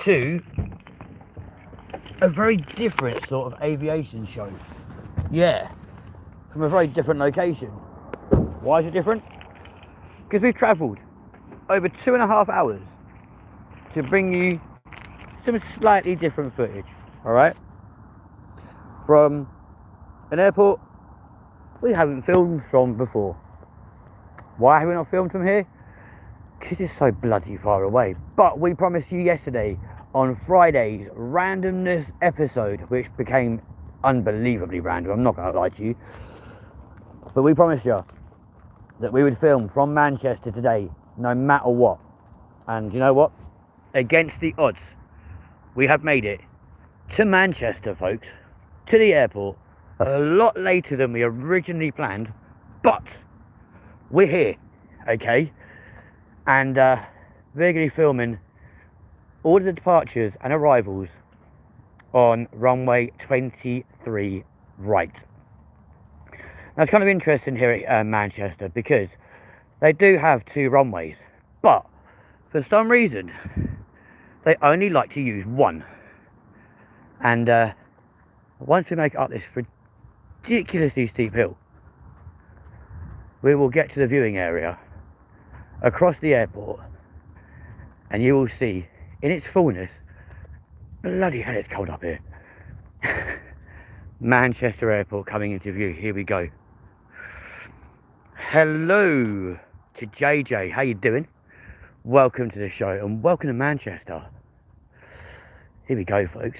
to a very different sort of aviation show. Yeah, from a very different location. Why is it different? Because we've travelled over 2.5 hours to bring you some slightly different footage, alright? From an airport we haven't filmed from before. Why have we not filmed from here? Because it's so bloody far away. But we promised you yesterday on Friday's randomness episode, which became unbelievably random, I'm not going to lie to you, but we promised you that we would film from Manchester today, no matter what. And you know what? Against the odds, we have made it to Manchester, folks, to the airport, a lot later than we originally planned, but we're here, okay? And we're going to be filming all of the departures and arrivals on runway 23 right. Now it's kind of interesting here at Manchester because they do have 2 runways, but for some reason they only like to use one. And once we make it up this ridiculously steep hill, we will get to the viewing area across the airport, and you will see in its fullness, bloody hell it's cold up here, Manchester Airport coming into view. Here we go. Hello to JJ, how you doing? Welcome to the show and welcome to Manchester. Here we go, folks.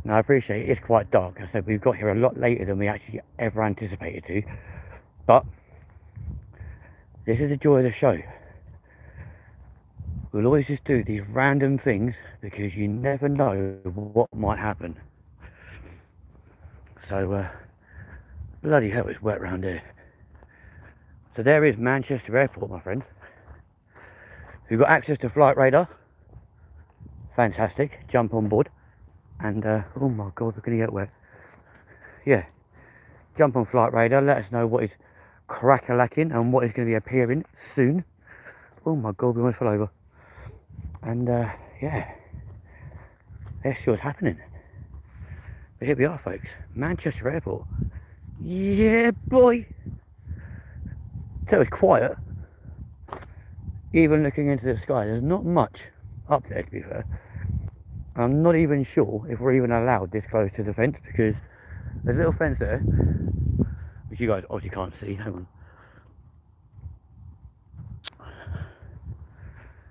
Now I appreciate it's quite dark. I said we've got here a lot later than we actually ever anticipated to, but this is the joy of the show. We'll always just do these random things because you never know what might happen. So bloody hell, it's wet around here. So there is Manchester Airport, my friends. We've got access to Flight Radar. Fantastic. Jump on board. And oh my god, we're going to get wet. Yeah. Jump on Flight Radar. Let us know what is crack-a-lacking and what is going to be appearing soon. Oh my god, we almost fell over. And yeah, let's see what's happening. But here we are, folks. Manchester Airport. Yeah, boy. So it's quiet. Even looking into the sky, there's not much up there, to be fair. I'm not even sure if we're even allowed this close to the fence, because there's a little fence there, which you guys obviously can't see. Hang on.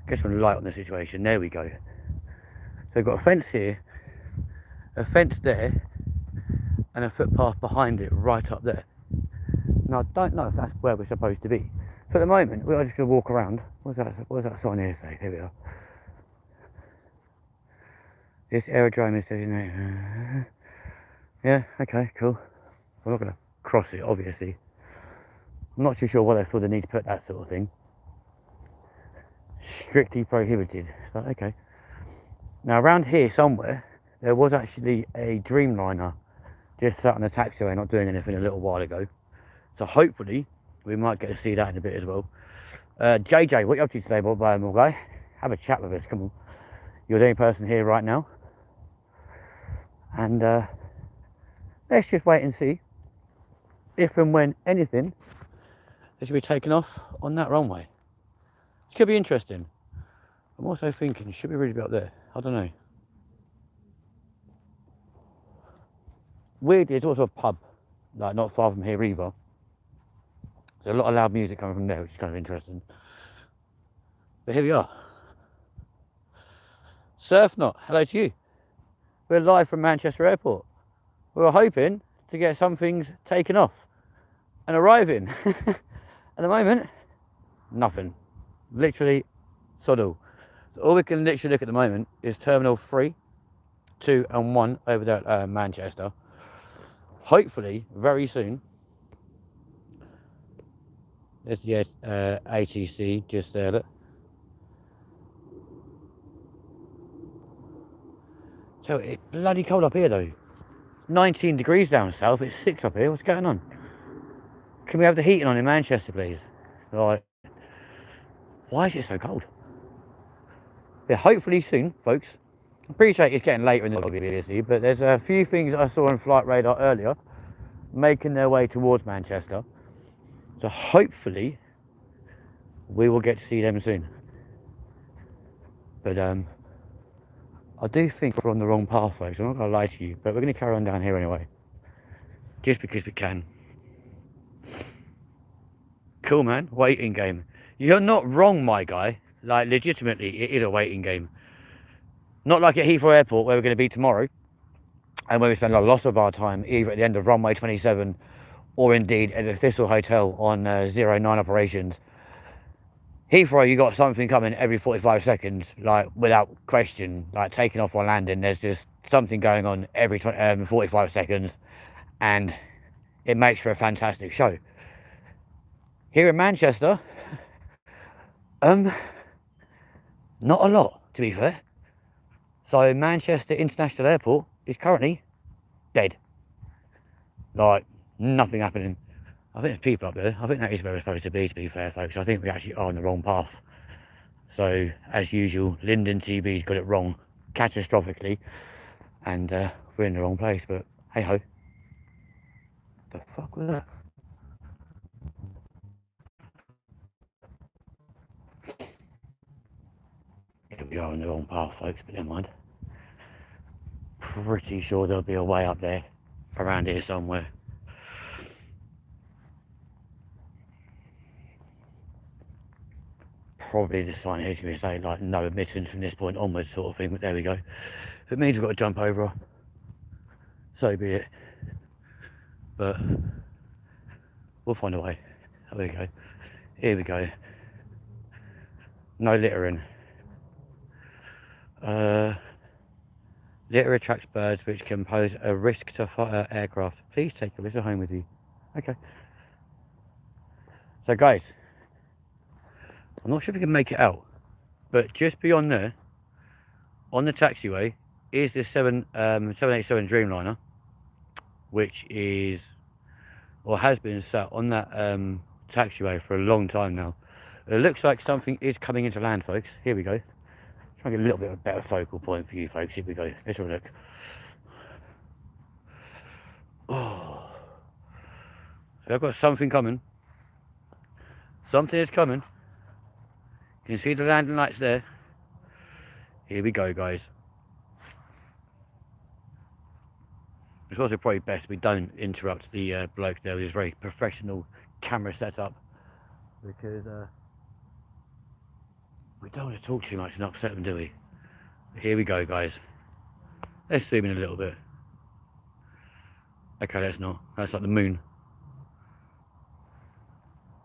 Get some light on the situation. There we go. So we've got a fence here, a fence there, and a footpath behind it right up there. Now I don't know if that's where we're supposed to be. So at the moment we are just going to walk around. What does that sign here say? Here we are. This aerodrome is saying, yeah, okay, cool. I'm not going to cross it, obviously. I'm not too sure why they feel the need to put that sort of thing. Strictly prohibited, but okay. Now around here somewhere there was actually a Dreamliner just sat on the taxiway not doing anything a little while ago, so hopefully we might get to see that in a bit as well. JJ, what are you up to today, my guy? Have a chat with us, come on. You're the only person here right now, and let's just wait and see if and when anything is going to be taken off on that runway. It could be interesting. I'm also thinking, should we really be up there? I don't know. Weirdly, there's also a pub, like not far from here either. There's a lot of loud music coming from there, which is kind of interesting. But here we are. Surf Knot, hello to you. We're live from Manchester Airport. We were hoping to get some things taken off and arriving. At the moment, nothing. Literally sod all. So all we can literally look at the moment is Terminal 3, 2 and 1 over there at Manchester. Hopefully very soon. There's the ATC just there, look. So it's bloody cold up here though. 19 degrees down south, it's 6 up here. What's going on? Can we have the heating on in Manchester, please? Right. Why is it so cold? Yeah, hopefully soon, folks. I appreciate it's getting later in the obviously, but there's a few things I saw on flight radar earlier making their way towards Manchester. So hopefully we will get to see them soon. But I do think we're on the wrong path, folks. I'm not going to lie to you, but we're going to carry on down here anyway. Just because we can. Cool, man. Waiting game. You're not wrong, my guy. Like, legitimately, it is a waiting game. Not like at Heathrow Airport, where we're going to be tomorrow, and where we spend a lot of our time either at the end of runway 27 or indeed at the Thistle Hotel on 09 operations. Heathrow, you got something coming every 45 seconds, like without question, like taking off or landing. There's just something going on every 45 seconds, and it makes for a fantastic show. Here in Manchester, not a lot, to be fair. So Manchester International Airport is currently dead. Like, nothing happening. I think there's people up there. I think that is where we're supposed to be fair, folks. I think we actually are on the wrong path. So, as usual, LindenTV's got it wrong, catastrophically. And we're in the wrong place, but hey-ho. The fuck was that? Yeah, we are on the wrong path, folks, but never mind. Pretty sure there'll be a way up there, around here somewhere. Probably the sign here is going to say like no admittance from this point onwards sort of thing, but there we go. If it means we've got to jump over, so be it. But we'll find a way. There we go. Here we go. No littering. Litter attracts birds which can pose a risk to aircraft. Please take the litter home with you. Okay. So guys, I'm not sure if we can make it out, but just beyond there, on the taxiway, is the 787 Dreamliner, which is, or has been sat on that taxiway for a long time now. It looks like something is coming into land, folks. Here we go. Try and get a little bit of a better focal point for you folks. Here we go. Let's have a look. Oh. So I've got something coming. Something is coming. You can see the landing lights there. Here we go, guys. It's also probably best we don't interrupt the bloke there with his very professional camera setup, because we don't want to talk too much and upset them, do we? Here we go, guys. Let's zoom in a little bit. Okay, let's not. That's like the moon.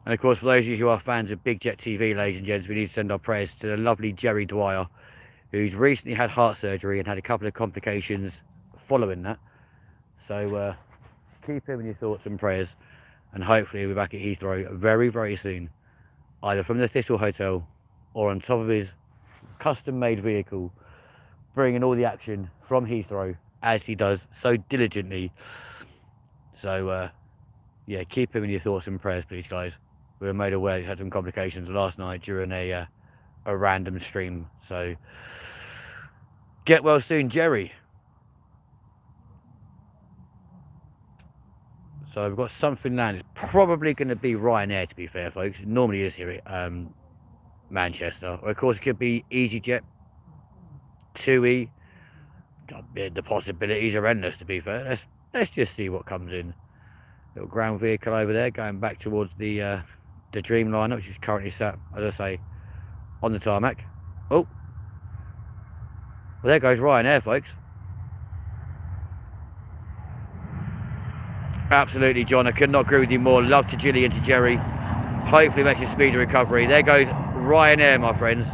And of course, for those of you who are fans of Big Jet TV, ladies and gents, we need to send our prayers to the lovely Jerry Dwyer, who's recently had heart surgery and had a couple of complications following that. So keep him in your thoughts and prayers, and hopefully we'll be back at Heathrow very, very soon, either from the Thistle Hotel or on top of his custom-made vehicle, bringing all the action from Heathrow, as he does so diligently. So yeah, keep him in your thoughts and prayers, please, guys. We were made aware he had some complications last night during a random stream. So get well soon, Jerry. So we've got something land. It's probably going to be Ryanair, to be fair, folks. It normally is here at Manchester. Or of course, it could be EasyJet, TUI. The possibilities are endless, to be fair. Let's just see what comes in. Little ground vehicle over there, going back towards the Dreamliner, which is currently sat, as I say, on the tarmac. Oh, well, there goes Ryanair, folks. Absolutely, John. I could not agree with you more. Love to Gilly and to Jerry. Hopefully makes a speedy recovery. There goes Ryanair, my friends.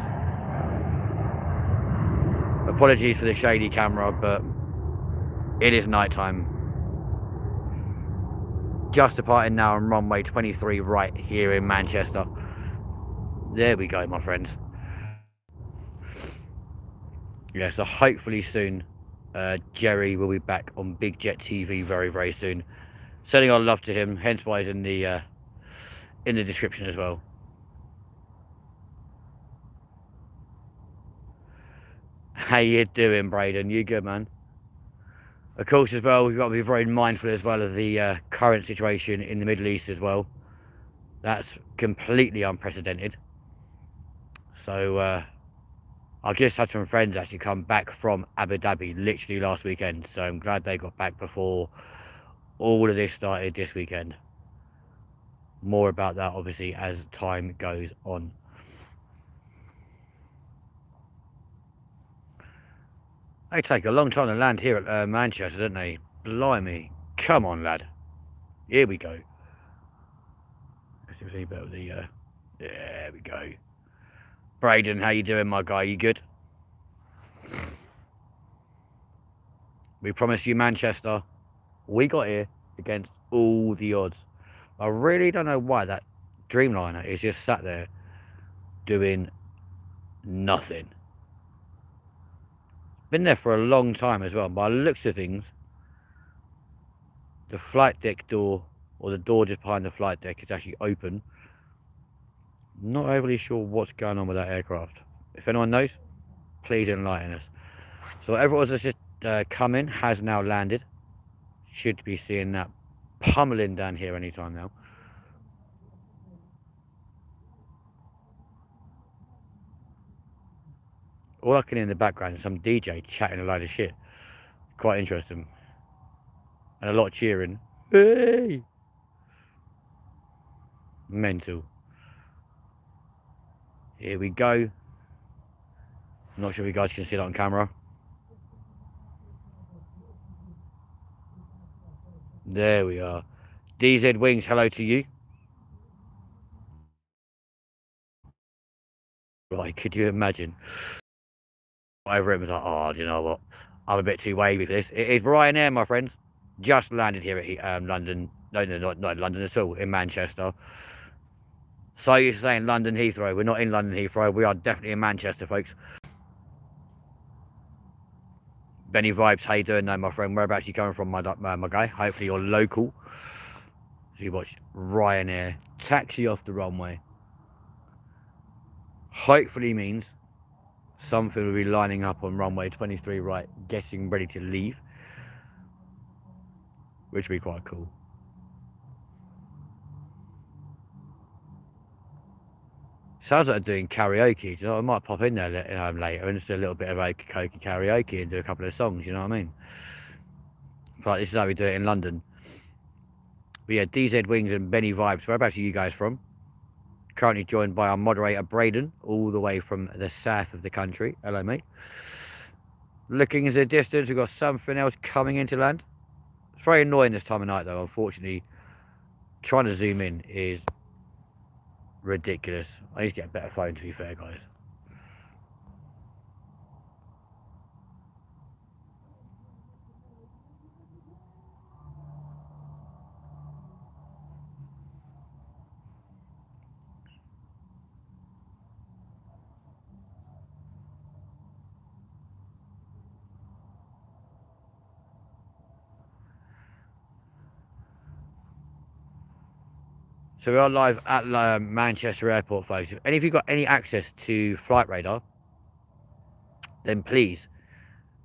Apologies for the shady camera, but it is night time. Just departing now on runway 23 right here in Manchester. There we go, my friends. Yeah, so hopefully soon Jerry will be back on Big Jet TV very, very soon. Sending our love to him, hence why he's in the description as well. How you doing, Braden? You good, man? Of course, as well, we've got to be very mindful as well of the current situation in the Middle East as well. That's completely unprecedented. So I've just had some friends actually come back from Abu Dhabi literally last weekend, so I'm glad they got back before all of this started this weekend. More about that obviously as time goes on. They take a long time to land here at Manchester, don't they? Blimey. Come on, lad. Here we go. Let's see if any better with the there we go. Braden, how you doing, my guy? You good? We promised you Manchester. We got here against all the odds. I really don't know why that Dreamliner is just sat there doing nothing. Been there for a long time as well. By the looks of things, the flight deck door, or the door just behind the flight deck, is actually open. Not overly sure what's going on with that aircraft. If anyone knows, please enlighten us. So everyone that's just come in has now landed. Should be seeing that pummeling down here anytime now. All I can hear in the background is some DJ chatting a load of shit. Quite interesting. And a lot of cheering. Hey! Mental. Here we go. Not sure if you guys can see that on camera. There we are. DZ Wings, hello to you. Right, could you imagine? Over it was like, oh, do you know what? I'm a bit too wavy for this. It is Ryanair, my friends. Just landed here at London. No, not London at all. In Manchester. So you're saying London Heathrow. We're not in London Heathrow. We are definitely in Manchester, folks. Benny Vibes, how you doing, though, my friend? Whereabouts you coming from, my guy? Hopefully you're local. So you watch Ryanair taxi off the runway. Hopefully means something will be lining up on runway 23 right, getting ready to leave, which will be quite cool. Sounds like they're doing karaoke. You know, I might pop in there later and just do a little bit of karaoke and do a couple of songs. You know what I mean? But this is how we do it in London. But yeah, DZ Wings and Benny Vibes. Whereabouts are you guys from? Currently joined by our moderator Braden, all the way from the south of the country. Hello, mate. Looking into the distance, we've got something else coming into land. It's very annoying this time of night, though. Unfortunately, trying to zoom in is ridiculous. I need to get a better phone, to be fair, guys. So we are live at Manchester Airport, folks. If any of you got any access to Flight Radar, then please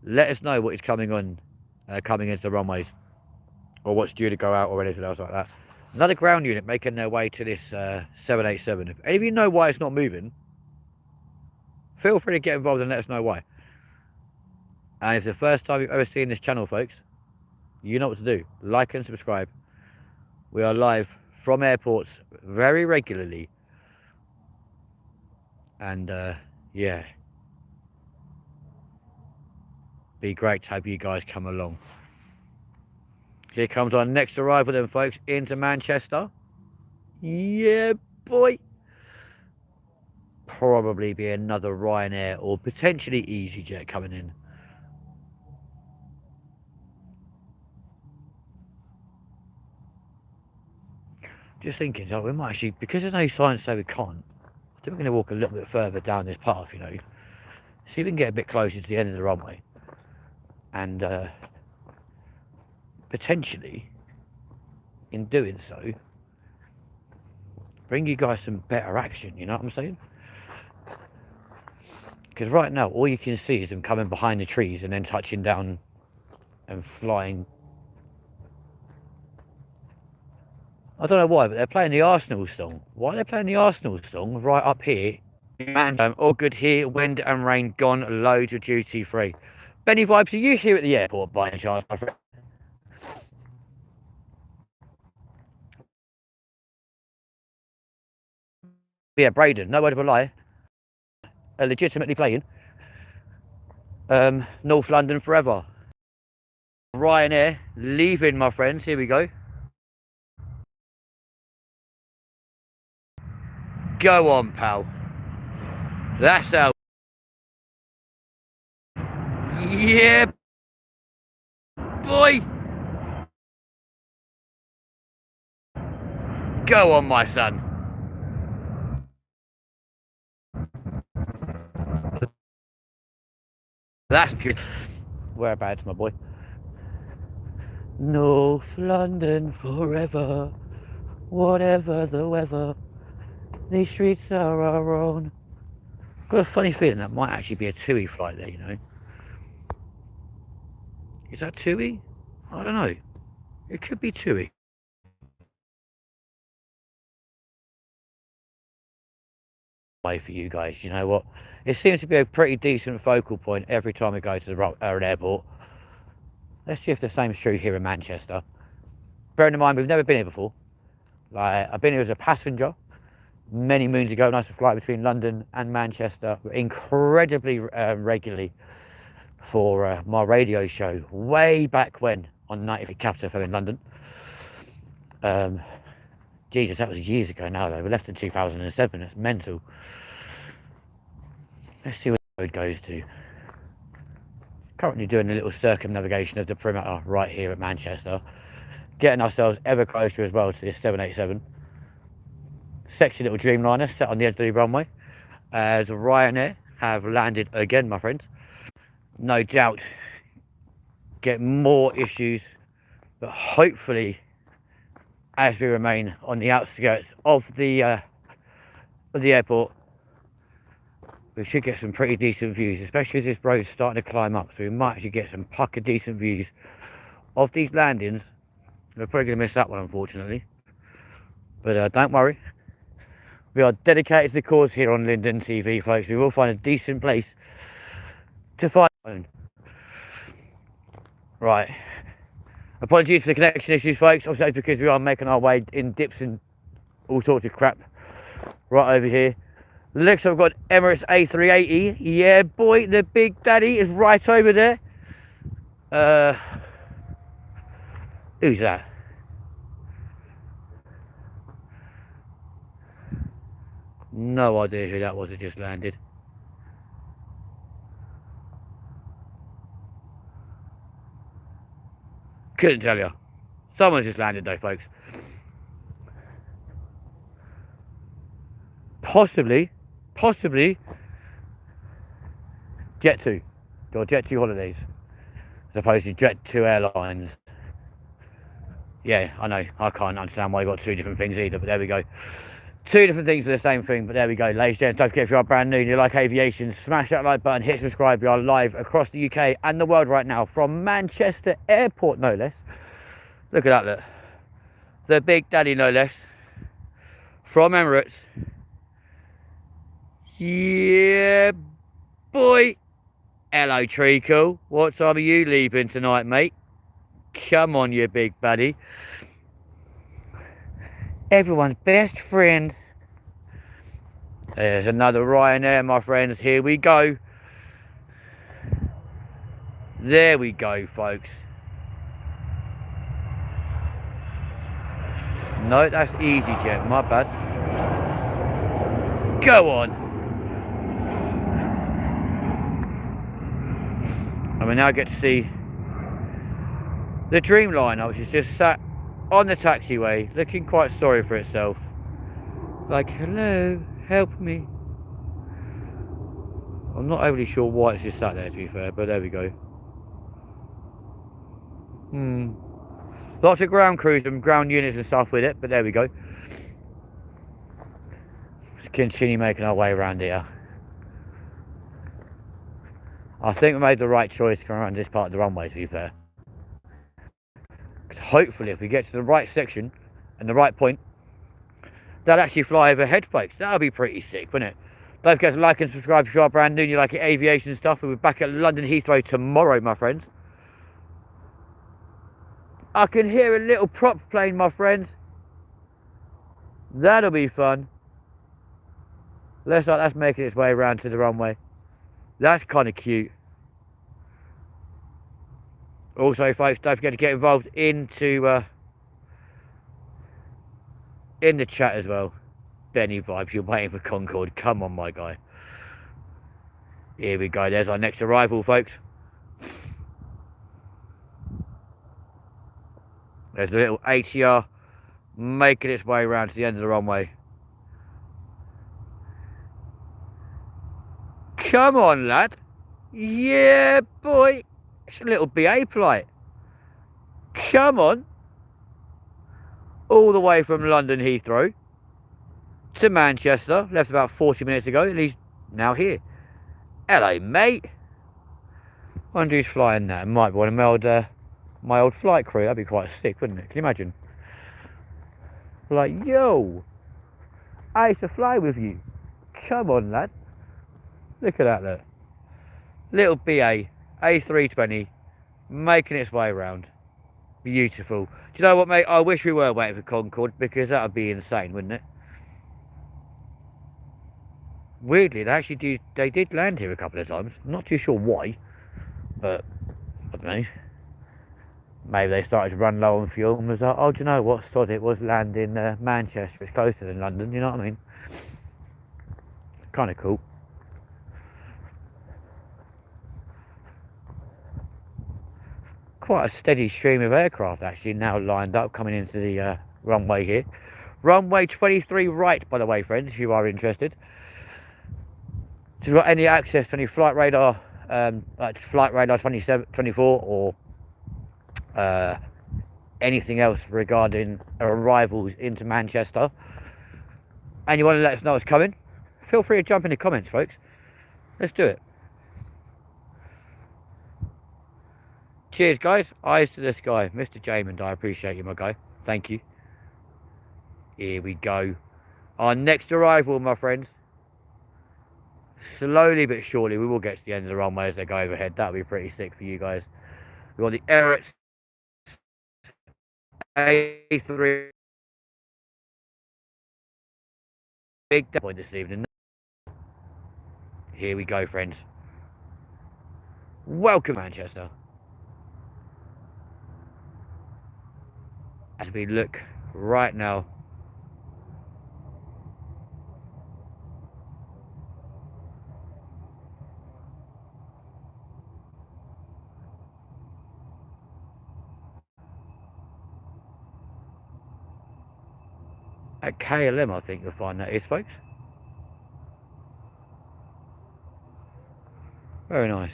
let us know what is coming on, coming into the runways, or what's due to go out, or anything else like that. Another ground unit making their way to this 787. If any of you know why it's not moving, feel free to get involved and let us know why. And if it's the first time you've ever seen this channel, folks, you know what to do. Like and subscribe. We are live from airports very regularly, and yeah, be great to have you guys come along. Here comes our next arrival then, folks, into Manchester. Yeah, boy. Probably be another Ryanair or potentially EasyJet coming in. Just thinking, so we might actually, because there's no signs say we can't, I think we're going to walk a little bit further down this path, you know, see if we can get a bit closer to the end of the runway, and potentially, in doing so, bring you guys some better action, you know what I'm saying? Because right now, all you can see is them coming behind the trees and then touching down and flying. I don't know why, but they're playing the Arsenal song. Why are they playing the Arsenal song right up here? Man, all good here, wind and rain gone, loads of duty free. Benny Vibes, are you here at the airport by any chance, my friend? Yeah, Braden, no word of a lie. Legitimately playing. North London forever. Ryanair, leaving, my friends, here we go. Go on, pal. That's how. Yeah, boy. Go on, my son. That's good. Whereabouts, my boy? North London forever. Whatever the weather, these streets are our own. Got a funny feeling that might actually be a TUI flight there, you know. Is that TUI? I don't know. It could be TUI. Way for you guys, you know what? It seems to be a pretty decent focal point every time we go to an airport. Let's see if the same's true here in Manchester. Bearing in mind, we've never been here before. Like, I've been here as a passenger many moons ago, and I used to fly between London and Manchester incredibly regularly for my radio show way back when on 93 Capital FM in London. Jesus, that was years ago now though. We left in 2007. That's mental. Let's see where the road goes to. Currently doing a little circumnavigation of the perimeter right here at Manchester, getting ourselves ever closer as well to this 787. Sexy little Dreamliner set on the edge of the runway as Ryanair have landed again, my friends. No doubt get more issues, but hopefully as we remain on the outskirts of the airport, we should get some pretty decent views, especially as this road's starting to climb up, so we might actually get some pucker decent views of these landings. We're probably going to miss that one, unfortunately, but don't worry, we are dedicated to the cause here on LindenTV, folks. We will find a decent place to find. Right, apologies for the connection issues, folks. Obviously, it's because we are making our way in dips and all sorts of crap right over here. Looks like we've got Emirates A380. Yeah, boy, the big daddy is right over there. Who's that? No idea who that was that just landed. Couldn't tell you. Someone's just landed though, folks. Possibly Jet2 or Jet2 Holidays as opposed to Jet2 Airlines. Yeah, I know, I can't understand why you got two different things either, but there we go. Two different things for the same thing, but there we go. Ladies and gentlemen, don't forget, if you are brand new and you like aviation, smash that like button, hit subscribe. We are live across the UK and the world right now from Manchester Airport, no less. Look at that, look. The big daddy, no less, from Emirates. Yeah, boy. Hello, Treacle. What time are you leaving tonight, mate? Come on, you big buddy. Everyone's best friend. There's another Ryanair, my friends. Here we go. There we go, folks. No, that's EasyJet. My bad. Go on. And we now get to see the Dreamliner, which is just sat on the taxiway, looking quite sorry for itself. Like, hello, help me. I'm not overly sure why it's just sat there, to be fair, but there we go. Lots of ground crews and ground units and stuff with it, but there we go. Let's continue making our way around here. I think we made the right choice coming around this part of the runway, to be fair. Hopefully, if we get to the right section and the right point, they'll actually fly overhead, folks. That'll be pretty sick, wouldn't it? Don't forget to like and subscribe if you are brand new and you like it, aviation stuff. We'll be back at London Heathrow tomorrow, my friends. I can hear a little prop plane, my friends. That'll be fun. Looks like that's making its way around to the runway. That's kind of cute. Also, folks, don't forget to get involved into in the chat as well. Benny vibes, you're waiting for Concorde. Come on, my guy. Here we go. There's our next arrival, folks. There's a little ATR making its way around to the end of the runway. Come on, lad. Yeah, boy. It's a little BA flight. Come on. All the way from London Heathrow to Manchester. Left about 40 minutes ago, and he's now here. Hello, mate. Wonder who's flying that. It might be one of my old flight crew. That'd be quite sick, wouldn't it? Can you imagine? Like, yo, I used to fly with you. Come on, lad. Look at that, look. Little BA, A320, making its way around. Beautiful. Do you know what, mate? I wish we were waiting for Concorde, because that would be insane, wouldn't it? Weirdly, they did land here a couple of times. I'm not too sure why, but I don't know. Maybe they started to run low on fuel and was like, oh, do you know what? Sod it, was land in Manchester. It's closer than London, you know what I mean? Kind of cool. Quite a steady stream of aircraft actually now lined up coming into the runway here. Runway 23 right, by the way, friends, if you are interested. If you've got any access to any flight radar, like flight radar 27, 24 or anything else regarding arrivals into Manchester, and you want to let us know what's coming, feel free to jump in the comments, folks. Let's do it. Cheers, guys. Eyes to the sky. Mr. Jamond, I appreciate you, my guy. Thank you. Here we go. Our next arrival, my friends. Slowly but surely, we will get to the end of the runway as they go overhead. That'll be pretty sick for you guys. We've got the Emirates A3. Big point this evening. Here we go, friends. Welcome, Manchester. As we look right now at KLM, I think you'll find that is, folks. Very nice.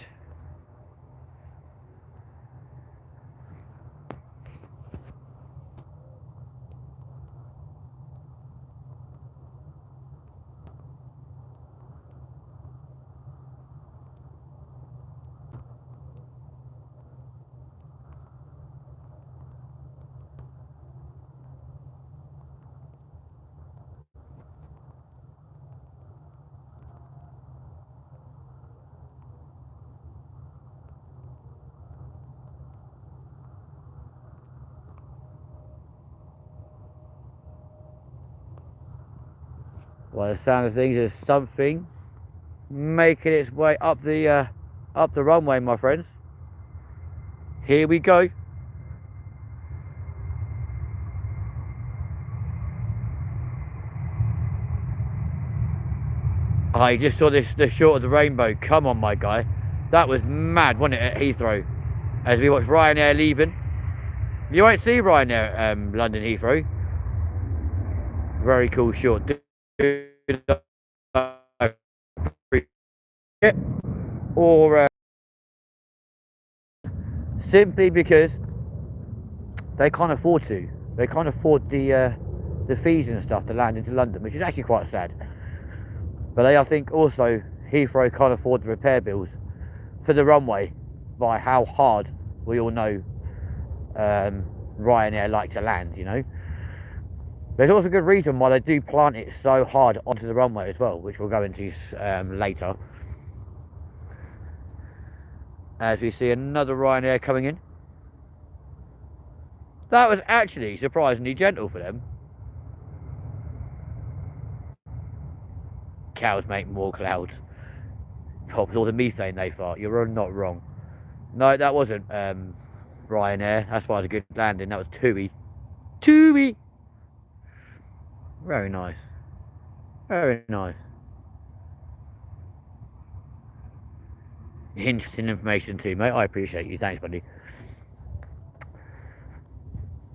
By the sound of things, there's something making its way up the runway, my friends. Here we go. I just saw the short of the rainbow. Come on, my guy. That was mad, wasn't it, at Heathrow? As we watch Ryanair leaving. You won't see Ryanair at London Heathrow. Very cool short. Or simply because they can't afford to. They can't afford the fees and stuff to land into London, which is actually quite sad. But they, I think, also Heathrow can't afford the repair bills for the runway by how hard we all know Ryanair like to land, you know. There's also a good reason why they do plant it so hard onto the runway as well, which we'll go into later. As we see another Ryanair coming in. That was actually surprisingly gentle for them. Cows make more clouds. With all the methane they fart. You're not wrong. No, that wasn't Ryanair. That's why it was a good landing. That was TUI. TUI! Very nice. Very nice. Interesting information too, mate. I appreciate you. Thanks, buddy.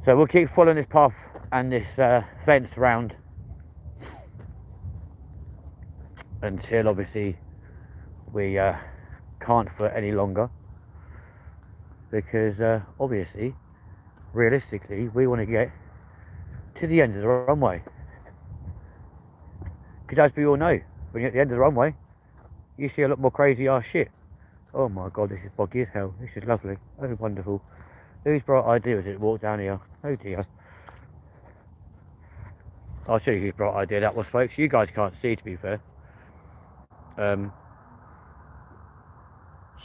So we'll keep following this path and this fence round until obviously we can't for any longer, because obviously, realistically, we want to get to the end of the runway. Because as we all know, when you're at the end of the runway, you see a lot more crazy ass shit. Oh my god, this is boggy as hell. This is lovely. Oh, wonderful. Whose bright idea was it to walk down here? Oh dear. I'll show you whose bright idea that was, folks. You guys can't see, to be fair.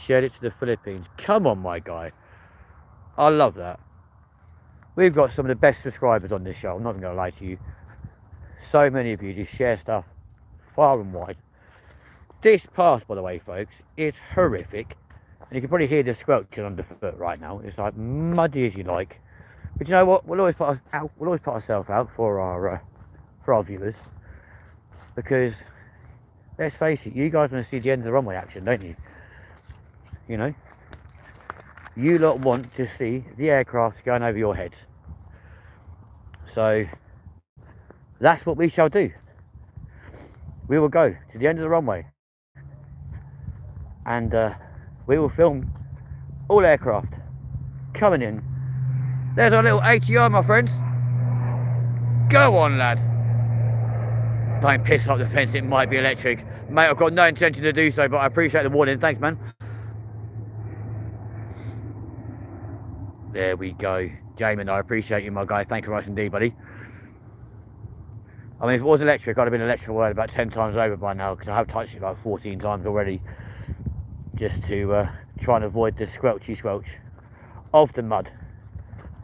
Shared it to the Philippines. Come on, my guy. I love that. We've got some of the best subscribers on this show. I'm not even going to lie to you. So many of you just share stuff far and wide. This pass, by the way, folks, is horrific. And you can probably hear the squelching underfoot right now. It's like muddy as you like. But you know what? We'll always put ourselves out for our viewers. Because, let's face it, you guys want to see the end of the runway action, don't you? You know? You lot want to see the aircraft going over your heads. So, that's what we shall do. We will go to the end of the runway. And we will film all aircraft coming in. There's our little ATR, my friends. Go on, lad. Don't piss up the fence, it might be electric. Mate, I've got no intention to do so, but I appreciate the warning. Thanks, man. There we go. Jamin, I appreciate you, my guy. Thank you very much indeed, buddy. I mean, if it was electric, I'd have been electrified about 10 times over by now, because I have touched it like 14 times already. Just to try and avoid the squelchy squelch of the mud.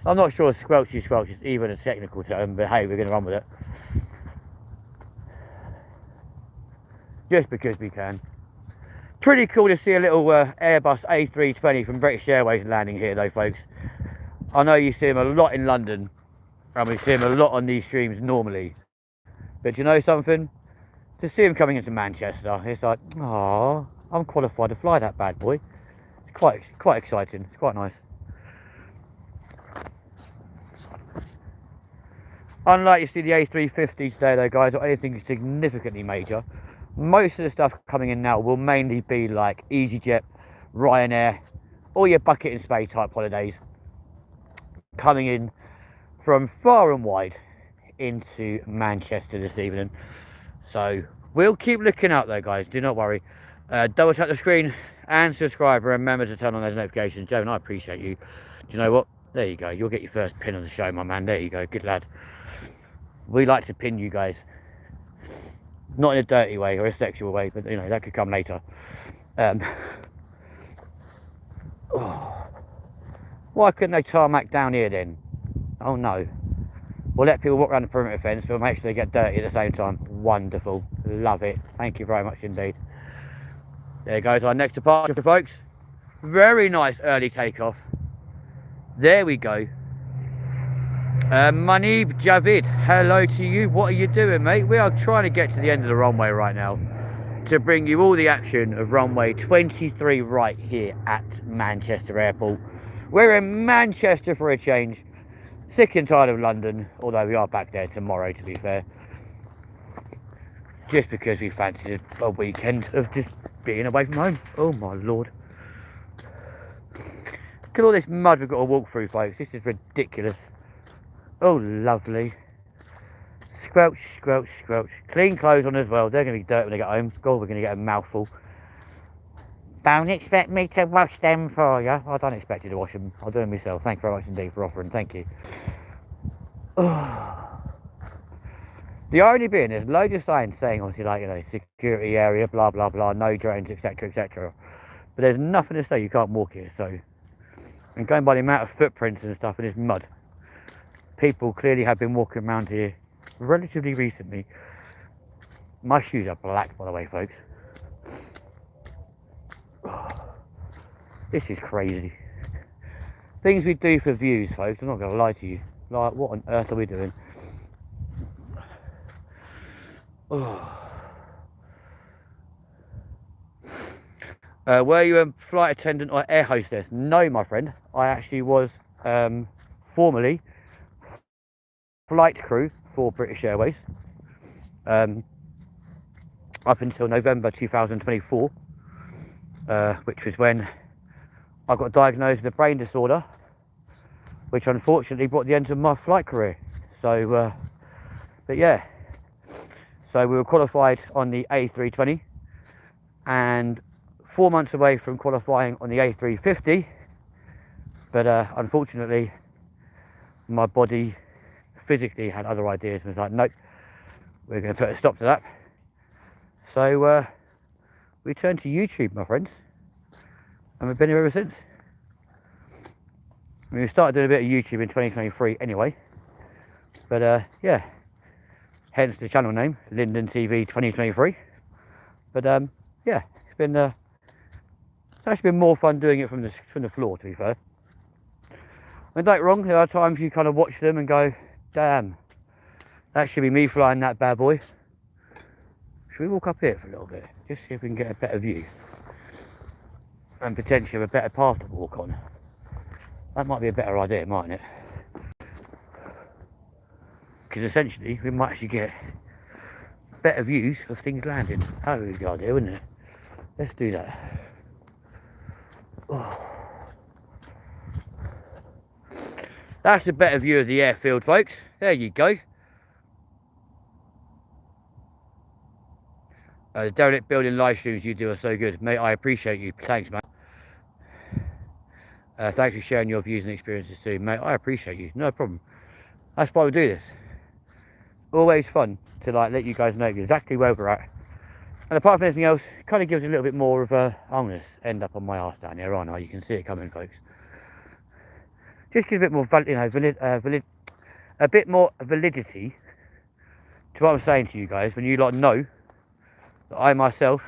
I'm not sure squelchy squelch is even a technical term, but hey, we're going to run with it. Just because we can. Pretty cool to see a little Airbus A320 from British Airways landing here though, folks. I know you see them a lot in London, and we see them a lot on these streams normally. But you know something? To see them coming into Manchester, it's like, aww, I'm qualified to fly that bad boy. It's quite exciting. It's quite nice. Unlike you see the A350 today though, guys, or anything significantly major, most of the stuff coming in now will mainly be like EasyJet, Ryanair, all your bucket and spade type holidays coming in from far and wide into Manchester this evening. So we'll keep looking out though, guys, do not worry. Double tap the screen and subscribe, remember to turn on those notifications. Joe, and I appreciate you. Do you know what? There you go, you'll get your first pin on the show, my man. There you go, good lad. We like to pin you guys, not in a dirty way or a sexual way, but you know, that could come later. Oh. Why couldn't they tarmac down here then? Oh no. We'll let people walk around the perimeter fence, but we'll make sure they get dirty at the same time. Wonderful. Love it. Thank you very much indeed. There goes our next departure, folks. Very nice early takeoff. There we go. Manib Javid, hello to you. What are you doing, mate? We are trying to get to the end of the runway right now to bring you all the action of runway 23 right here at Manchester Airport. We're in Manchester for a change. Sick and tired of London, although we are back there tomorrow, to be fair. Just because we fancied a weekend of just being away from home. Oh my lord. Look at all this mud we've got to walk through, folks. This is ridiculous. Oh, lovely. Squelch, squelch, squelch. Clean clothes on as well. They're going to be dirty when they get home. God, we're going to get a mouthful. Don't expect me to wash them for you. I don't expect you to wash them. I'll do them myself. Thank you very much indeed for offering. Thank you. The irony being, there's loads of signs saying, obviously, like, you know, security area, blah, blah, blah, no drains, etc., etc. But there's nothing to say you can't walk here, so. And going by the amount of footprints and stuff in this mud, people clearly have been walking around here relatively recently. My shoes are black, by the way, folks. This is crazy. Things we do for views, folks, I'm not going to lie to you. Like, what on earth are we doing? Were you a flight attendant or air hostess? No, my friend. I actually was formerly flight crew for British Airways up until November 2024, which was when I got diagnosed with a brain disorder, which unfortunately brought the end to my flight career. So, but yeah, so we were qualified on the A320 and 4 months away from qualifying on the A350, but unfortunately my body physically had other ideas and was like, nope, we're going to put a stop to that. So we turned to YouTube, my friends, and we've been here ever since. I mean, we started doing a bit of YouTube in 2023 anyway, but yeah, hence the channel name, LindenTV 2023. But yeah, it's actually been more fun doing it from the floor, to be fair. And don't get wrong, there are times you kind of watch them and go, damn, that should be me flying that bad boy. Should we walk up here for a little bit, just see if we can get a better view and potentially have a better path to walk on? That might be a better idea, mightn't it? Because essentially we might actually get better views of things landing. That would be a good idea, wouldn't it? Let's do that. Oh. That's a better view of the airfield, folks. There you go. The derelict building live streams you do are so good, mate. I appreciate you. Thanks, mate. Thanks for sharing your views and experiences too, mate. I appreciate you. No problem. That's why we do this. Always fun to like let you guys know exactly where we're at. And apart from anything else, it kind of gives a little bit more of a. I'm going to end up on my arse down here, aren't I? You can see it coming, folks. Just gives a bit more, a bit more validity to what I'm saying to you guys. When you lot know that I myself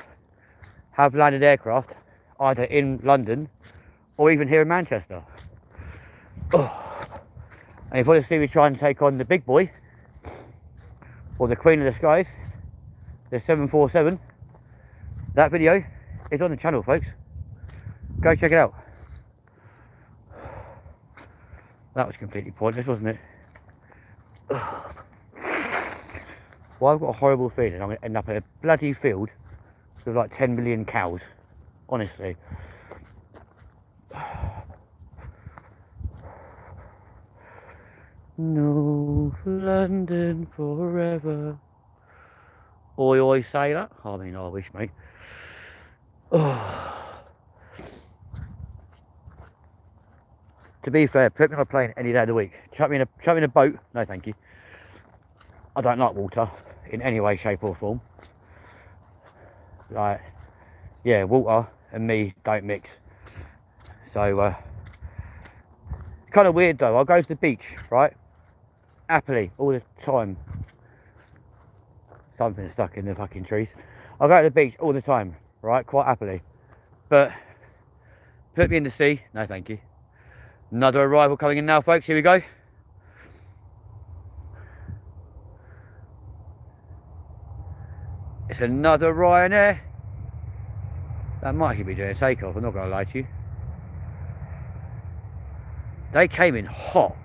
have landed aircraft either in London or even here in Manchester. Oh. And if you want to see me try and take on the big boy, or the Queen of the Skies, the 747, that video is on the channel, folks. Go check it out. That was completely pointless, wasn't it? Well, I've got a horrible feeling I'm going to end up in a bloody field with like 10 million cows, honestly. No, for London forever. Oi, oi, sailor. I mean, I wish, mate. Oh. To be fair, put me on a plane any day of the week. Chuck me in a boat. No, thank you. I don't like water in any way, shape, or form. Like, yeah, water and me don't mix. So, it's kind of weird though. I'll go to the beach, right? Happily, all the time. Something's stuck in the fucking trees. I'll go to the beach all the time, right? Quite happily. But put me in the sea, no thank you. Another arrival coming in now, folks. Here we go. It's another Ryanair. That might actually be doing a takeoff, I'm not going to lie to you. They came in hot.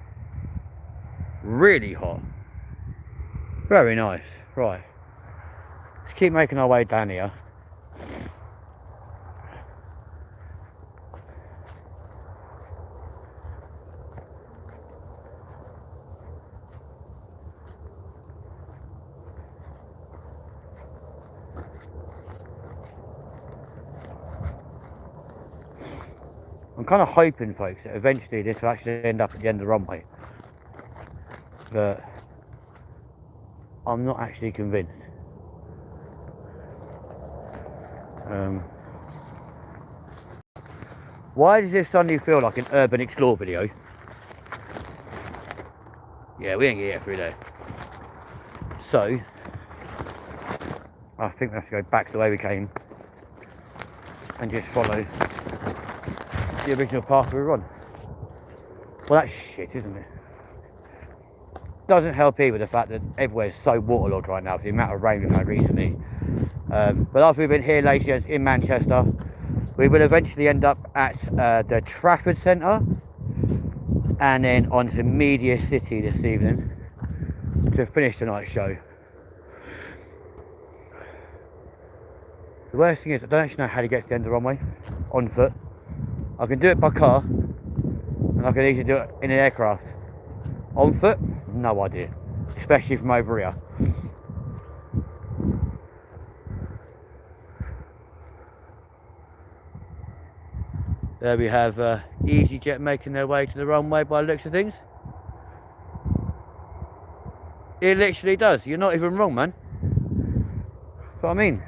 Really hot. Very nice. Right. Let's keep making our way down here. I'm kind of hoping, folks, that eventually this will actually end up at the end of the runway. But I'm not actually convinced. Why does this suddenly feel like an urban explore video? Yeah, we ain't gonna get through there. So, I think we have to go back the way we came and just follow the original path we were on. Well, that's shit, isn't it? Doesn't help either the fact that everywhere's so waterlogged right now for the amount of rain we've had recently. But after we've been here lately in Manchester, we will eventually end up at the Trafford Centre and then on to Media City this evening to finish tonight's show. The worst thing is I don't actually know how to get to the end of the runway on foot. I can do it by car and I can easily do it in an aircraft. On foot, no idea, especially from over here. There we have EasyJet making their way to the runway by the looks of things. It literally does. You're not even wrong, man. That's what I mean.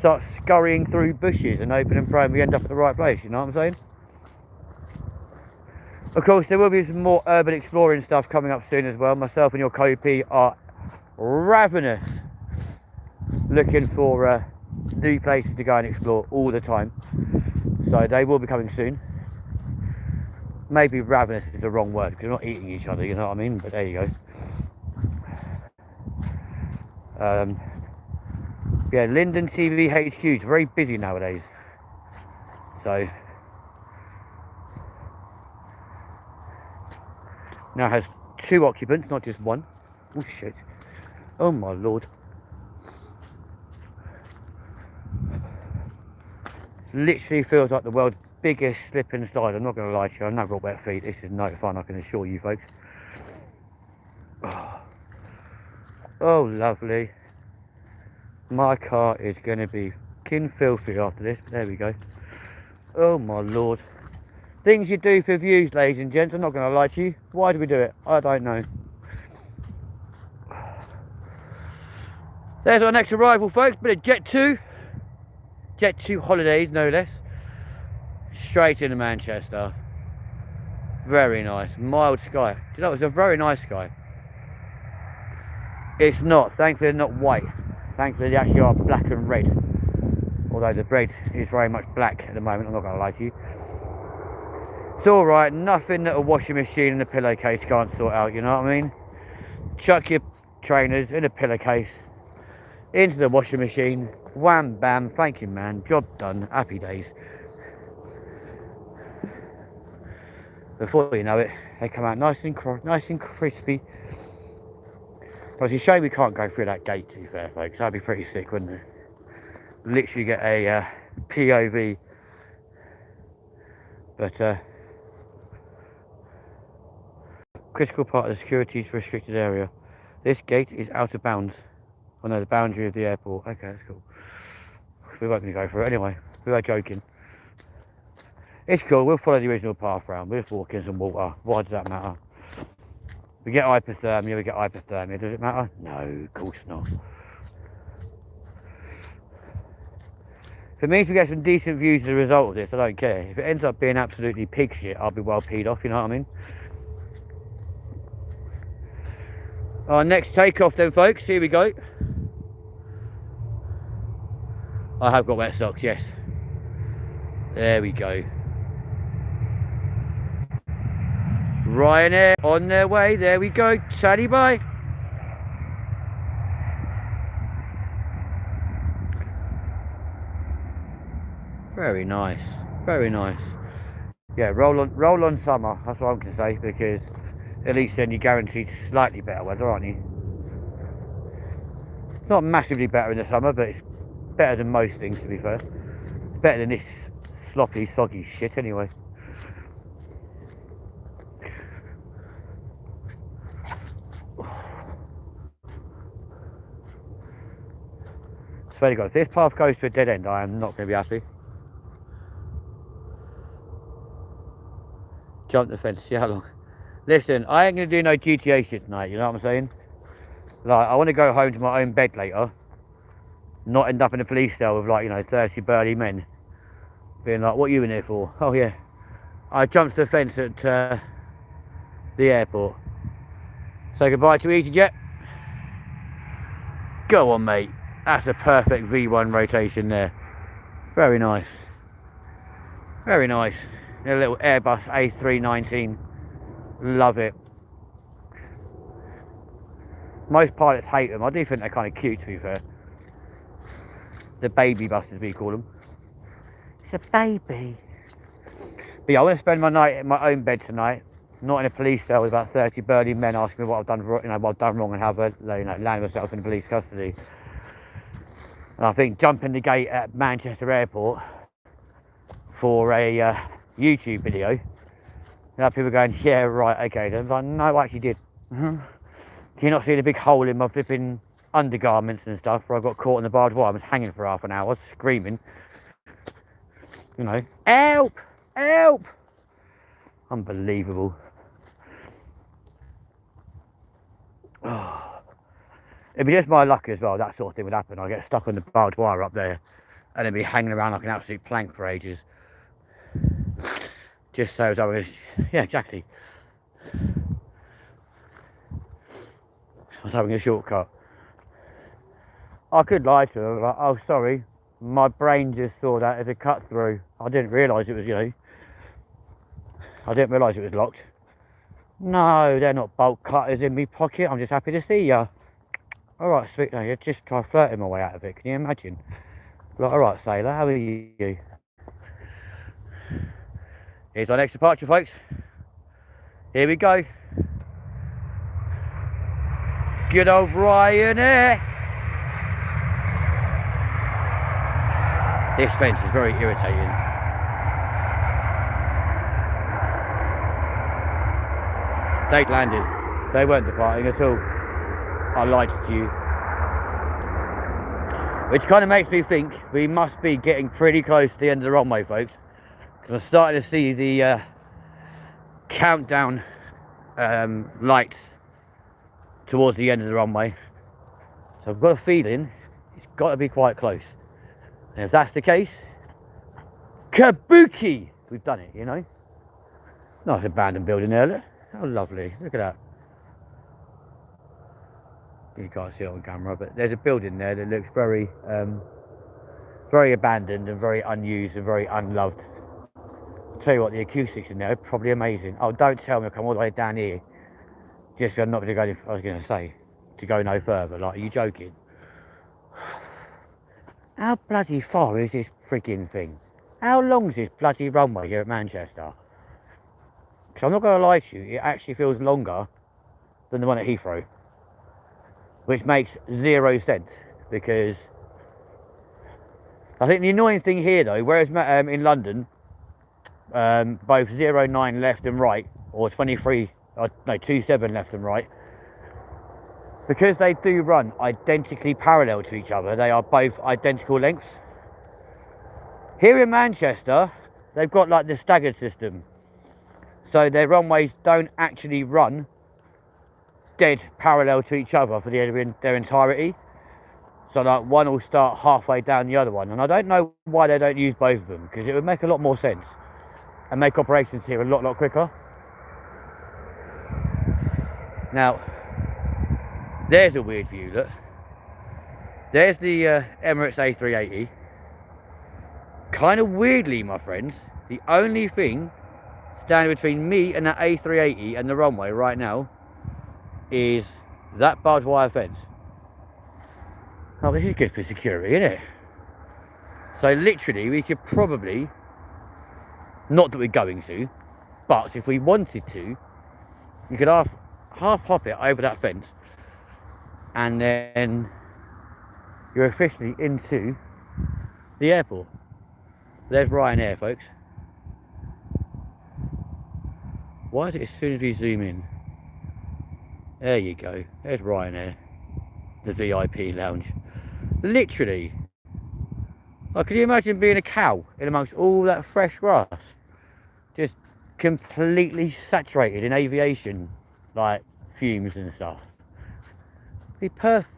Start scurrying through bushes and hoping and praying we end up at the right place, you know what I'm saying? Of course, there will be some more urban exploring stuff coming up soon as well. Myself and your co-P are ravenous looking for new places to go and explore all the time. So they will be coming soon. Maybe ravenous is the wrong word because we're not eating each other, you know what I mean? But there you go. Yeah, LindenTV HQ is very busy nowadays. So now has 2 occupants, not just 1. Oh shit. Oh my lord. Literally feels like the world's biggest slip and slide. I'm not going to lie to you, I've never got wet feet. This is no fun, I can assure you folks. Oh lovely. My car is going to be kin filthy after this, but there we go. Oh my lord. Things you do for views, ladies and gents, I'm not going to lie to you. Why do we do it? I don't know. There's our next arrival, folks. Bit of Jet 2. Jet 2 holidays, no less. Straight into Manchester. Very nice. Mild sky. Do you know, it's a very nice sky. It's not. Thankfully, they're not white. Thankfully, they actually are black and red. Although the bread is very much black at the moment, I'm not going to lie to you. It's alright, nothing that a washing machine and a pillowcase can't sort out, you know what I mean? Chuck your trainers in a pillowcase, into the washing machine, wham bam, thank you man, job done, happy days. Before you know it, they come out nice and crispy. But it's a shame we can't go through that gate, to be fair folks, that'd be pretty sick, wouldn't it? Literally get a POV. But critical part of the security's restricted area. This gate is out of bounds. Oh no, the boundary of the airport. Okay, that's cool. We weren't going to go for it anyway. We were joking. It's cool, we'll follow the original path round. We'll just walk in some water. Why does that matter? We get hypothermia, Does it matter? No, of course not. For me to get some decent views as a result of this, I don't care. If it ends up being absolutely pig shit, I'll be well peed off, you know what I mean? Our next takeoff then folks, here we go. I have got wet socks, yes. There we go. Ryanair on their way, there we go, saddy bye. Very nice, very nice. Yeah, roll on summer, that's what I'm going to say, because at least then you're guaranteed slightly better weather, aren't you? It's not massively better in the summer, but it's better than most things, to be fair. It's better than this sloppy, soggy shit anyway. Swear to God, if this path goes to a dead end, I am not going to be happy. Jump the fence, see how long. Listen, I ain't going to do no GTA shit tonight, you know what I'm saying? Like, I want to go home to my own bed later. Not end up in a police cell with, like, you know, 30 burly men. Being like, what are you in here for? Oh, yeah. I jumped the fence at the airport. Say goodbye to EasyJet. Go on, mate. That's a perfect V1 rotation there. Very nice. Very nice. A little Airbus A319. Love it. Most pilots hate them. I do think they're kind of cute, to be fair. The baby busters, we call them. It's a baby. But yeah, I want to spend my night in my own bed tonight, not in a police cell with about 30 burly men asking me what I've done, you know, what I've done wrong and have land myself in police custody. And I think jumping the gate at Manchester Airport for a YouTube video, you know, people going, yeah, right, okay. Then I was like, no, I actually did. Can you not see the big hole in my flipping undergarments and stuff where I got caught in the barbed wire? I was hanging for half an hour, screaming. You know, help! Help! Unbelievable. Oh. It'd be just my luck as well, that sort of thing would happen. I'd get stuck on the barbed wire up there and then be hanging around like an absolute plank for ages. Just so as I was, yeah, exactly. I was having a shortcut. I could lie to her, like, oh, sorry, my brain just saw that as a cut through. I didn't realise it was, you know, I didn't realise it was locked. No, they're not bolt cutters in me pocket. I'm just happy to see ya. Alright, sweet, no, you just try flirting my way out of it. Can you imagine? Like, alright, sailor, how are you? Here's our next departure, folks. Here we go. Good old Ryanair. This fence is very irritating. They landed. They weren't departing at all. I lied to you. Which kind of makes me think we must be getting pretty close to the end of the runway, folks. Because I'm starting to see the countdown lights towards the end of the runway. So I've got a feeling it's got to be quite close. And if that's the case, kabuki! We've done it, you know. Nice abandoned building there, look. How lovely. Look at that. You can't see it on camera, but there's a building there that looks very very abandoned and very unused and very unloved. I'll tell you what, the acoustics in there are probably amazing. Oh, don't tell me I'll come all the way down here just I'm not going to go any, I was going to say, to go no further. Like, are you joking? How bloody far is this frigging thing? How long is this bloody runway here at Manchester? Because I'm not going to lie to you, it actually feels longer than the one at Heathrow. Which makes zero sense, because I think the annoying thing here though, whereas in London, both 09 left and right, or 23, no, 27 left and right, because they do run identically parallel to each other, they are both identical lengths. Here in Manchester, they've got like the staggered system, so their runways don't actually run dead parallel to each other for their entirety. So like one will start halfway down the other one, and I don't know why they don't use both of them, because it would make a lot more sense and make operations here a lot quicker. Now there's a weird view, look. There's the Emirates A380. Kind of weirdly, my friends, the only thing standing between me and that A380 and the runway right now is that barbed wire fence. Oh, this is good for security, isn't it? So literally we could probably, not that we're going to, but if we wanted to, you could half hop it over that fence, and then you're officially into the airport. There's Ryanair, folks. Why is it as soon as we zoom in? There you go. There's Ryanair, the VIP lounge. Literally. Like, can you imagine being a cow in amongst all that fresh grass? Just completely saturated in aviation, like fumes and stuff. Be perfect.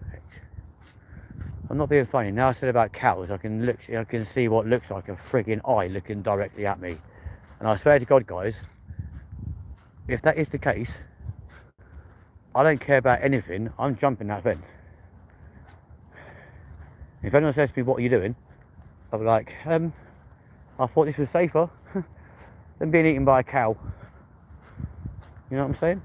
I'm not being funny. Now I said about cows, I can see what looks like a frigging eye looking directly at me. And I swear to God, guys, if that is the case, I don't care about anything. I'm jumping that fence. If anyone says to me, "What are you doing?" I'll be like, I thought this was safer than being eaten by a cow. You know what I'm saying?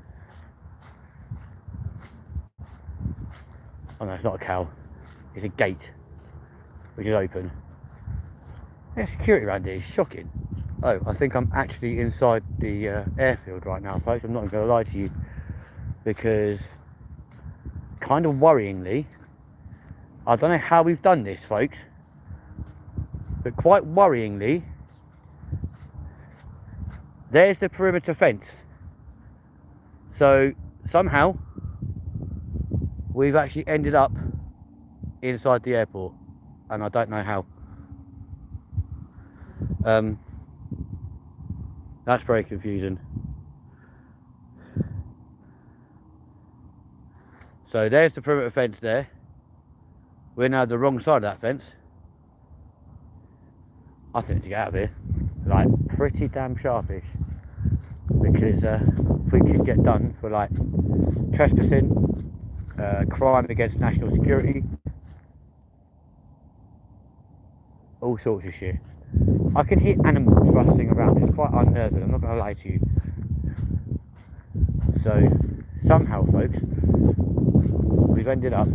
Oh no, it's not a cow. It's a gate, which is open. Yeah, security around here is shocking. Oh, I think I'm actually inside the airfield right now, folks. I'm not going to lie to you, because kind of worryingly, I don't know how we've done this, folks, but quite worryingly, there's the perimeter fence. So somehow we've actually ended up inside the airport, and I don't know how. That's very confusing. So there's the perimeter fence there. We're now the wrong side of that fence. I think to get out of here, like, pretty damn sharpish, because if we could get done for like trespassing, crime against national security, all sorts of shit. I can hear animals rustling around. It's quite unnerving, I'm not going to lie to you. So somehow, folks, we've ended up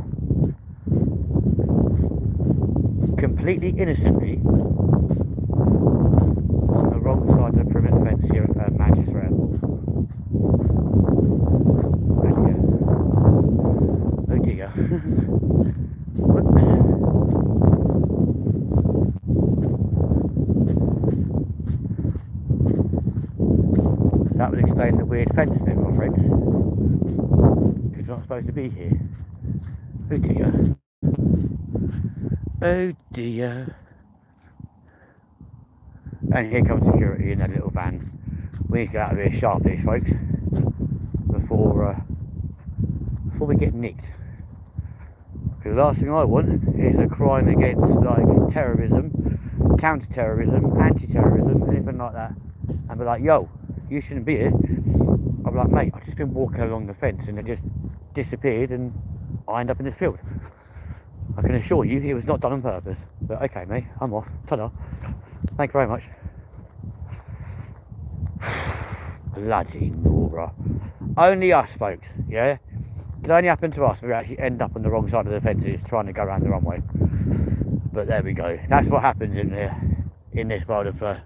completely innocently on the wrong side of the perimeter fence here at Manchester Airport. Oh dear. Whoops. That would explain the weird fence then, my friends. It's not supposed to be here. Oh dear. Oh dear. And here comes security in that little van. We need to get out of here sharpish, folks, before we get nicked. Because the last thing I want is a crime against like terrorism, counter-terrorism, anti-terrorism, anything like that, and be like, "Yo, you shouldn't be here." I'll be like, "Mate, I've just been walking along the fence and it just disappeared and I end up in this field." I can assure you it was not done on purpose. But okay, mate, I'm off. Ta-da. Thank you very much. Bloody Nora. Only us, folks, yeah? It can only happen to us. We actually end up on the wrong side of the fences trying to go around the runway. But there we go. That's what happens in this world of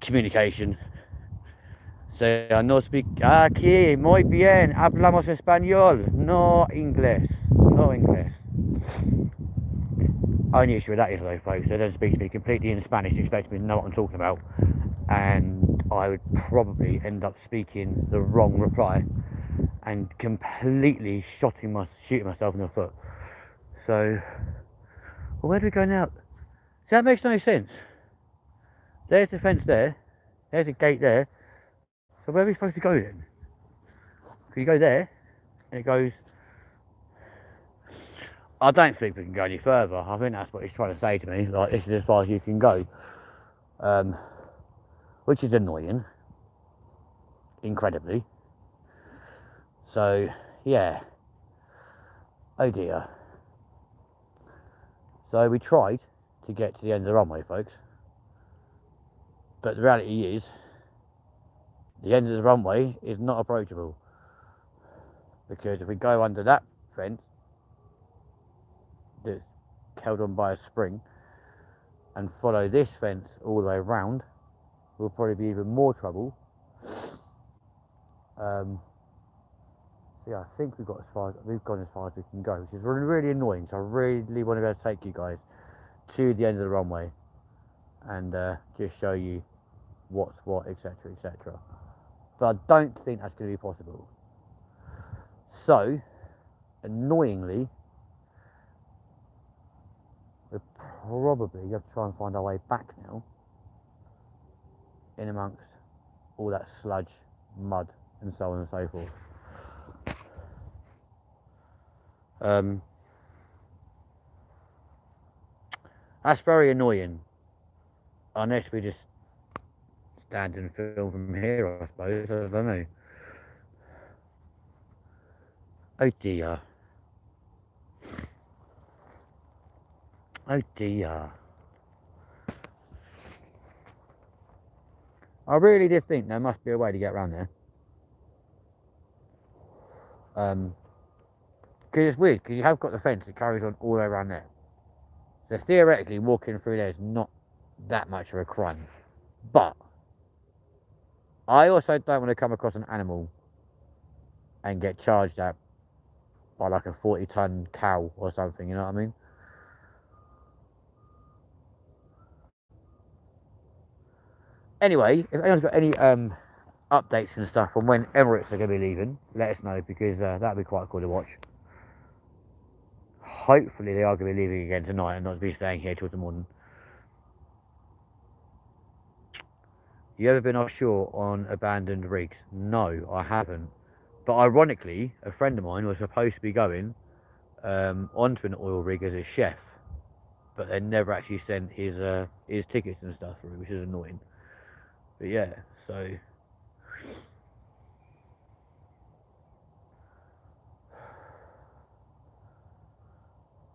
communication. So, no speak. Aquí, muy bien. Hablamos español. No inglés. No inglés. Only issue with that is though, folks, they don't speak to me completely in Spanish, expect me to know what I'm talking about, and I would probably end up speaking the wrong reply and completely shooting myself in the foot. So, well, where do we go now? So that makes no sense. There's the fence there, there's a gate there, so where are we supposed to go then? Can you go there, and it goes... I don't think we can go any further. I think that's what he's trying to say to me. Like, this is as far as you can go. Which is annoying. Incredibly. So, yeah. Oh dear. So we tried to get to the end of the runway, folks. But the reality is, the end of the runway is not approachable. Because if we go under that fence, that's held on by a spring, and follow this fence all the way around, we'll probably be even more trouble. Yeah, I think we've gone as far as we can go, which is really annoying. So I really want to be able to take you guys to the end of the runway and just show you what's what, etc, etc. But I don't think that's going to be possible. So, annoyingly, we're probably going to try and find our way back now in amongst all that sludge, mud, and so on and so forth. That's very annoying. Unless we just stand and film from here, I suppose. I don't know. Oh dear. Oh dear. I really did think there must be a way to get around there. Because it's weird, because you have got the fence that carries on all the way around there. So theoretically, walking through there is not that much of a crime. But I also don't want to come across an animal and get charged at by like a 40-ton cow or something, you know what I mean? Anyway, if anyone's got any updates and stuff on when Emirates are going to be leaving, let us know, because that'd be quite cool to watch. Hopefully they are going to be leaving again tonight and not be staying here till the morning. You ever been offshore on abandoned rigs? No, I haven't. But ironically, a friend of mine was supposed to be going onto an oil rig as a chef, but they never actually sent his tickets and stuff through, which is annoying. But yeah, so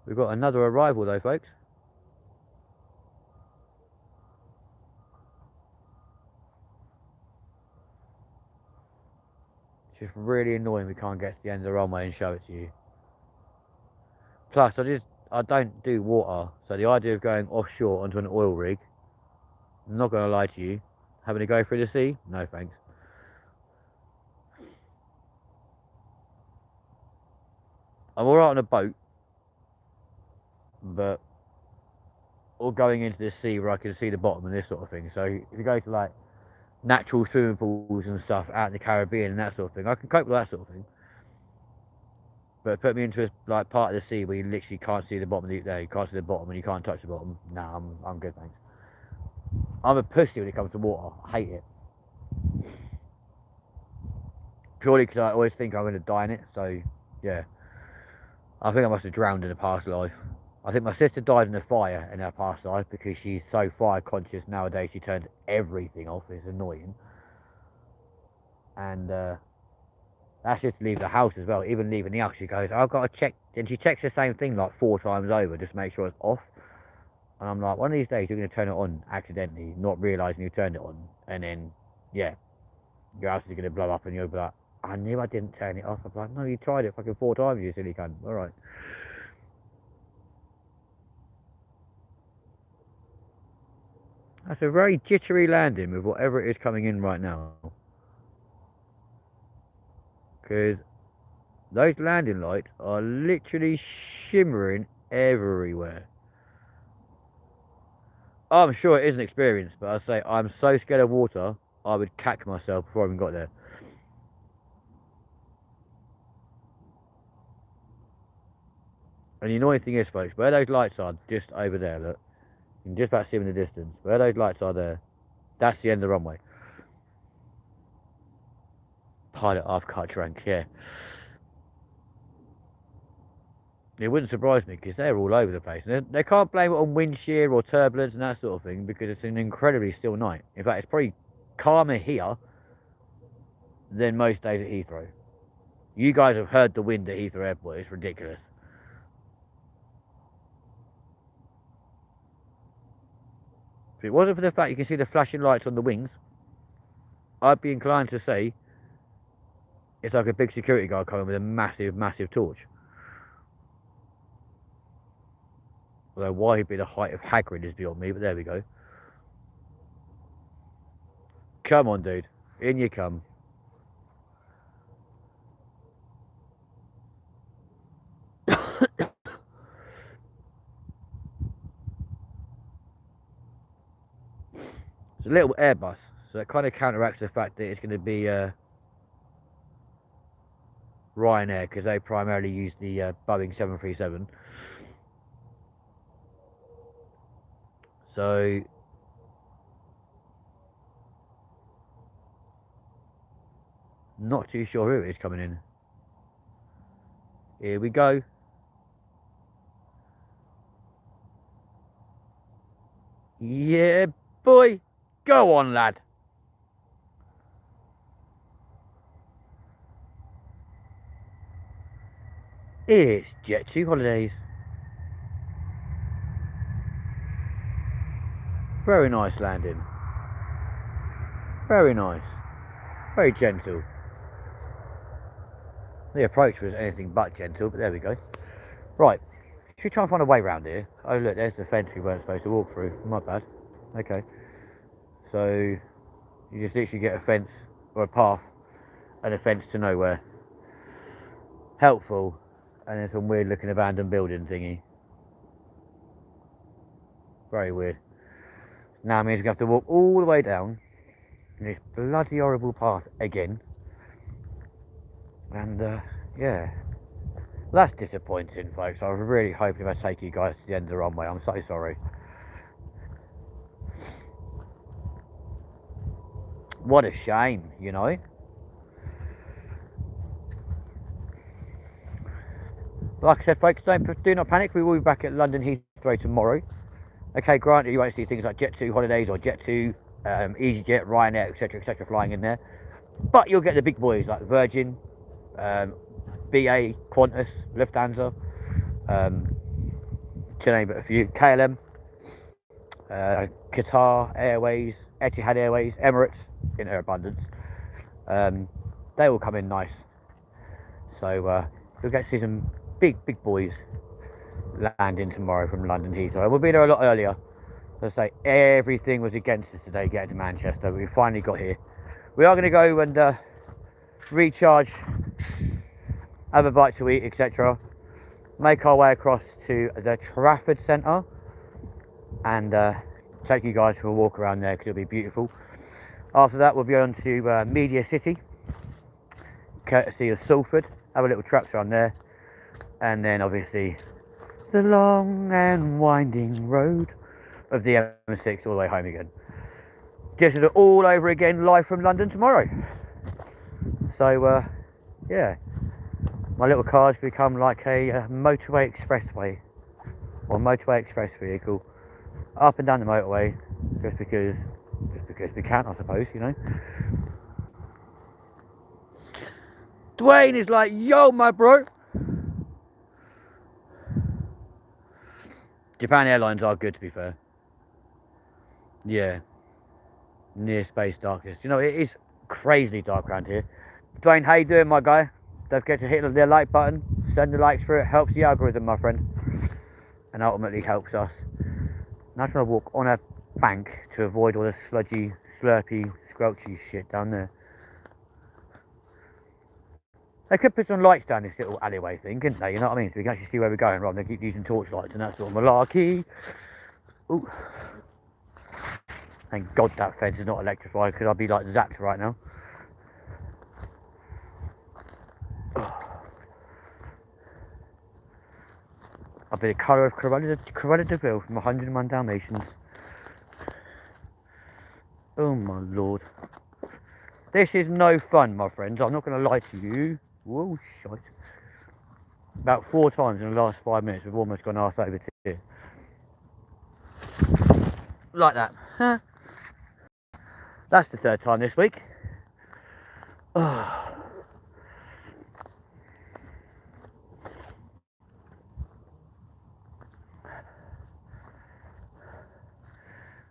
we've got another arrival though, folks. It's just really annoying we can't get to the end of the runway and show it to you. Plus, I don't do water, so the idea of going offshore onto an oil rig, I'm not going to lie to you, having to go through the sea, no thanks. I'm alright on a boat, but or going into the sea where I can see the bottom and this sort of thing. So if you go to like natural swimming pools and stuff out in the Caribbean and that sort of thing, I can cope with that sort of thing. But put me into a like part of the sea where you literally can't see the bottom of you can't see the bottom and you can't touch the bottom. Nah, I'm good, thanks. I'm a pussy when it comes to water. I hate it. Purely because I always think I'm going to die in it. So yeah, I think I must have drowned in a past life. I think my sister died in a fire in her past life because she's so fire conscious nowadays. She turns everything off. It's annoying. And that's just to leave the house as well. Even leaving the house, she goes, I've got to check. And she checks the same thing like 4 times over just to make sure it's off. And I'm like, one of these days you're going to turn it on accidentally, not realising you turned it on. And then, yeah, your house is going to blow up and you'll be like, I knew I didn't turn it off. I'm like, no, you tried it fucking 4 times, you silly cunt. Alright. That's a very jittery landing with whatever it is coming in right now. Because those landing lights are literally shimmering everywhere. I'm sure it is an experience, but I say I'm so scared of water, I would cack myself before I even got there. And the annoying thing is, folks, where those lights are, just over there, look. You can just about see them in the distance. Where those lights are there, that's the end of the runway. Pilot half cut drunk, yeah. It wouldn't surprise me because they're all over the place. They can't blame it on wind shear or turbulence and that sort of thing because it's an incredibly still night. In fact, it's probably calmer here than most days at Heathrow. You guys have heard the wind at Heathrow Airport. It's ridiculous. If it wasn't for the fact you can see the flashing lights on the wings, I'd be inclined to say it's like a big security guard coming with a massive, massive torch. Although why he'd be the height of Hagrid is beyond me, but there we go. Come on, dude. In you come. It's a little Airbus, so it kind of counteracts the fact that it's going to be Ryanair, because they primarily use the Boeing 737. So Not too sure who it is coming in. Here we go. Yeah, boy. Go on, lad. It's Jet 2 Holidays. Very nice landing. Very nice. Very gentle. The approach was anything but gentle, but there we go. Right. Should we try and find a way around here? Oh, look, there's the fence we weren't supposed to walk through. My bad. Okay. So, you just literally get a fence, or a path, and a fence to nowhere. Helpful. And then some weird looking abandoned building thingy. Very weird. Now it means we have to walk all the way down this bloody horrible path again. And yeah, that's disappointing, folks. I was really hoping I'd take you guys to the end of the runway. I'm so sorry. What a shame, you know. Like I said, folks, do not panic. We will be back at London Heathrow tomorrow. Okay, granted, you won't see things like Jet 2 Holidays or Jet 2, EasyJet, Ryanair, etc., flying in there. But you'll get the big boys like Virgin, BA, Qantas, Lufthansa, to name but a few, KLM, Qatar Airways, Etihad Airways, Emirates, in their abundance. They all come in nice. So you'll get to see some big boys landing tomorrow from London Heathrow. We'll be there a lot earlier. As I say, everything was against us today getting to Manchester, but we finally got here. We are going to go and recharge, have a bite to eat, etc. Make our way across to the Trafford Centre and take you guys for a walk around there because it'll be beautiful. After that, we'll be on to Media City, courtesy of Salford. Have a little traps around there, and then obviously the long and winding road of the M6 all the way home again. Just do it all over again, live from London tomorrow. So yeah, my little car's become like a motorway expressway, or motorway express vehicle, up and down the motorway, just because we can, I suppose, you know. Dwayne is like, yo, my bro. Japan Airlines are good, to be fair. Yeah. Near space darkness. You know, it is crazily dark around here. Dwayne, how you doing, my guy? Don't forget to hit the like button. Send the likes through. It helps the algorithm, my friend. And ultimately helps us. Now I'm trying to walk on a bank to avoid all the sludgy, slurpy, squelchy shit down there. They could put some lights down this little alleyway thing, couldn't they? You know what I mean? So we can actually see where we're going rather than keep using torchlights and that sort of malarkey. Ooh. Thank God that fence is not electrified, because I'd be like zapped right now. I'll be the colour of Cruella de Vil from 101 Dalmatians. Oh my lord. This is no fun, my friends. I'm not going to lie to you. Whoa, shite. About 4 times in the last 5 minutes we've almost gone arse over here. Like that. Huh? That's the 3rd time this week. Oh.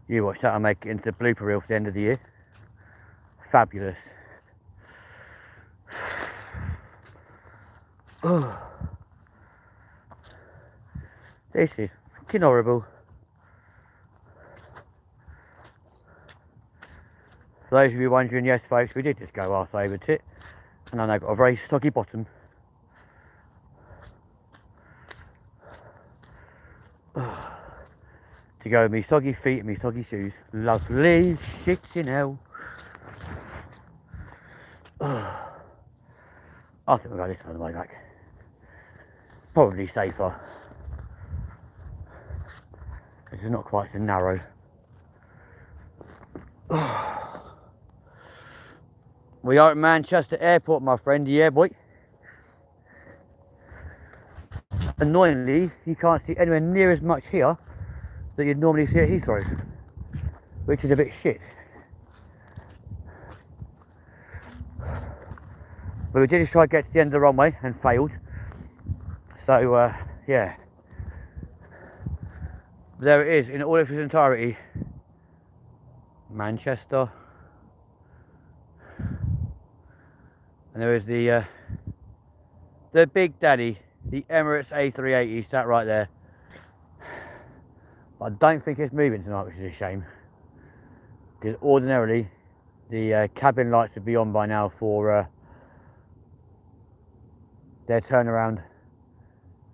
You watch that, I'll make it into the blooper reel for the end of the year. Fabulous. Oh. This is fucking horrible. For those of you wondering, yes folks, we did just go arse over tit. And I've got a very soggy bottom. Oh. To go with me soggy feet and me soggy shoes. Lovely shit in hell. Oh. I think we'll go this on the way back. Probably safer. This is not quite so narrow. Oh. We are at Manchester Airport, my friend. Yeah, boy. Annoyingly, you can't see anywhere near as much here that you'd normally see at Heathrow, which is a bit shit. But we did try to get to the end of the runway and failed. So, yeah. There it is in all of its entirety. Manchester. And there is the Big Daddy, the Emirates A380 sat right there. But I don't think it's moving tonight, which is a shame. Because ordinarily, the cabin lights would be on by now for their turnaround.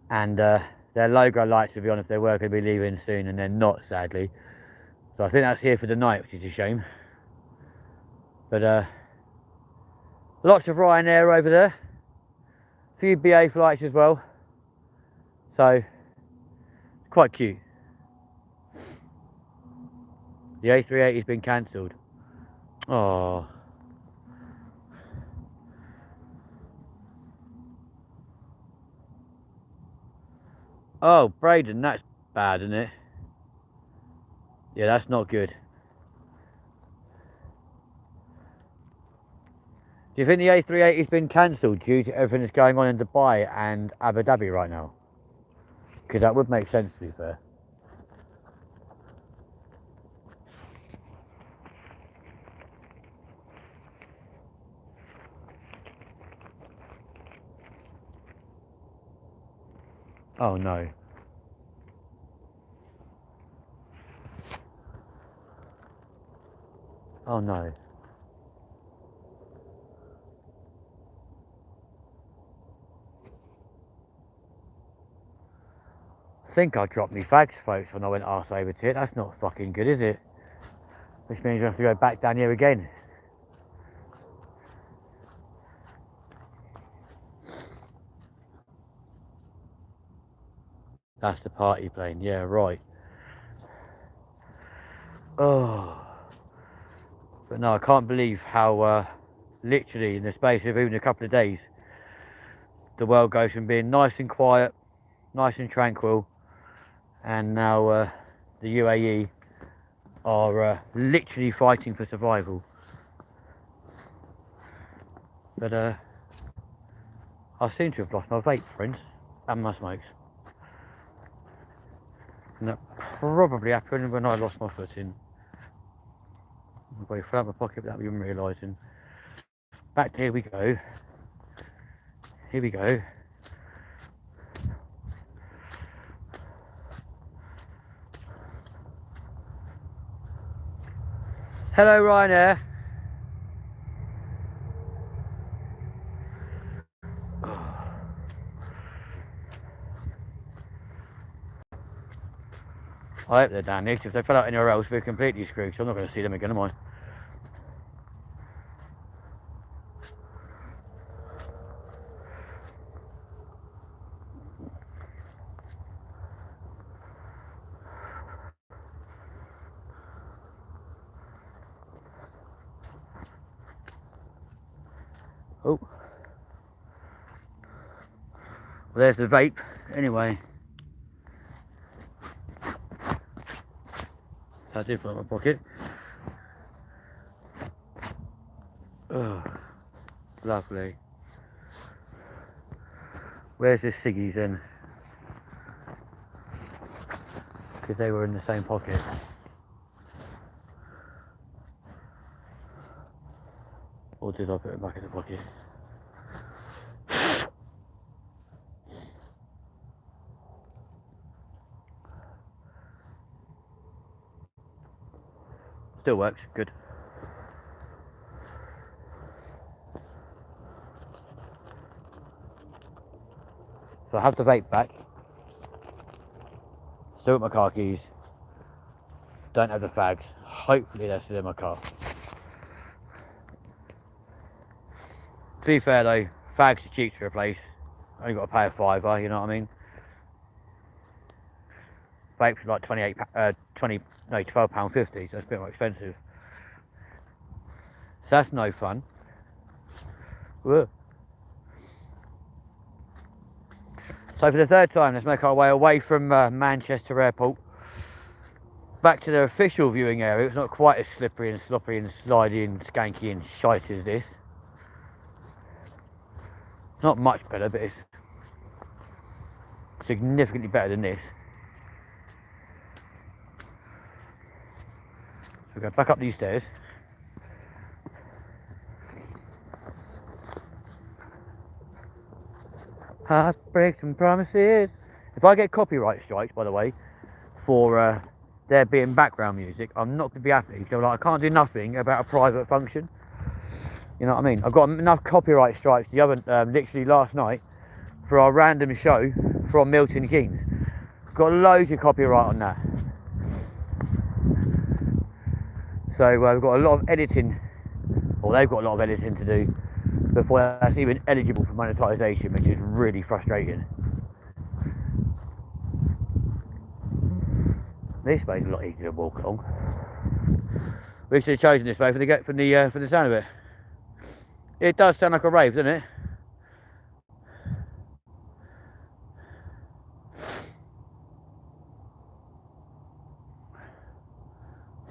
And their logo lights would be on if they were going to be leaving soon, and they're not, sadly. So I think that's here for the night, which is a shame. But lots of Ryanair over there. A few BA flights as well. So, quite cute. The A380's been cancelled. Oh. Oh, Braden, that's bad, isn't it? Yeah, that's not good. Do you think the A380's been cancelled due to everything that's going on in Dubai and Abu Dhabi right now? Because that would make sense, to be fair. Oh no. Oh no. I think I dropped me fags, folks, when I went arse over to it. That's not fucking good, is it? Which means we have to go back down here again. That's the party plane, yeah, right. Oh. But no, I can't believe how, literally, in the space of even a couple of days, the world goes from being nice and quiet, nice and tranquil, and now the UAE are literally fighting for survival. But I seem to have lost my vape, friends, and my smokes. And that probably happened when I lost my footing. I fell out of my pocket without even realising. Back here we go. Here we go. Hello, Ryanair. I hope they're down there, because if they fell out anywhere else, we're completely screwed, so I'm not going to see them again, am I? Oh. Well, there's the vape, anyway. I did put it in my pocket. Oh, lovely. Where's the ciggies then? Because they were in the same pocket. Or did I put it back in the pocket? Still works, good. So I have the vape back. Still with my car keys. Don't have the fags. Hopefully they're still in my car. To be fair though, fags are cheap to replace. Only got to pay a £5, you know what I mean? Vapes are like £12.50, so it's a bit more expensive. So that's no fun. Whoa. So for the third time, let's make our way away from Manchester Airport back to the official viewing area. It's not quite as slippery and sloppy and slidey and skanky and shite as this. It's not much better, but it's significantly better than this. So we go back up these stairs. Heartbreaks and promises. If I get copyright strikes, by the way, for there being background music, I'm not going to be happy. So like, I can't do nothing about a private function. You know what I mean? I've got enough copyright strikes the other, literally last night, for our random show from Milton Keynes. Got loads of copyright on that. So we've got a lot of editing, or they've got a lot of editing to do before that's even eligible for monetisation, which is really frustrating. This way's a lot easier to walk along. We should have chosen this way for the sound of it. It does sound like a rave, doesn't it?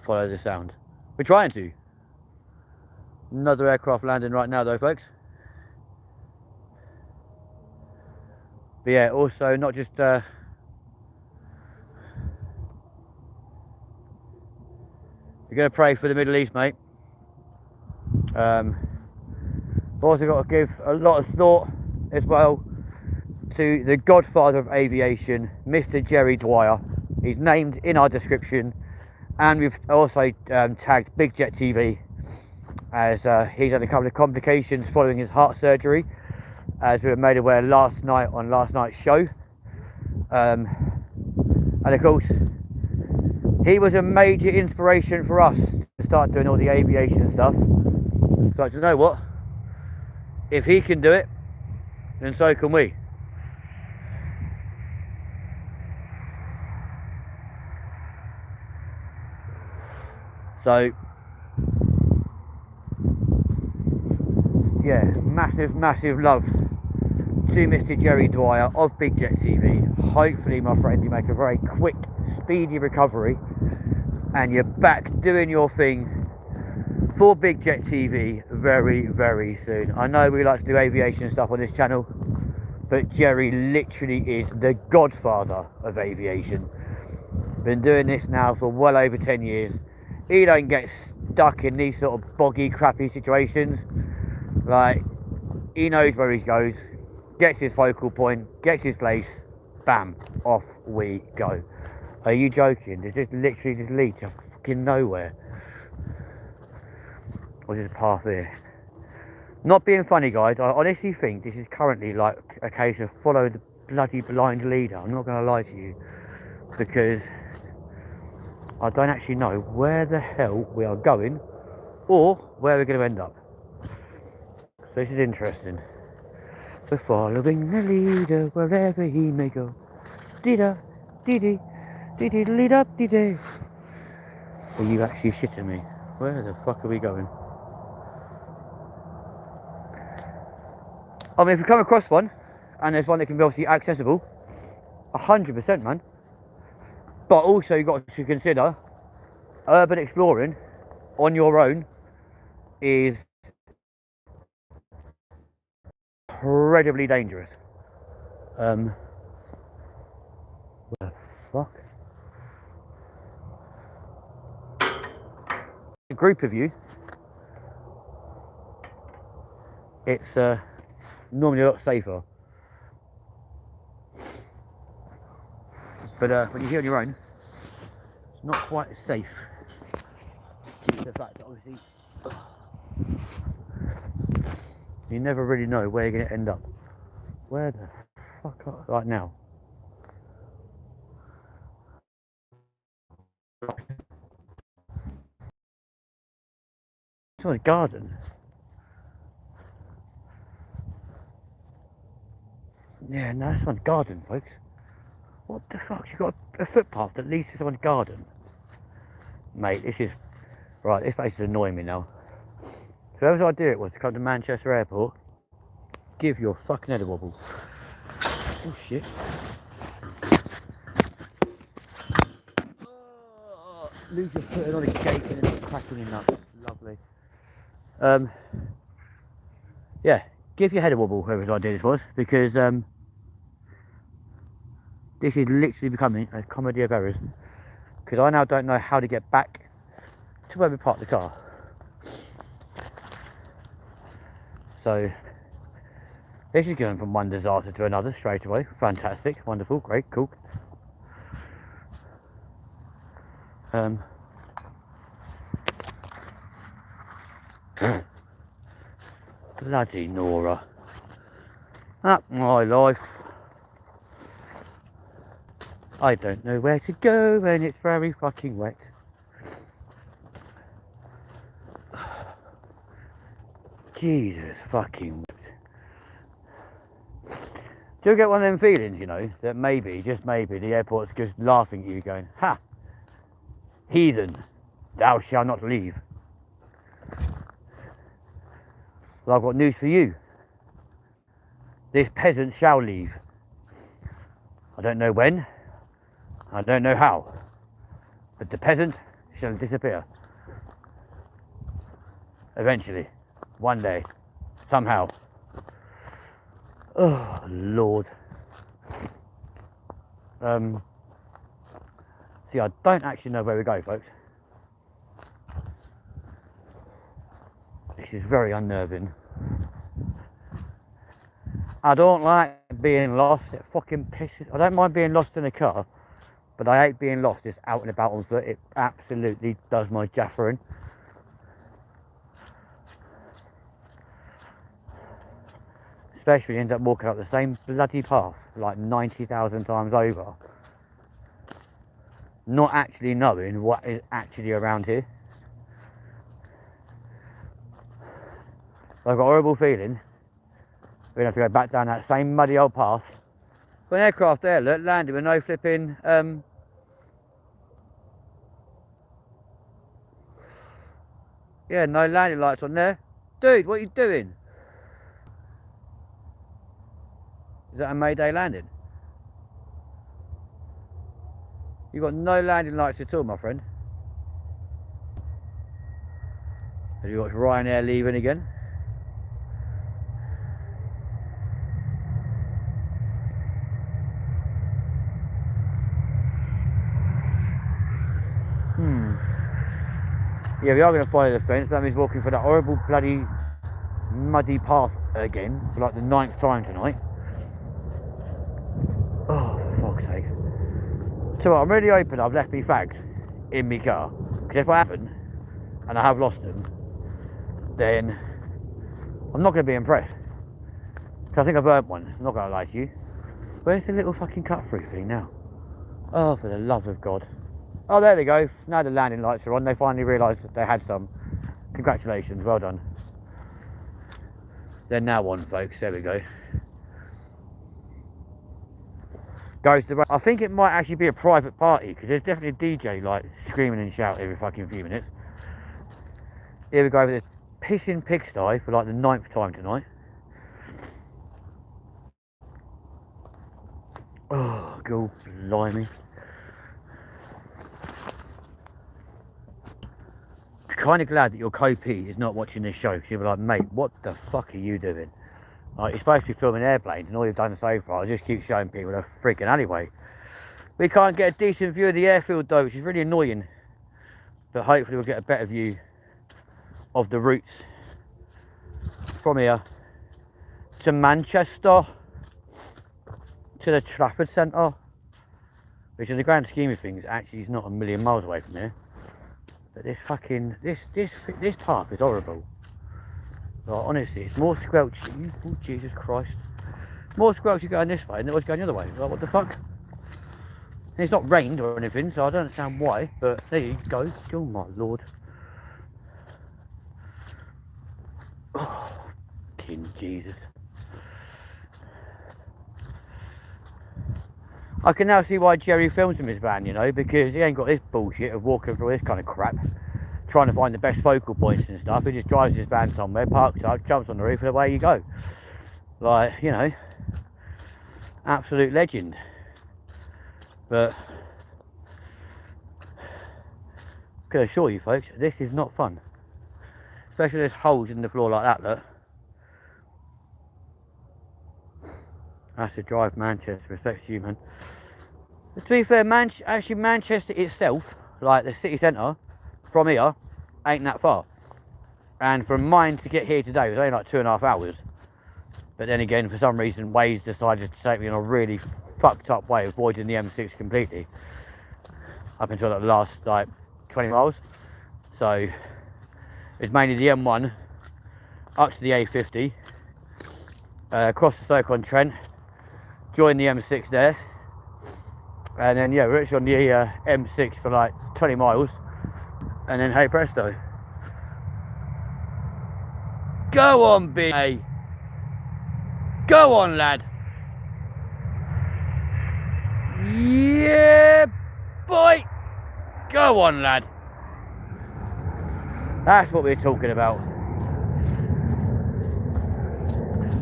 Follow the sound. We're trying to. Another aircraft landing right now though, folks. But yeah, also not just we're going to pray for the Middle East, mate. We've also got to give a lot of thought as well to the godfather of aviation, Mr. Jerry Dwyer. He's named in our description, and we've also tagged Big Jet TV, as he's had a couple of complications following his heart surgery, as we were made aware last night on last night's show. And of course, he was a major inspiration for us to start doing all the aviation stuff. So you know what? If he can do it, then so can we. So yeah, massive love to Mr. Jerry Dwyer of Big Jet TV. Hopefully, my friend, you make a very quick, speedy recovery and you're back doing your thing for Big Jet TV very soon. I know we like to do aviation stuff on this channel, but Jerry literally is the godfather of aviation. Been doing this now for well over 10 years. He don't get stuck in these sort of boggy, crappy situations. Like, he knows where he goes, gets his focal point, gets his place, bam, off we go. Are you joking? Does this literally just lead to fucking nowhere? Or just a path here? Not being funny, guys, I honestly think this is currently like a case of follow the bloody blind leader. I'm not going to lie to you, because I don't actually know where the hell we are going or where we're going to end up. So this is interesting. We're following the leader wherever he may go. Dee-da, dee-dee, dee-dee, lead-up, dee-dee. Are you actually shitting me? Where the fuck are we going? I mean, if we come across one, and there's one that can be obviously accessible, 100%, man. But also you've got to consider, urban exploring on your own is incredibly dangerous. What the fuck? A group of you, it's normally a lot safer. But when you're here on your own, it's not quite as safe. Due to the fact that obviously you never really know where you're going to end up. Where the fuck are right now? Someone's garden. Yeah, no, that's someone's garden, folks. What the fuck? You've got a footpath that leads to someone's garden. Mate, this is... Right, this place is annoying me now. So whoever's idea it was to come to Manchester Airport give your fucking head a wobble. Oh shit. Oh, Luke's just putting on a gate and it's cracking in nuts. Lovely. Yeah, give your head a wobble, whoever's idea this was, because this is literally becoming a comedy of errors. Because I now don't know how to get back to where we parked the car. So this is going from one disaster to another straight away. Fantastic, wonderful, great, cool. Bloody Nora. Up my life. I don't know where to go when it's very fucking wet. Jesus fucking wet. Do you get one of them feelings, you know, that maybe, just maybe, the airport's just laughing at you going, ha! Heathen, thou shalt not leave. Well, I've got news for you. This peasant shall leave. I don't know when, I don't know how, but the peasant shall disappear. Eventually, one day, somehow. Oh, Lord. See, I don't actually know where we go, folks. This is very unnerving. I don't like being lost. It fucking pisses. I don't mind being lost in a car, but I hate being lost just out and about on foot. It absolutely does my jaffer in. Especially when you end up walking up the same bloody path like 90,000 times over, not actually knowing what is actually around here. I've got a horrible feeling we're going to have to go back down that same muddy old path. Got an aircraft there, look, landed with no flipping yeah, no landing lights on there. Dude, what are you doing? Is that a Mayday landing? You've got no landing lights at all, my friend. Have you got Ryanair leaving again? Yeah, we are going to follow the fence. That means walking for that horrible bloody muddy path again for like the 9th time tonight. Oh, for fuck's sake. So I'm really hoping I've left me fags in my car, because if I haven't and I have lost them, then I'm not going to be impressed. Because I think I've earned one, I'm not going to lie to you. Where's the little fucking cut through thing now? Oh, for the love of God. Oh, there they go. Now the landing lights are on. They finally realised that they had some. Congratulations, well done. They're now on, folks. There we go. Goes to. I think it might actually be a private party, because there's definitely a DJ like screaming and shouting every fucking few minutes. Here we go over this pissing pigsty for like the 9th time tonight. Oh, God blimey. Kind of glad that your co-P is not watching this show, because you'll be like, mate, what the fuck are you doing? Like, you're supposed to be filming airplanes, and all you've done so far is just keep showing people a freaking alleyway. We can't get a decent view of the airfield though, which is really annoying. But hopefully we'll get a better view of the routes from here to Manchester, to the Trafford Centre, which in the grand scheme of things actually is not a million miles away from here. But this fucking, this park is horrible. Like, honestly, it's more squelchy. Oh, Jesus Christ. More squelchy going this way than it was going the other way. Like, what the fuck? And it's not rained or anything, so I don't understand why. But there you go. Oh, my Lord. Oh, King Jesus. I can now see why Jerry films in his van, you know, because he ain't got this bullshit of walking through this kind of crap, trying to find the best focal points and stuff. He just drives his van somewhere, parks up, jumps on the roof, and away you go. Like, you know, absolute legend. But I can assure you folks, this is not fun. Especially there's holes in the floor like that, look. That's a drive Manchester, respect human. But to be fair, actually Manchester itself, like the city centre, from here, ain't that far. And from mine to get here today was only like 2.5 hours. But then again, for some reason, Waze decided to take me on a really fucked up way, avoiding the M6 completely. Up until the last like 20 miles. So it's mainly the M1 up to the A50, across the Stoke-on-Trent, join the M6 there, and then yeah, we're actually on the M6 for like 20 miles, and then hey presto. Go on, B. Go on, lad. Yeah, boy. Go on, lad. That's what we're talking about.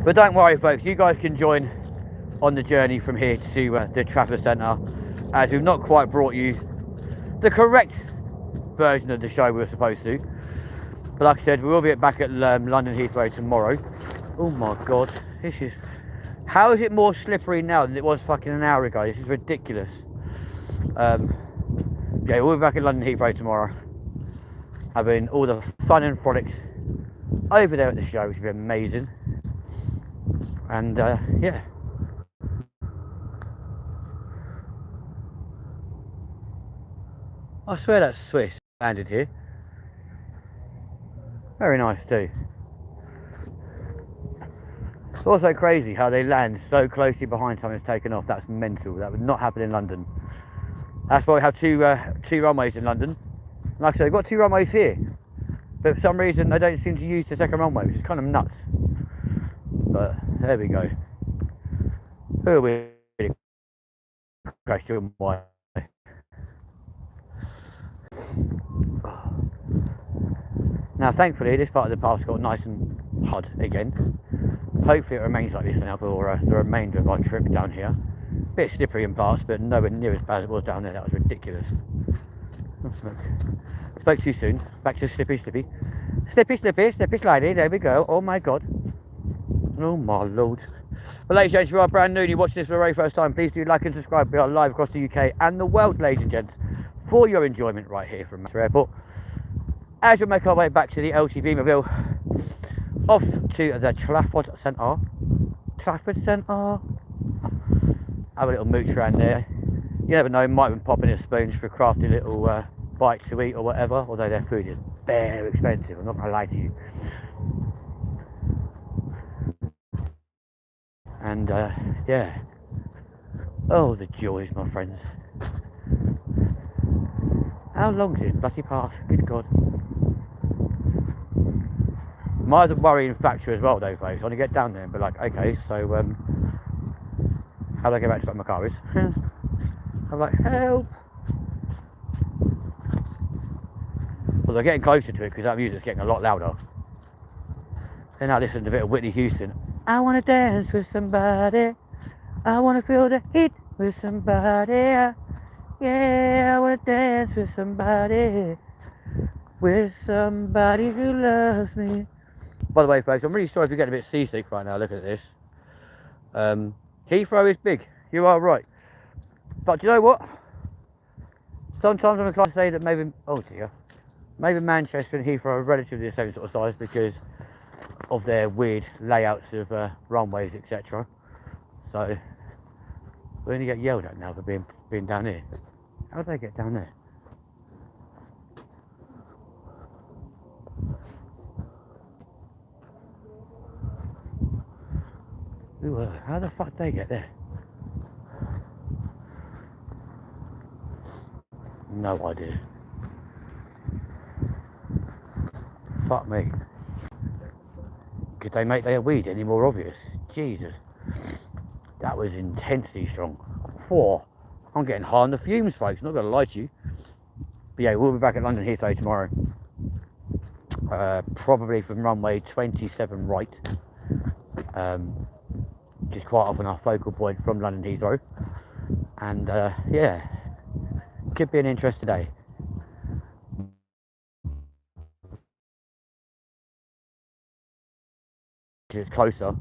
But don't worry, folks. You guys can join on the journey from here to the Trafford Centre, as we've not quite brought you the correct version of the show we were supposed to. But like I said, we will be back at London Heathrow tomorrow. Oh my god, this is... How is it more slippery now than it was fucking an hour ago? This is ridiculous. Yeah, we'll be back at London Heathrow tomorrow, having all the fun and frolics over there at the show, which will be amazing. And yeah. I swear that's Swiss landed here. Very nice too. It's also crazy how they land so closely behind something that's taken off. That's mental. That would not happen in London. That's why we have two runways in London. Like I said, they've got 2 runways here, but for some reason they don't seem to use the second runway, which is kind of nuts. But there we go. Who are we? Question why? Now, thankfully, this part of the path's got nice and hard again. Hopefully, it remains like this now for the remainder of our trip down here. Bit slippery in parts, but nowhere near as bad as it was down there. That was ridiculous. Spoke too soon. Back to slippy, slidey. There we go. Oh my god. Oh my lord. But ladies and gents, if you are brand new and you watch this for the very first time, please do like and subscribe. We are live across the UK and the world, ladies and gents, for your enjoyment right here from Manchester Airport. As we make our way back to the LTV Mobile, off to the Trafford Centre. Have a little mooch around there. You never know, might be popping in spoons for a crafty little bite to eat or whatever, although their food is very expensive, I'm not going to lie to you. And yeah, oh the joys, my friends. How long is this bloody path? Good god. My other worrying factor as well though, folks, when I get down there and be like, okay, so how do I get back to where my car is? I'm like, help. Well, they're getting closer to it because that music's getting a lot louder. Then I listen to a bit of Whitney Houston. I want to dance with somebody. I want to feel the heat with somebody. Yeah, I want to dance with somebody. With somebody who loves me. By the way, folks, I'm really sorry if you're getting a bit seasick right now. Look at this. Heathrow is big. You are right. But do you know what? Sometimes I'm inclined to say that maybe, oh dear, maybe Manchester and Heathrow are relatively the same sort of size because of their weird layouts of runways, etc. So we only get yelled at now for being down here. How did they get down there? Ooh, how the fuck did they get there? No idea. Fuck me. Could they make their weed any more obvious? Jesus. That was intensely strong. Whoa. I'm getting high on the fumes, folks. Not going to lie to you. But yeah, we'll be back at London Heathrow tomorrow. Probably from runway 27 right. which is quite often our focal point from London Heathrow. And yeah, could be an interesting day. It's closer,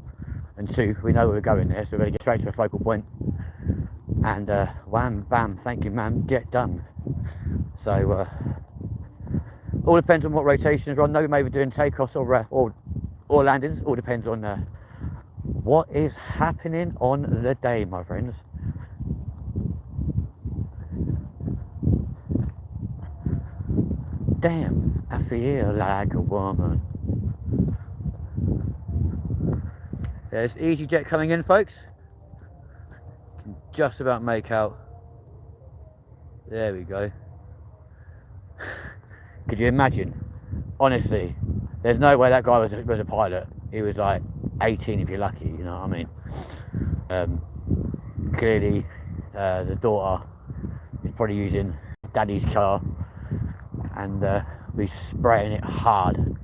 and 2, we know we're going there, so we're going to get straight to a focal point. And wham, bam, thank you, ma'am, get done. So all depends on what rotations are on. No, we may be doing takeoffs or landings. All depends on what is happening on the day, my friends. Damn, I feel like a woman. There's EasyJet coming in, folks. Can just about make out. There we go. Could you imagine? Honestly, there's no way that guy was a pilot. He was like 18 if you're lucky, you know what I mean? Clearly, the daughter is probably using daddy's car, and we're spraying it hard.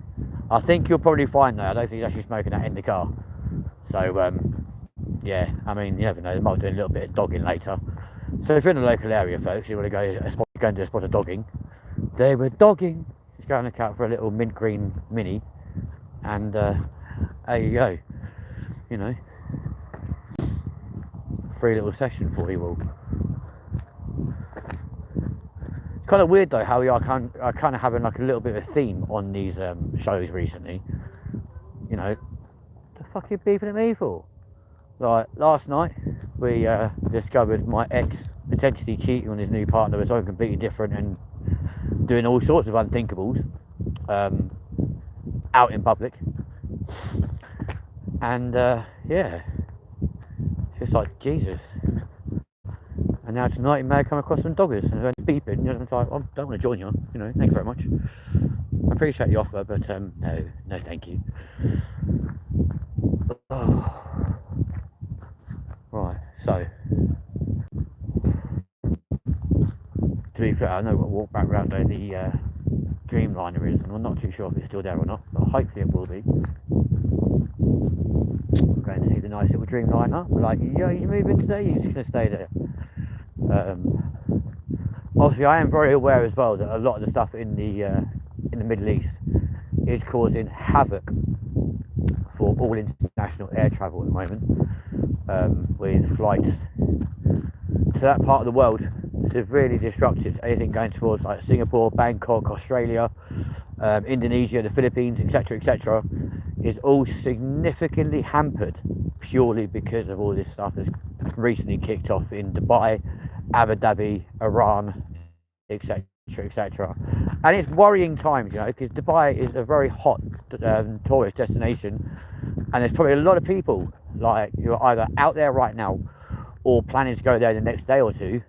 I think you'll probably find that. I don't think he's actually smoking that in the car. So, yeah, I mean, you never know. They might do a little bit of dogging later. So if you're in the local area, folks, you want to go and do a spot of dogging. They were dogging. Just go and look out for a little mint green Mini, and there you go. You know, free little session for you all. It's kind of weird though how we are kind of having like a little bit of a theme on these shows recently. You know, the fuck are you beeping at me for? Like last night, we discovered my ex potentially cheating on his new partner with something completely different and doing all sorts of unthinkables out in public. And yeah, it's just like Jesus. And now tonight he may come across some doggers and beeping. You know, it's like, I don't want to join you. You know, thank you very much. I appreciate the offer, but no, thank you. Oh. Right, so to be fair, I know we'll walk back round where the Dreamliner is, and I'm not too sure if it's still there or not, but hopefully it will be. I'm going to see the nice little Dreamliner. We're like, yo, you moving today? You're just going to stay there. Obviously, I am very aware as well that a lot of the stuff in the Middle East is causing havoc for all international air travel at the moment, with flights to that part of the world severely disrupted. Anything going towards like Singapore, Bangkok, Australia, Indonesia, the Philippines, etc., is all significantly hampered purely because of all this stuff that's recently kicked off in Dubai, Abu Dhabi, Iran, etc. And it's worrying times, you know, because Dubai is a very hot tourist destination, and there's probably a lot of people like who are either out there right now or planning to go there the next day or two,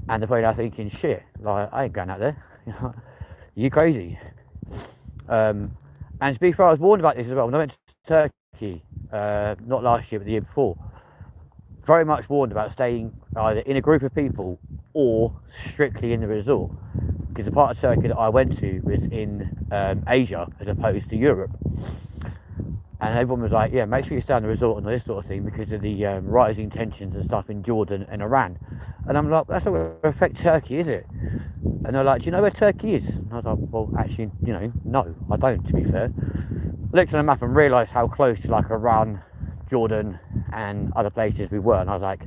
and they're probably now thinking, shit, like, I ain't going out there, you know, you crazy. And to be fair, I was warned about this as well when I went to Turkey, not last year but the year before. Very much warned about staying either in a group of people or strictly in the resort, because the part of Turkey that I went to was in Asia as opposed to Europe, and everyone was like, yeah, make sure you stay in the resort and all this sort of thing because of the rising tensions and stuff in Jordan and Iran. And I'm like, that's not going to affect Turkey, is it? And they're like, do you know where Turkey is? And I was like, well, actually, you know, no, I don't, to be fair. I looked on the map and realised how close to like Iran, Jordan and other places we were, and I was like,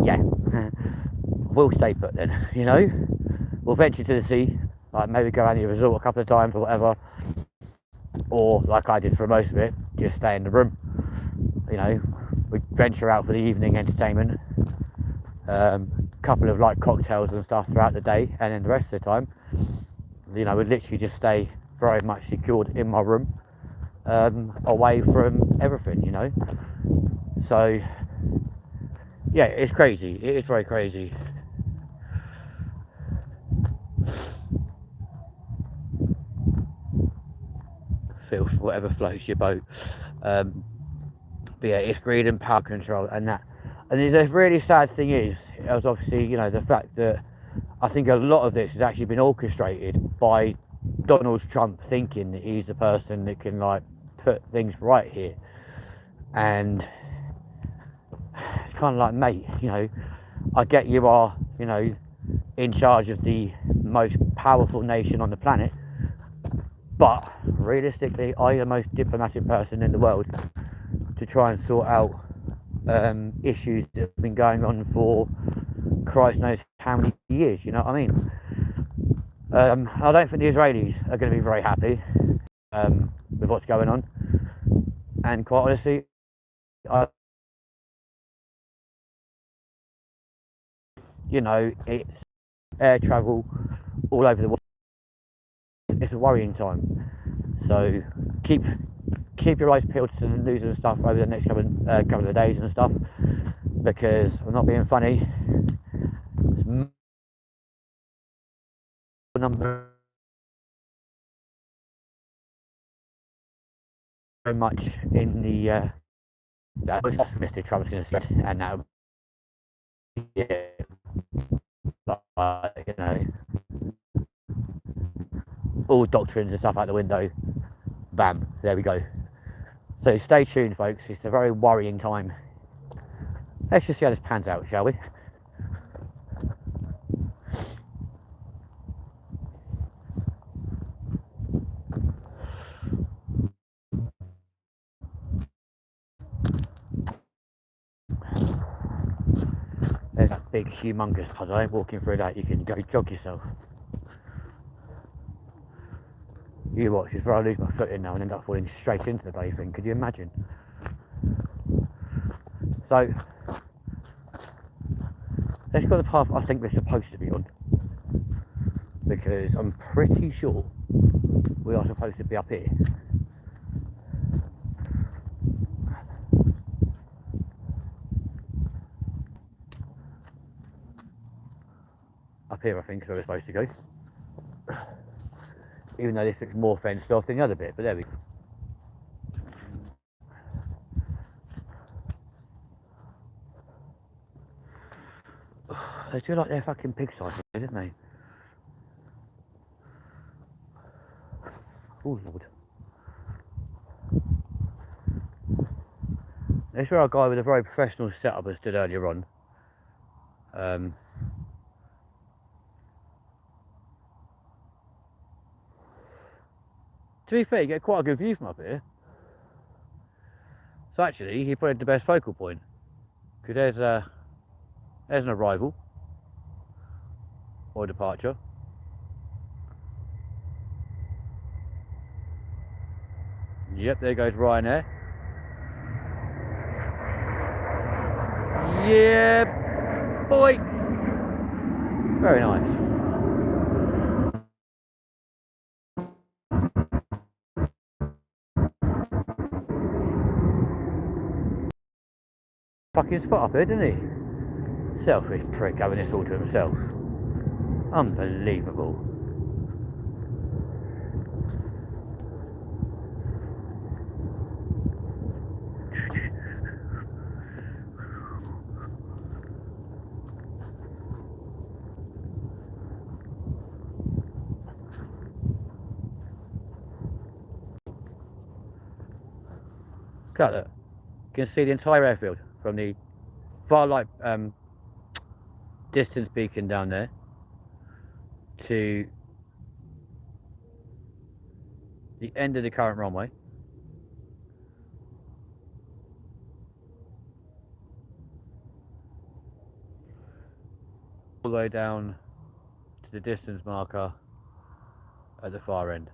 yeah, we'll stay put then, you know. We'll venture to the sea, like maybe go around the resort a couple of times or whatever, or like I did for most of it, just stay in the room. You know, we venture out for the evening entertainment, couple of like cocktails and stuff throughout the day, and then the rest of the time, you know, we'd literally just stay very much secured in my room, away from everything, you know. So yeah, it's crazy. It is very crazy. Filth, whatever floats your boat. But yeah, it's greed and power control and that. And the really sad thing is obviously, you know, the fact that I think a lot of this has actually been orchestrated by Donald Trump thinking that he's the person that can like put things right here. And it's kind of like, mate, you know, I get you are, you know, in charge of the most powerful nation on the planet, but realistically, are you the most diplomatic person in the world to try and sort out issues that have been going on for Christ knows how many years? You know what I mean? I don't think the Israelis are going to be very happy with what's going on, and quite honestly, you know, it's air travel all over the world. It's a worrying time, so keep your eyes peeled to the news and stuff over the next couple of days and stuff, because I'm not being funny. Number so much in the that was optimistic Trump's going to say, and now yeah, you know, all doctrines and stuff out the window. Bam, there we go. So stay tuned, folks. It's a very worrying time. Let's just see how this pans out, shall we? There's that big, humongous puddle. Walking through that, you can go jog yourself. You watch, it's where I lose my footing now and end up falling straight into the bloody thing. Could you imagine? So, let's go the path I think we're supposed to be on, because I'm pretty sure we are supposed to be up here. Up here, I think, is where we're supposed to go. Even though this looks more fenced off than the other bit, but there we go. They do like their fucking pigsty, didn't they? Oh Lord. This is where our guy with a very professional setup has stood earlier on. To be fair, you get quite a good view from up here. So actually, he put the best focal point, because there's an arrival or departure. Yep, there goes Ryanair. Yeah, boy. Very nice. Fucking spot up here, didn't he? Selfish prick having this all to himself. Unbelievable. Look at that. You can see the entire airfield from the far light distance beacon down there to the end of the current runway. All the way down to the distance marker at the far end.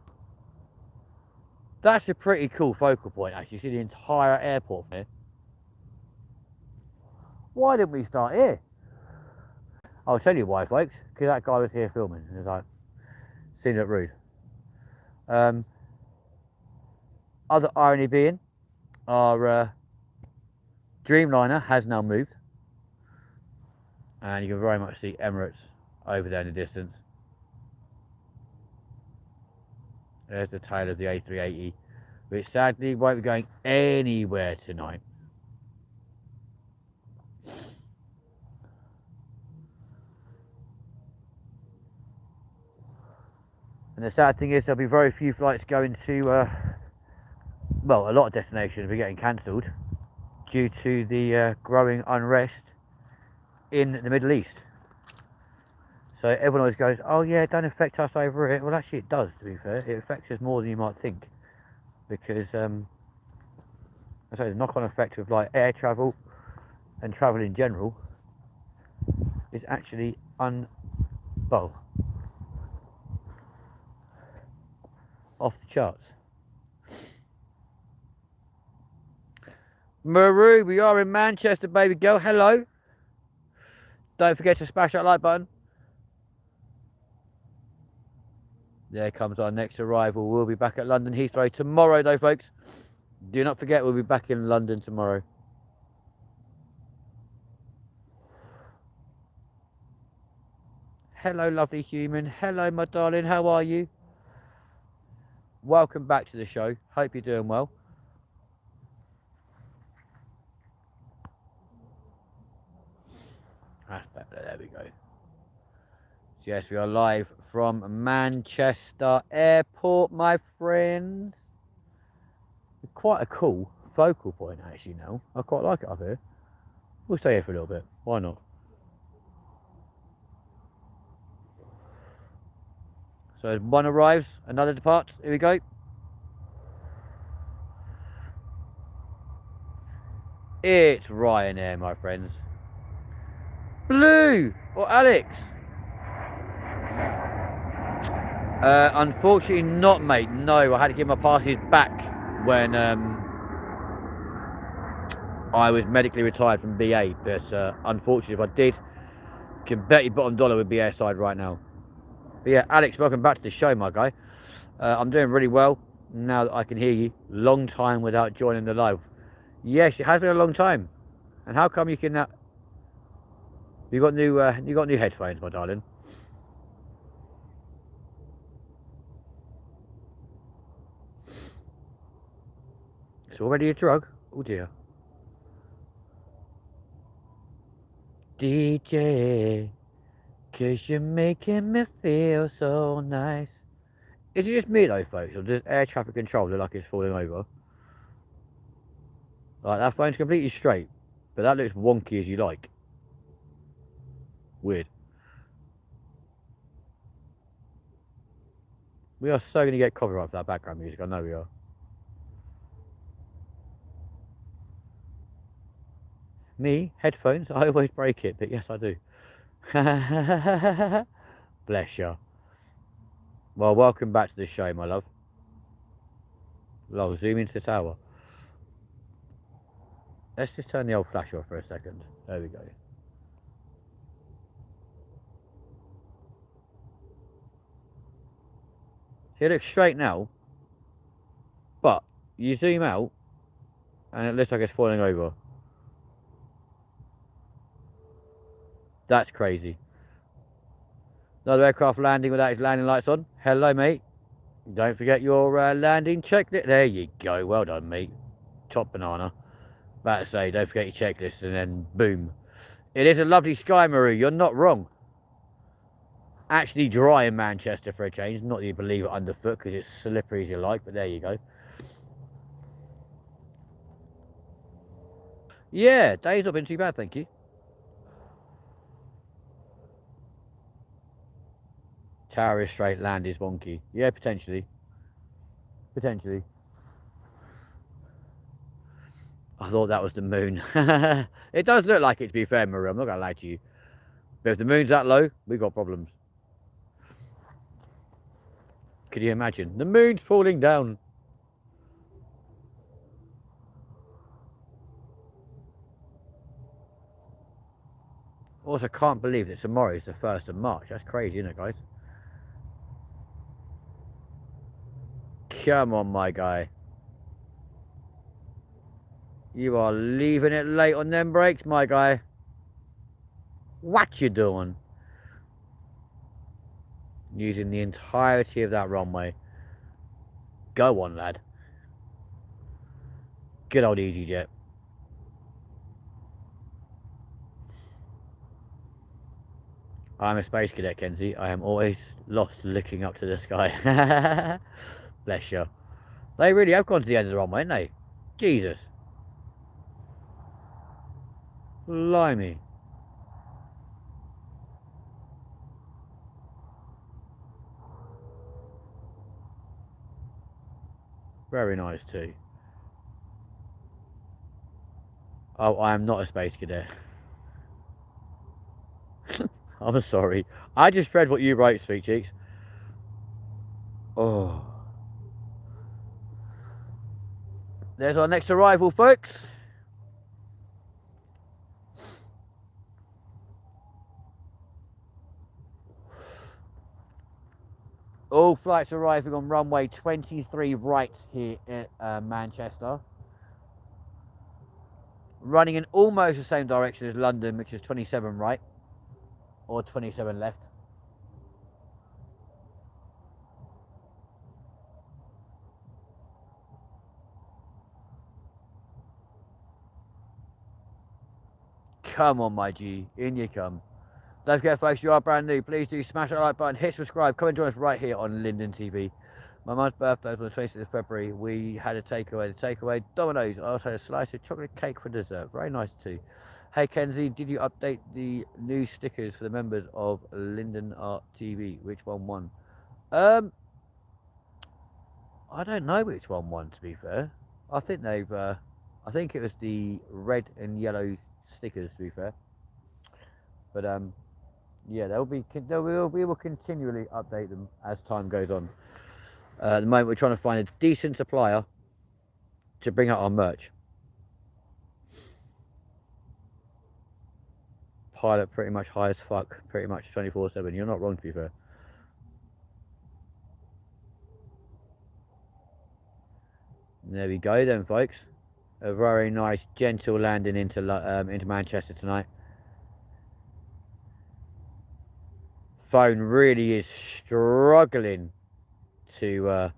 That's a pretty cool focal point, actually. You see the entire airport from here. Why didn't we start here? I'll tell you why, folks. Because that guy was here filming. And I seen it rude. Other irony being, our Dreamliner has now moved. And you can very much see Emirates over there in the distance. There's the tail of the A380, which sadly won't be going anywhere tonight. And the sad thing is there'll be very few flights going to, well, a lot of destinations will be getting cancelled due to the growing unrest in the Middle East. So everyone always goes, oh yeah, it don't affect us over here. Well, actually it does, to be fair. It affects us more than you might think. Because, I say the knock-on effect of like air travel and travel in general is actually off the charts. Maru, we are in Manchester, baby girl. Hello. Don't forget to smash that like button. There comes our next arrival. We'll be back at London Heathrow tomorrow, though, folks. Do not forget, we'll be back in London tomorrow. Hello, lovely human. Hello, my darling. How are you? Welcome back to the show. Hope you're doing well. That's better. There we go. Yes, we are live from Manchester Airport, my friends. Quite a cool focal point, actually, now. I quite like it up here. We'll stay here for a little bit. Why not? So as one arrives, another departs. Here we go. It's Ryanair, my friends. Blue or Alex? Unfortunately not, mate. No, I had to give my passes back when I was medically retired from BA. But unfortunately, if I did, you can bet your bottom dollar would be airside right now. But yeah, Alex, welcome back to the show, my guy. I'm doing really well now that I can hear you. Long time without joining the live. Yes, it has been a long time. And how come you can? You got new headphones, my darling. It's already a drug. Oh dear. DJ, 'cause you're making me feel so nice. Is it just me though, folks, or does air traffic control look like it's falling over? Like, that phone's completely straight, but that looks wonky as you like. Weird. We are so going to get copyright for that background music, I know we are. Me, headphones, I always break it, but yes I do. Bless you. Well, welcome back to the show, my love. Lol, zoom into the tower. Let's just turn the old flash off for a second. There we go. See, it looks straight now, but you zoom out and it looks like it's falling over. That's crazy. Another aircraft landing without its landing lights on. Hello, mate. Don't forget your landing checklist. There you go. Well done, mate. Top banana. About to say, don't forget your checklist, and then boom. It is a lovely sky, Maru. You're not wrong. Actually dry in Manchester for a change. Not that you believe it underfoot, because it's slippery as you like, but there you go. Yeah, day's not been too bad, thank you. Tower is straight, land is wonky. Yeah, potentially. Potentially. I thought that was the moon. It does look like it, to be fair, Maria. I'm not going to lie to you. But if the moon's that low, we've got problems. Could you imagine? The moon's falling down. Also, can't believe that tomorrow is the 1st of March. That's crazy, isn't it, guys? Come on, my guy. You are leaving it late on them brakes, my guy. What you doing? Using the entirety of that runway. Go on, lad. Good old EasyJet. I'm a space cadet, Kenzie. I am always lost looking up to the sky. Bless you. They really have gone to the end of the runway, haven't they? Jesus. Blimey. Very nice too. Oh, I am not a space cadet. I'm sorry. I just read what you wrote, Sweet Cheeks. Oh. There's our next arrival, folks. All flights arriving on runway 23 right here at Manchester. Running in almost the same direction as London, which is 27 right. Or 27 left. Come on, my G. In you come. Don't forget, folks, you are brand new. Please do smash that like button, hit subscribe, come and join us right here on LindenTV. My mum's birthday was on the 26th of February. We had a takeaway. The takeaway, Domino's. I also had a slice of chocolate cake for dessert. Very nice too. Hey Kenzie, did you update the new stickers for the members of Linden Art TV? Which one won? I don't know which one won, to be fair. I think they've. I think it was the red and yellow stickers, to be fair. But yeah, we will continually update them as time goes on. At the moment, we're trying to find a decent supplier to bring out our merch. Pilot pretty much high as fuck, pretty much 24/7. You're not wrong, to be fair. And there we go then, folks. A very nice, gentle landing into Manchester tonight. Phone really is struggling to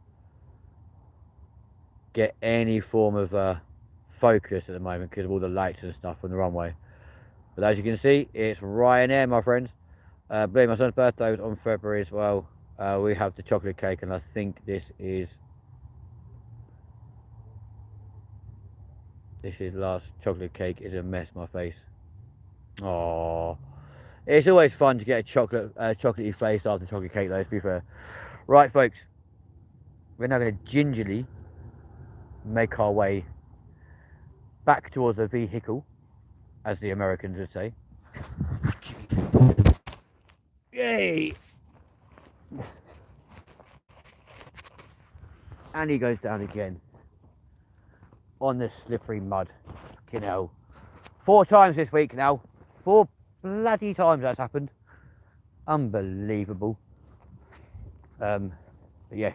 get any form of focus at the moment because of all the lights and stuff on the runway. But as you can see, it's Ryanair, my friends. Believe my son's birthday was on February as well. We have the chocolate cake, and I think this is last chocolate cake. Is a mess, my face. Oh, it's always fun to get a chocolatey face after chocolate cake, though, to be fair. Right, folks, we're now going to gingerly make our way back towards the vehicle, as the Americans would say. Yay! And he goes down again on this slippery mud. Fucking hell. 4 times this week now. 4 bloody times that's happened. Unbelievable. But yes.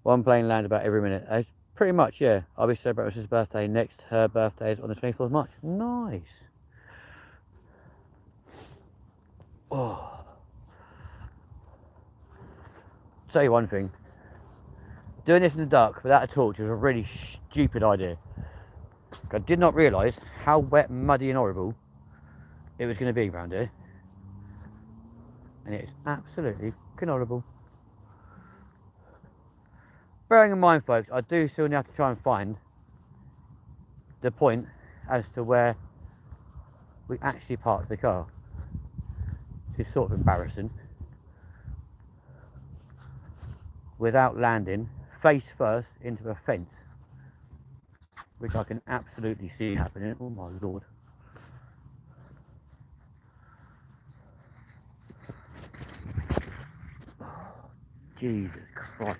One plane lands about every minute. That's pretty much, yeah. I'll be celebrating his birthday next. Her birthday is on the 24th of March. Nice. Oh. Tell you one thing. Doing this in the dark without a torch was a really stupid idea. I did not realise how wet, muddy and horrible it was going to be around here. And it's absolutely horrible. Bearing in mind, folks, I do still have to try and find the point as to where we actually parked the car. It's sort of embarrassing. Without landing face first into a fence, which I can absolutely see happening. Oh my lord. Oh, Jesus Christ.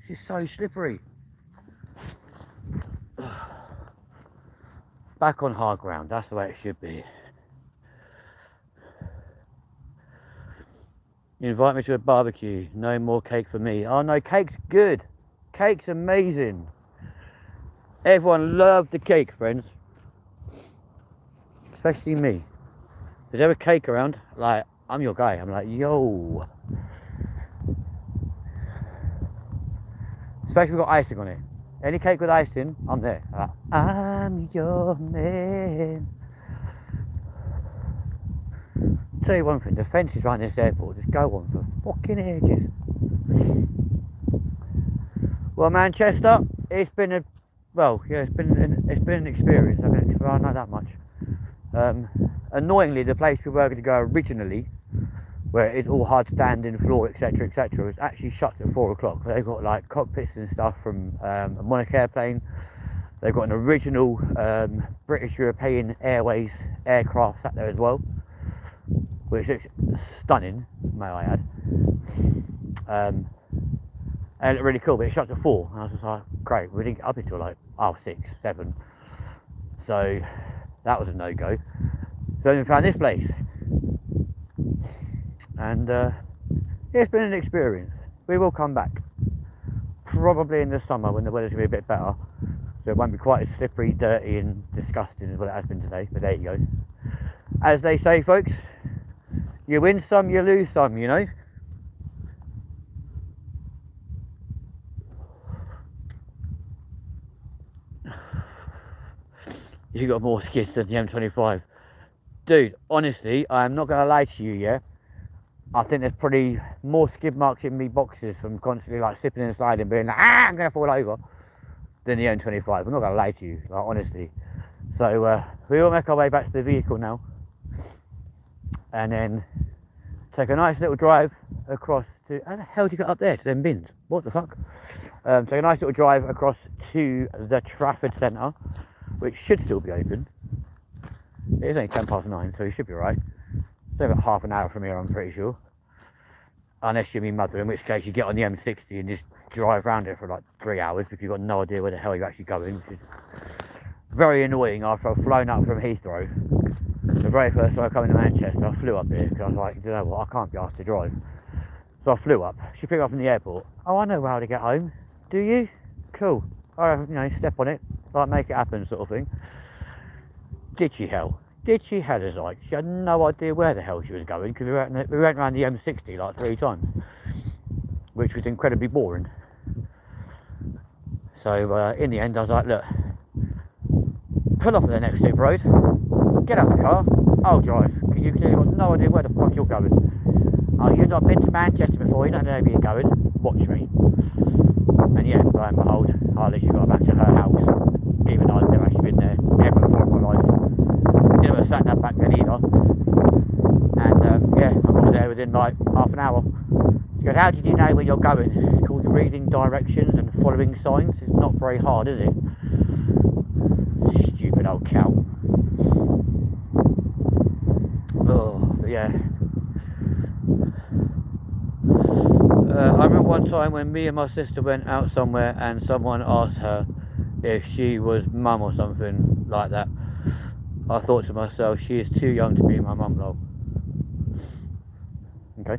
This is so slippery. Back on hard ground, that's the way it should be. You invite me to a barbecue, no more cake for me. Oh no, cake's good. Cake's amazing. Everyone loved the cake, friends. Especially me. There's ever cake around, like, I'm your guy. I'm like, yo. Especially if we've got icing on it. Any cake with icing, I'm there. Like, I'm your man. tell you one thing, the fences around this airport just go on for fucking ages. Well, Manchester, it's been a, well, yeah, it's been an experience. I know that much. Annoyingly, the place we were going to go originally, where it's all hard standing floor, etc., etc., was actually shut at 4 o'clock. They've got like cockpits and stuff from a Monarch airplane. They've got an original British European Airways aircraft sat there as well, which looks stunning, may I add. And it looked really cool, but it shuts at 4, and I was just like, great, we didn't get up until like 6, 7. So that was a no-go. So we found this place. And it's been an experience. We will come back. Probably in the summer when the weather's going to be a bit better. So it won't be quite as slippery, dirty and disgusting as what it has been today. But there you go. As they say, folks, you win some, you lose some, you know. You got more skids than the M25. Dude, honestly, I am not going to lie to you, yeah. I think there's probably more skid marks in me boxes from constantly like slipping and sliding, being like, I'm going to fall over, than the M25. I'm not going to lie to you, like, honestly. So we will make our way back to the vehicle now. And then take a nice little drive across to, how the hell did you get up there to them bins? What the fuck? Take a nice little drive across to the Trafford Centre, which should still be open. It is only 9:10, so you should be right. It's about half an hour from here, I'm pretty sure. Unless you're my mother, in which case you get on the M60 and just drive around it for like 3 hours because you've got no idea where the hell you're actually going, which is very annoying after I've flown up from Heathrow. The very first time I come into Manchester, I flew up here because I was like, you know what, I can't be asked to drive. So I flew up. She picked me up from the airport. Oh, I know how to get home. Do you? Cool. I, you know, step on it, like make it happen, sort of thing. Did she hell? Did she hell as like? She had no idea where the hell she was going because we went around the M60 like 3 times, which was incredibly boring. So in the end, I was like, look, pull off at the next slip road, get out of the car, I'll drive, because you clearly got no idea where the fuck you're going. Oh, you've not been to Manchester before, you don't know where you're going, watch me. And yeah, lo and behold, I literally got back to her house, even though I'd never actually been there ever before in my life. Didn't have a sat nav back then either. And yeah, I got there within like half an hour. She goes, how did you know where you're going? It's called reading directions and following signs. It's not very hard, is it? Stupid old cow. Oh, but yeah. I remember one time when me and my sister went out somewhere and someone asked her if she was mum or something like that. I thought to myself, she is too young to be my mum, lol. Okay.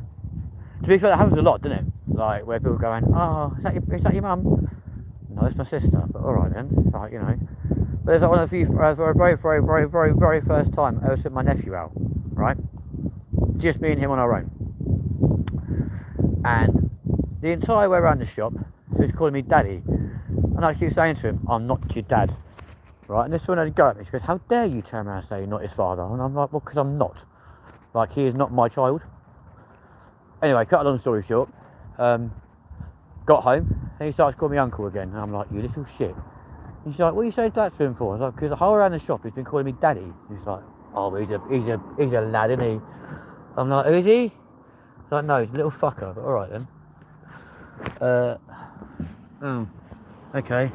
To be fair, that happens a lot, doesn't it? Like, where people are going, oh, is that your mum? No, it's my sister, but alright then. Like, you know. But there's like one of the few, for a very first time, I ever took my nephew out, right? Just me and him on our own. And the entire way around the shop, he was calling me daddy. And I keep saying to him, I'm not your dad. Right, and this one had to go at me. She goes, how dare you turn around and say you're not his father? And I'm like, well, because I'm not. Like, he is not my child. Anyway, cut a long story short, got home, and he starts calling me uncle again. And I'm like, you little shit. And she's like, what are you saying that to him for? I was like, because the whole around the shop he's been calling me daddy. He's like, oh, he's a lad, isn't he? I'm like, who is he? He's like, no, he's a little fucker. But alright then. Okay.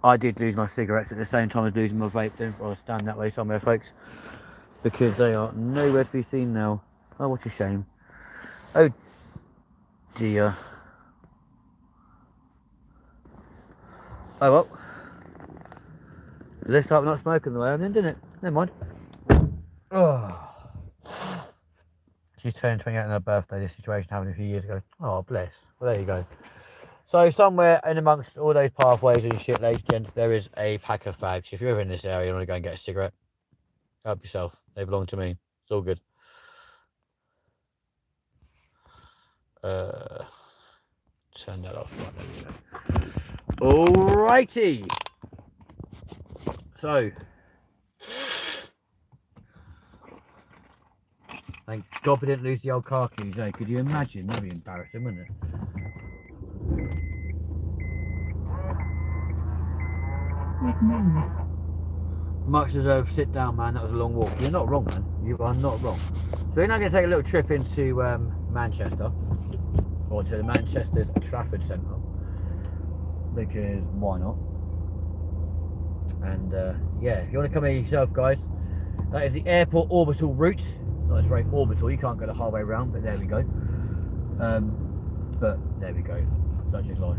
I did lose my cigarettes at the same time as losing my vape. Then I'll stand that way somewhere, folks, because they are nowhere to be seen now. Oh, what a shame. Oh dear. Oh well. This time I'm not smoking the way I'm in, didn't it? Never mind. Oh. She's turning 28 on her birthday. This situation happened a few years ago. Oh, bless. Well, there you go. So somewhere in amongst all those pathways and shit, ladies and gents, there is a pack of fags. If you're ever in this area and want to go and get a cigarette, help yourself. They belong to me. It's all good. Turn that off. Right, there we go. Alrighty. So Thank God we didn't lose the old car keys, eh? Could you imagine? That'd be embarrassing, wouldn't it? Much deserved. Sit down, man. That was a long walk. You're not wrong, man. You are not wrong. So we're now going to take a little trip into Manchester, or to the Manchester's Trafford Centre, because why not? And yeah, if you want to come here yourself, guys, that is the airport orbital route. Not as very orbital. You can't go the whole way around, but there we go. But there we go. Such is life.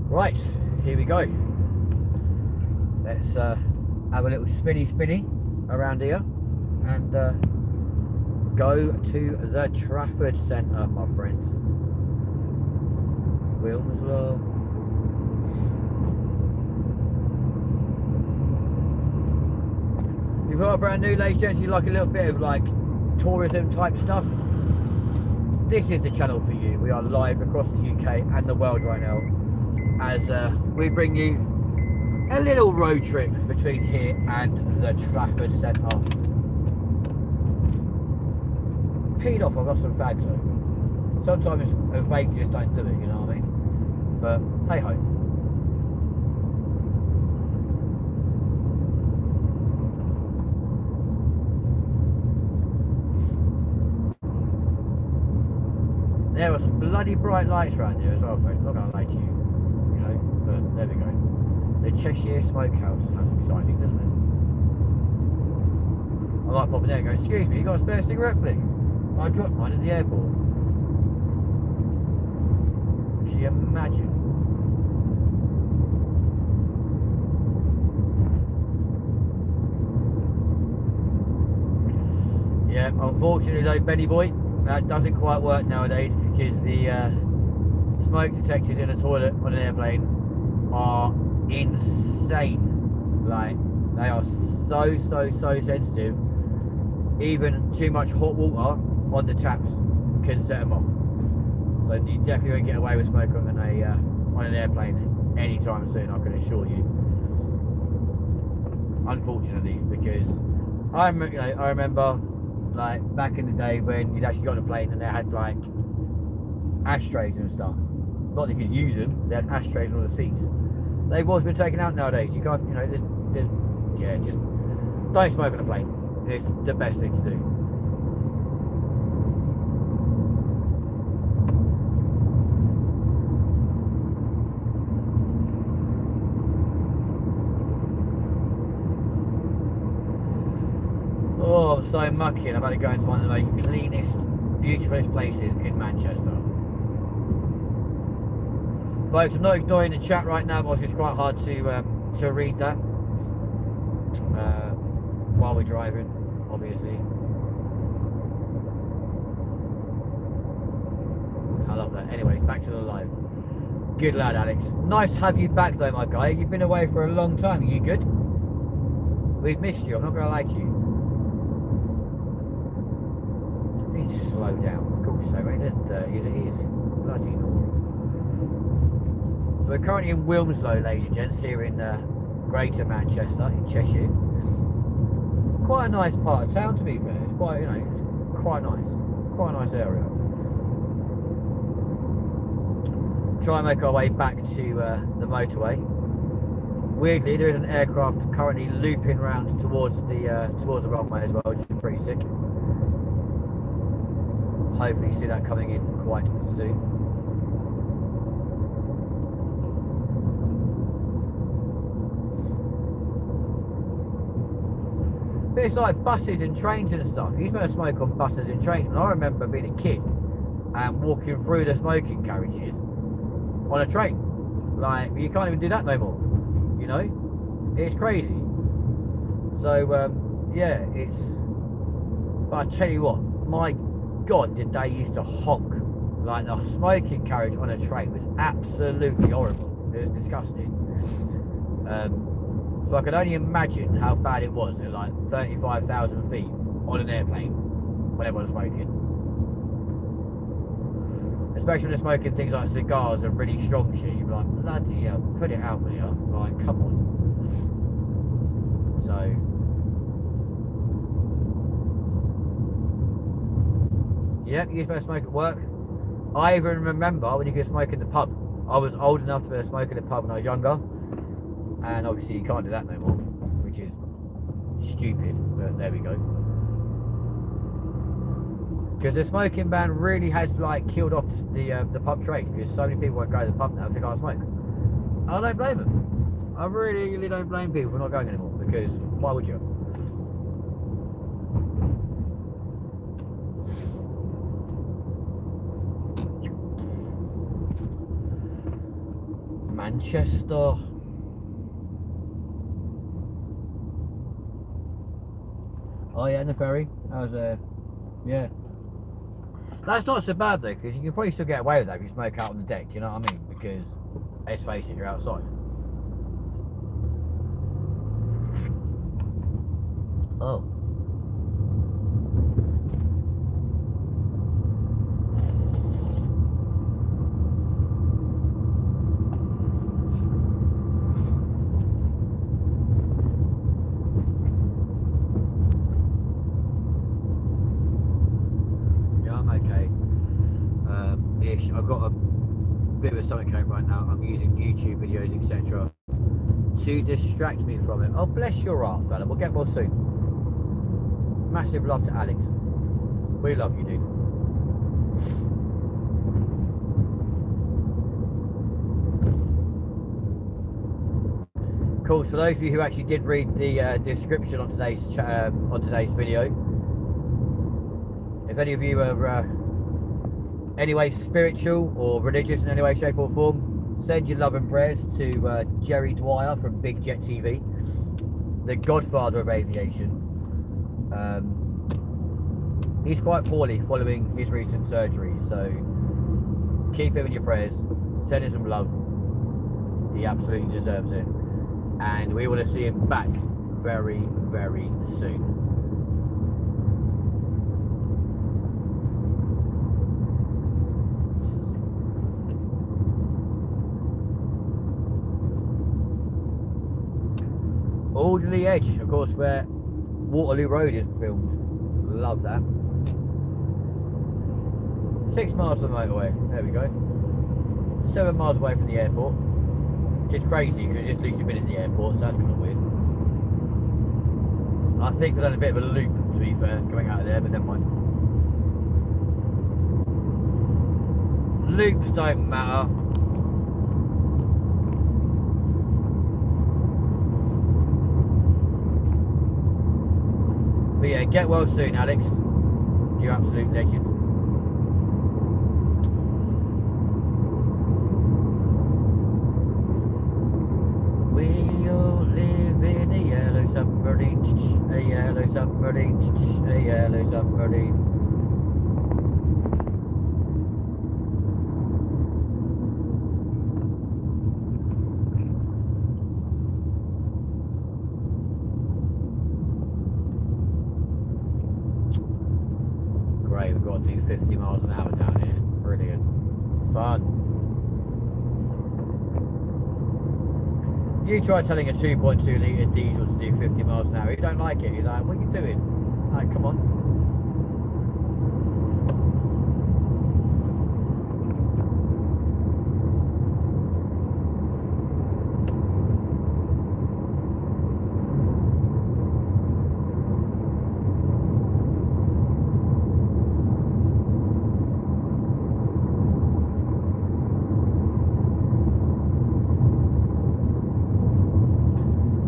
Right, here we go. Let's have a little spinny around here and go to the Trafford Centre, my friends. Wilmslow. You've got a brand new, ladies and gents, you like a little bit of like tourism type stuff, this is the channel for you. We are live across the UK and the world right now as we bring you a little road trip between here and the Trafford Centre. Peed off, I've got some fags though. Sometimes a vape just don't do it, you know what I mean? But hey ho. There are some bloody bright lights around here as well, folks. I'm not going to lie to you, you know, but there we go. The Cheshire Smokehouse sounds exciting, doesn't it? I might pop in there and go, excuse me, you got a spare cigarette, please? I dropped mine at the airport. Can you imagine? Yeah, unfortunately though, Benny boy, that doesn't quite work nowadays because the smoke detectors in a toilet on an airplane are insane. Like, they are so sensitive. Even too much hot water on the taps can set them off. So you definitely won't get away with smoke on an airplane anytime soon, I can assure you. Unfortunately, because I remember like back in the day when you'd actually got on a plane and they had like ashtrays and stuff. Not that you could use them, they had ashtrays on the seats. They've always been taken out nowadays. You can't, you know, yeah, just don't smoke on a plane. It's the best thing to do. Oh, I'm so mucky and I'm about to go into one of the most cleanest, beautifulest places in Manchester. Folks, I'm not ignoring the chat right now, because it's quite hard to read that while we're driving, obviously. I love that. Anyway, back to the live. Good lad, Alex. Nice to have you back though, my guy. You've been away for a long time. Are you good? We've missed you, I'm not going to lie to you. Slow down, of course so, ain't it? 30 as it is. Bloody normal. So we're currently in Wilmslow, ladies and gents, here in Greater Manchester, in Cheshire. Quite a nice part of town, to be fair. It's quite, you know, it's quite nice. Quite a nice area. Try and make our way back to the motorway. Weirdly, there is an aircraft currently looping round towards the runway as well, which is pretty sick. Hopefully you see that coming in quite soon. But it's like buses and trains and stuff. You used to smoke on buses and trains. And I remember being a kid and walking through the smoking carriages on a train. Like, you can't even do that no more. You know? It's crazy. So, yeah, it's... But I tell you what, my God, did they used to honk. Like, the smoking carriage on a train was absolutely horrible. It was disgusting. So I could only imagine how bad it was at like 35,000 feet on an airplane when everyone's smoking. especially when they're smoking things like cigars and really strong shit, you'd be like, bloody hell, put it out, will you? Like, come on. So, yep, you used to be able to smoke at work. I even remember when you could smoke in the pub. I was old enough to be able to smoke in the pub when I was younger, and obviously you can't do that no more, which is stupid, but there we go. Because the smoking ban really has like killed off the pub trade, because so many people won't go to the pub now because they can't smoke. I don't blame them. I really don't blame people for not going anymore, because why would you? Manchester. Oh yeah, and the ferry. I was yeah. That's not so bad though, because you can probably still get away with that if you smoke out on the deck, you know what I mean? Because, let's face it, you're outside. Oh. Yeah, I'm okay. Ish. I've got a bit of a stomach ache right now. I'm using YouTube videos, etc. to distract me from it. Oh, bless your heart, fella. We'll get more soon. Massive love to Alex. We love you, dude. Cool. So those of you who actually did read the description on today's video, if any of you are anyway spiritual or religious in any way, shape or form, send your love and prayers to Jerry Dwyer from Big Jet TV, the godfather of aviation. He's quite poorly following his recent surgery, so keep him in your prayers, send him some love. He absolutely deserves it, and we want to see him back very, very soon. Alderley Edge, of course, where Waterloo Road is filmed. Love that. 6 miles from the motorway. There we go. 7 miles away from the airport. Which is crazy because it just leaves you a minute at the airport, so that's kind of weird. I think we've done a bit of a loop, to be fair, coming out of there, but never mind. Loops don't matter. But yeah, get well soon, Alex. You're absolute legend. We all live in a yellow submarine, a yellow submarine, a yellow submarine. Great, we've got to do 50 miles an hour down here. Brilliant. Fun. You try telling a 2.2 litre diesel to do 50 miles an hour, you don't like it. You're like, what are you doing? Like, come on.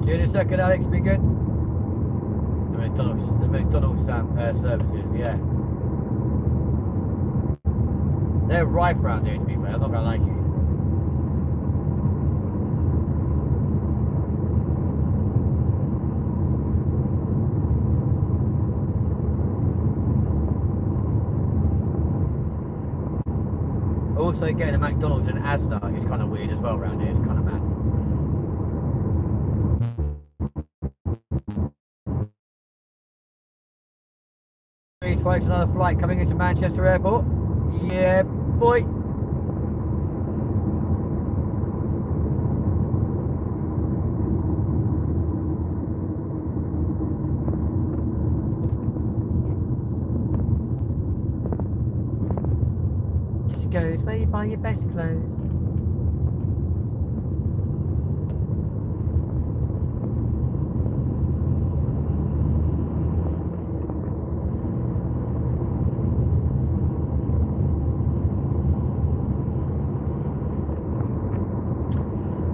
See you in a second, Alex. Be good. The McDonald's services, yeah. They're rife around here, to be fair. I'm not gonna lie to you. Also, getting a McDonald's and Asda is kind of weird as well around here. It's kind of mad. Please folks, another flight coming into Manchester Airport. Yeah, boy. Tesco's, where you buy your best clothes.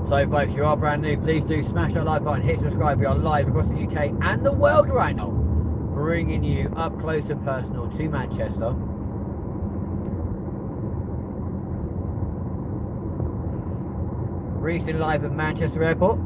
So folks, if you are brand new, please do smash that like button, hit subscribe. We are live across the UK and the world right now, bringing you up close and personal to Manchester. Recently live at Manchester Airport.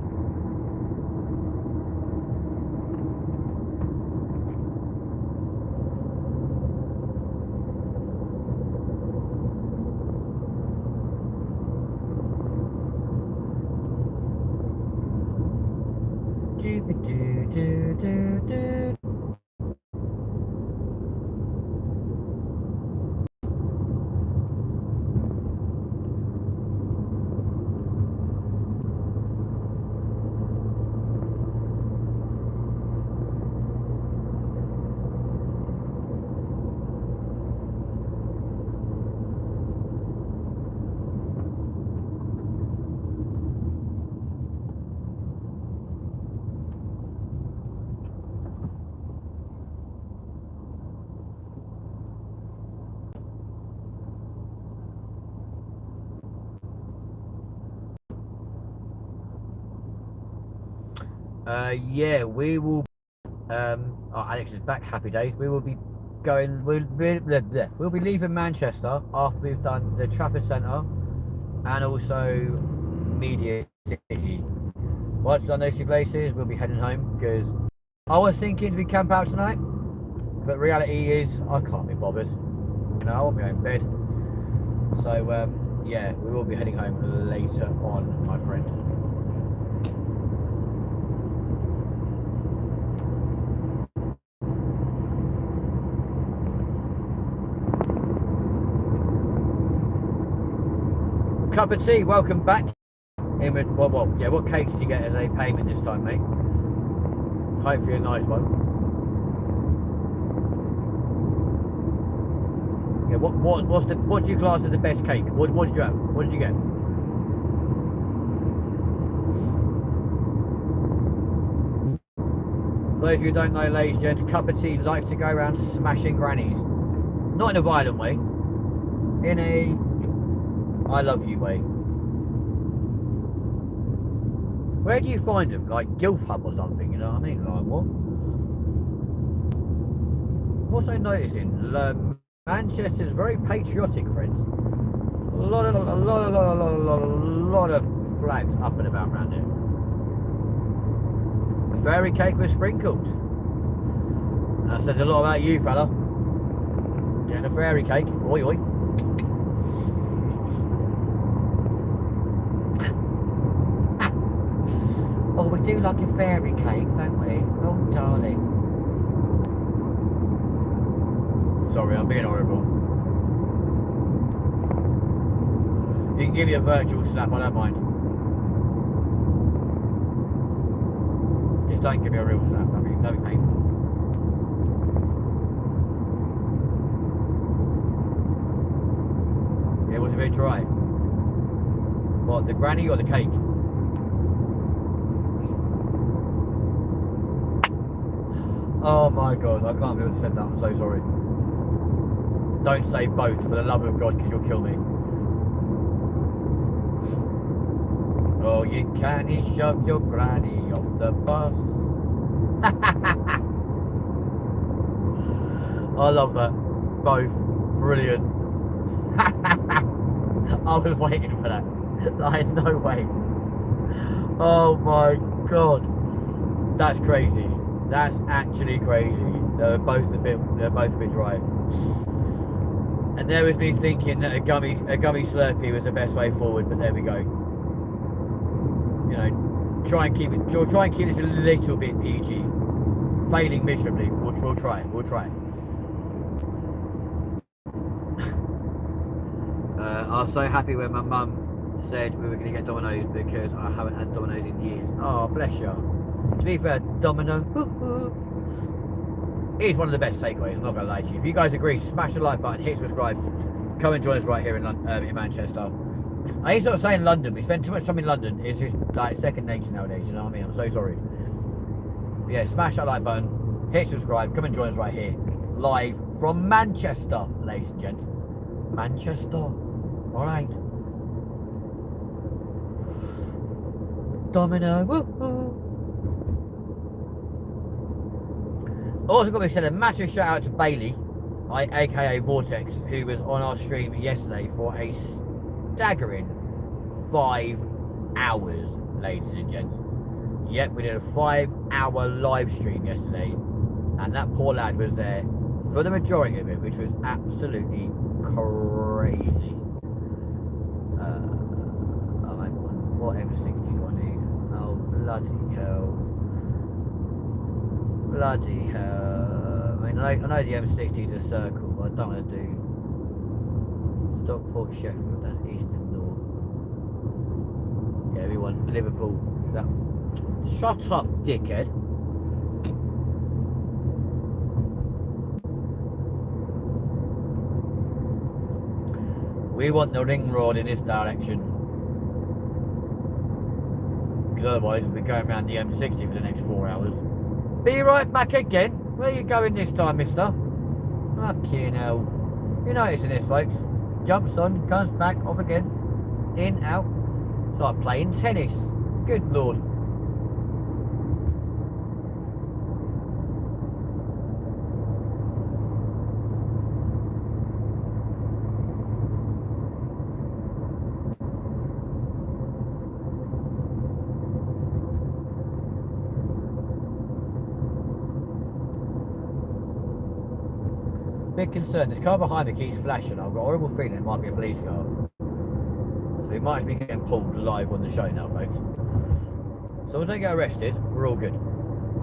Yeah, we will. Oh, Alex is back. Happy days. We will be going. We'll be leaving Manchester after we've done the Trafford Centre and also Media City. Once we've done those two places, we'll be heading home because I was thinking we camp out tonight, but reality is I can't be bothered. You know, I want my own bed. So yeah, we will be heading home later on, my friend. Cup of tea, welcome back. Well, yeah, what cake did you get as a payment this time, mate? Hopefully a nice one. Yeah, what do you class as the best cake? What did you have? What did you get? For those of you who don't know, ladies and gents, Cup of Tea likes to go around smashing grannies. Not in a violent way. In a I love you way. Where do you find them? Like Gilf Hub or something, you know what I mean? Like what? What's I noticing? Manchester's very patriotic, friends. A lot of flags up and about around here. A fairy cake with sprinkles. That says a lot about you, fella. Getting a fairy cake. Oi, oi. Oh, we do like a fairy cake, don't we? Oh, darling. Sorry, I'm being horrible. You can give me a virtual slap, I don't mind. Just don't give me a real slap, that'd be painful. It was a bit dry. What, the granny or the cake? Oh my god, I can't believe I said that, I'm so sorry. Don't say both, for the love of God, because you'll kill me. Oh, you can't shove your granny off the bus. I love that. Both. Brilliant. I was waiting for that. Like, no way. Oh my god. That's crazy. That's actually crazy. They're both a bit dry. And there was me thinking that a gummy Slurpee was the best way forward, but there we go. You know, try and keep this a little bit PG. Failing miserably. We'll try it. I was so happy when my mum said we were going to get Domino's because I haven't had Domino's in years. Oh, bless you. To be fair, Domino is one of the best takeaways, I'm not going to lie to you. If you guys agree, smash the like button, hit subscribe. come and join us right here in Manchester. I ain't sort of saying London. We spend too much time in London. It's just like second nature nowadays. You know what I mean? I'm so sorry. But yeah, smash that like button. Hit subscribe. Come and join us right here, live from Manchester, ladies and gents. Manchester. All right. Domino. Woo-hoo. Also got to send a massive shout out to Bailey, aka Vortex, who was on our stream yesterday for a staggering 5 hours, ladies and gents. Yep, we did a 5-hour live stream yesterday, and that poor lad was there for the majority of it, which was absolutely crazy. What M60 do I need? Oh, bloody hell. Bloody hell. I mean, I know the M60 is a circle, but I don't want to do Stockport, Sheffield, that's east and north. Yeah, we want Liverpool. That. Shut up, dickhead. We want the ring road in this direction. Because otherwise we'll be going around the M60 for the next 4 hours. Be right back again. Where are you going this time, mister? Fucking hell. You're noticing this, folks. Jumps on, comes back, off again. In, out. It's like playing tennis. Good lord. Big concern, this car behind me keeps flashing. I've got a horrible feeling it might be a police car. So we might be getting pulled live on the show now, folks. So we don't get arrested, we're all good.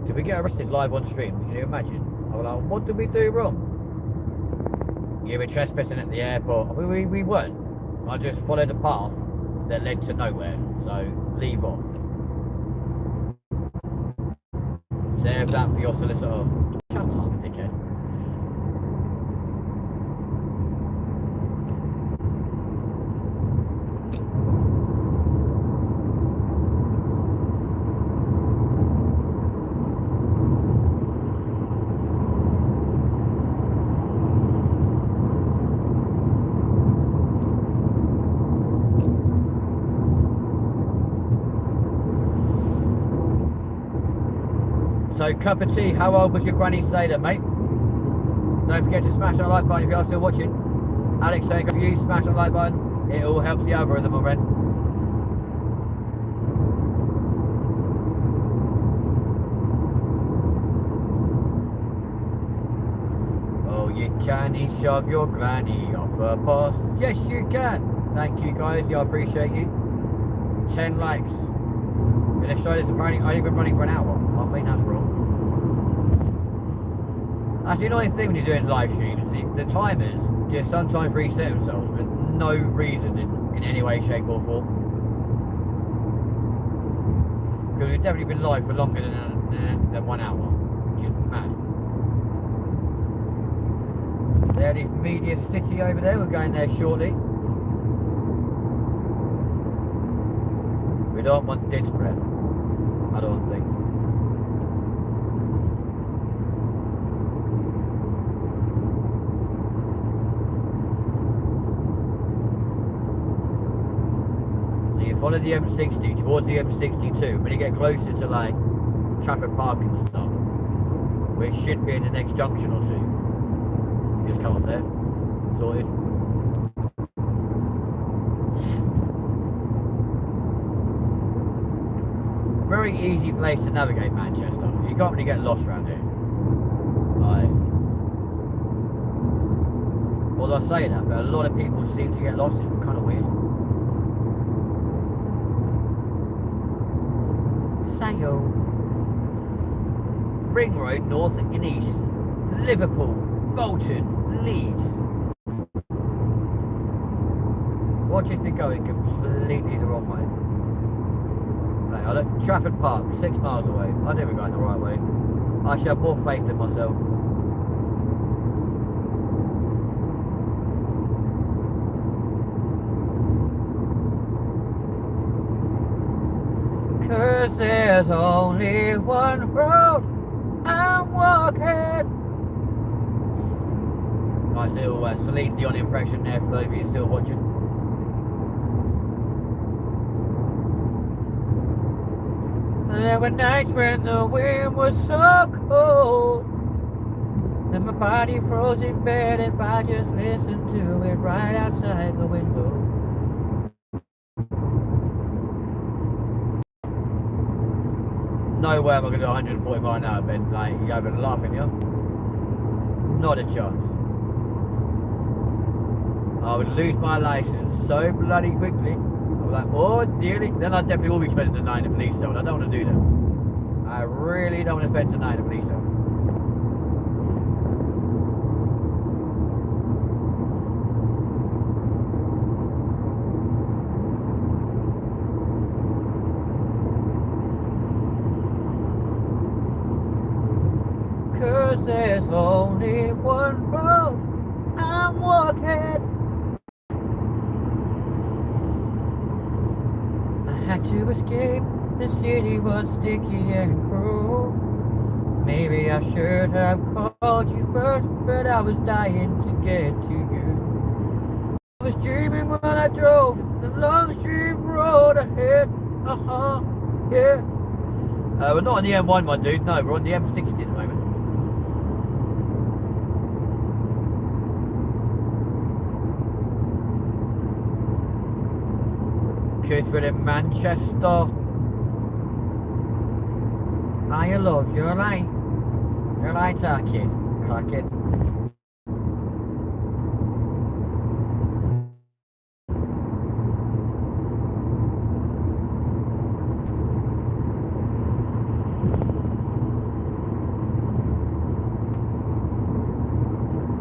If we get arrested live on stream, can you imagine? I'm like, what did we do wrong? Yeah, we're trespassing at the airport. We weren't. I just followed a path that led to nowhere. So leave off. Save that for your solicitor. Shut up, dickhead. So, cup of tea, how old was your granny today then, mate? Don't forget to smash that like button if you are still watching. Alex saying, if you smash that like button, it all helps the algorithm, my friend. Oh, you can shove your granny off a bus. Yes, you can. Thank you, guys. Yeah, I appreciate you. 10 likes. And the show is apparently only been running for an hour. I think that's wrong. That's the annoying thing when you're doing live streams. The timers just sometimes reset themselves for no reason in any way, shape or form. Because we've definitely been live for longer than 1 hour. Which is mad. There is Media City over there. We're going there shortly. We don't want dead spread. I don't think. So you follow the M60 towards the M62. When you get closer to like traffic parking and stuff, which should be in the next junction or two, you just come up there. Sorted. Very easy place to navigate Manchester. You can't really get lost around here. Like, well, I say that, but a lot of people seem to get lost. It's kind of weird. Sale. Ring Road, north and east. Liverpool, Bolton, Leeds. Watch us be going completely the wrong way. I look, Trafford Park, 6 miles away. I knew we were going the right way. I should have more faith in myself. there's only one road I'm walking. Nice little Celine Dion impression there for those of you still watching. There were nights when the wind was so cold, and my body froze in bed if I just listened to it right outside the window. No way am I going to do 140 miles an hour, Ben. Like, you're having a laugh, aren't you? Not a chance. I would lose my license so bloody quickly. I was like, oh dearly. Then I definitely will be spending the night in a police cell. And I don't want to do that. I really don't want to spend the night in a police cell. Cause there's only one road I'm walking. I had to escape, the city was sticky and cruel. Maybe I should have called you first, but I was dying to get to you. I was dreaming when I drove the long street road ahead. Yeah. We're not on the M1, my dude, no, we're on the M60 at the moment. Because we're in Manchester. I love your light. Your lights are kid. Crackhead.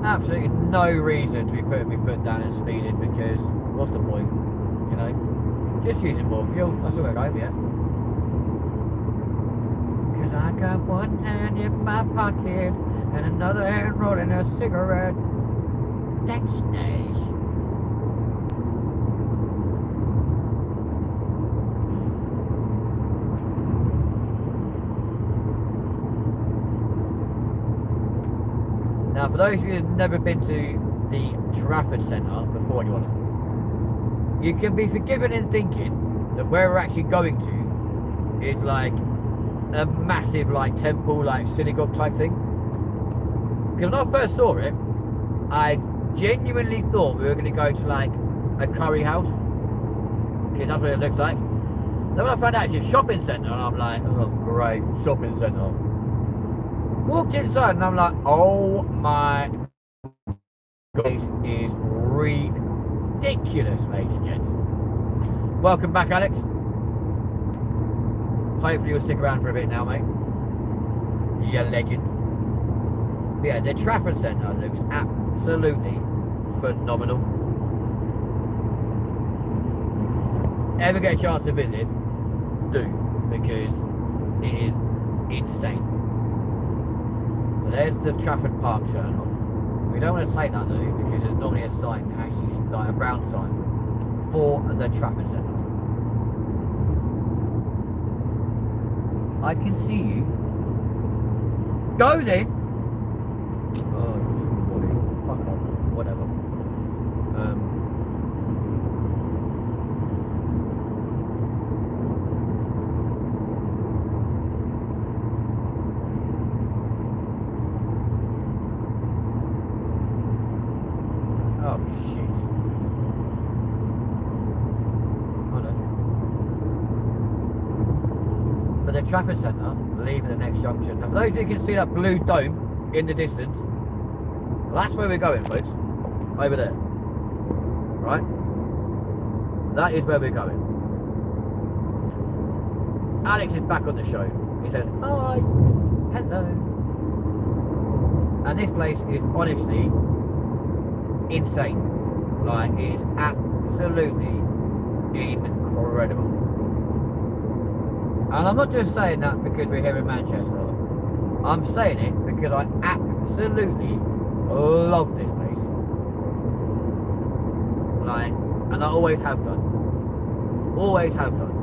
Absolutely no reason to be putting my foot down and speeding, because what's the point? You know? Just using more fuel, that's all I yeah. Cause I got one hand in my pocket and another hand rolling a cigarette. That's nice. Now for those of you who've never been to the Trafford Centre before anyone, you can be forgiven in thinking that where we're actually going to is like a massive like temple, like synagogue type thing. Because when I first saw it, I genuinely thought we were going to go to like a curry house, because that's what it looks like. Then when I found out it's a shopping centre, and I'm like, oh great, shopping centre. Walked inside and I'm like, oh my God, this is ridiculous, ladies and gents. Welcome back, Alex. Hopefully you'll stick around for a bit now, mate. You legend. But yeah, the Trafford Centre looks absolutely phenomenal. Ever get a chance to visit, do, because it is insane. So there's the Trafford Park turn off. We don't want to take that though, because there's normally a sign, actually like a brown sign, for the Trafford Centre. I can see you. Go then! Oh, fuck off. Whatever. Oh, shit. For the Trafford Centre, leaving the next junction. Now, for those of you who can see that blue dome in the distance, well, that's where we're going, folks. Over there. Right? That is where we're going. Alex is back on the show. He says, hi, hello. And this place is honestly insane. Like, it is absolutely incredible. And I'm not just saying that because we're here in Manchester. I'm saying it because I absolutely love this place. Like, and I always have done. Always have done.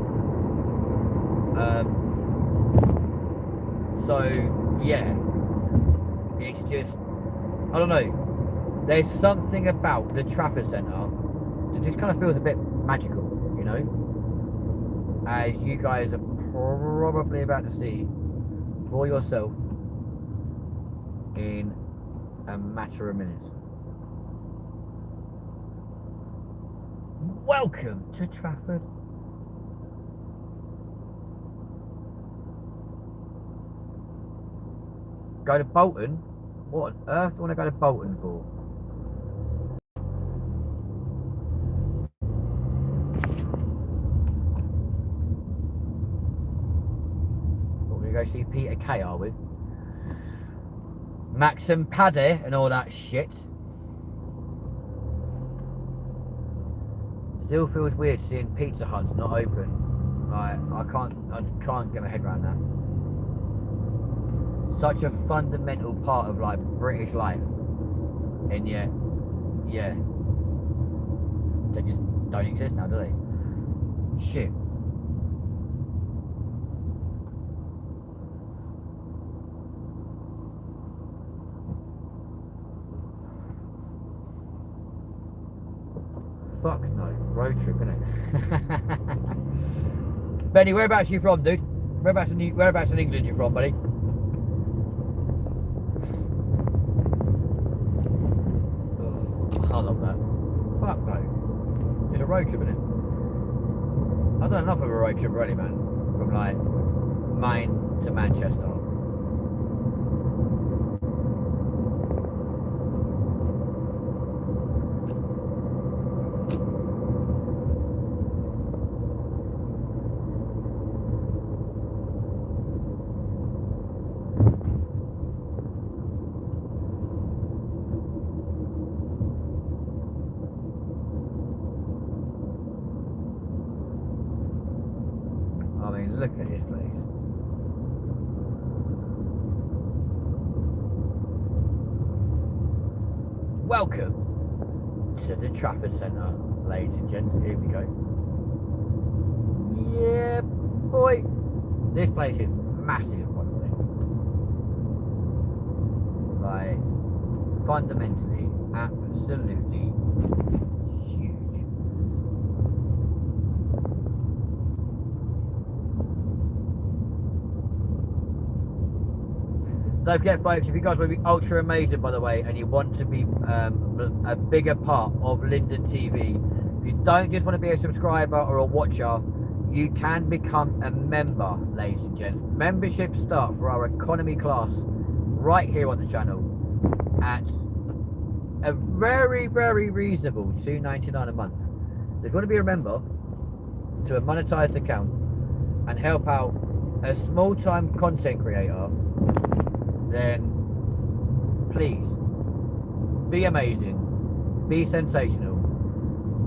So yeah, it's just, I don't know. There's something about the Trafford Centre that just kind of feels a bit magical, you know. As you guys are probably about to see for yourself in a matter of minutes. Welcome to Trafford. Go to Bolton? What on earth do you want to go to Bolton for? We're going to go see Peter Kay, are we? Max and Paddy and all that shit. Still feels weird seeing Pizza Hut's not open. Like, I can't get my head around that. Such a fundamental part of like British life, and yet, yeah, they just don't exist now, do they? Shit. Fuck no, road trip, innit? Benny, whereabouts are you from, dude? Whereabouts in England you from, buddy? Oh, I love that. Fuck no. It's a road trip, innit? I've done enough of a road trip already, man. From like Maine to Manchester. Look at this place. Welcome to the Trafford Centre, ladies and gents. Here we go. Yeah, boy. This place is massive, by the way. Like, fundamentally, absolutely huge. Don't forget, folks, if you guys want to be ultra amazing, by the way, and you want to be a bigger part of LindenTV, if you don't just want to be a subscriber or a watcher, you can become a member, ladies and gents. Memberships start for our economy class right here on the channel at a very, very reasonable $2.99 a month. So if you want to be a member to a monetized account and help out a small-time content creator, then please be amazing, be sensational,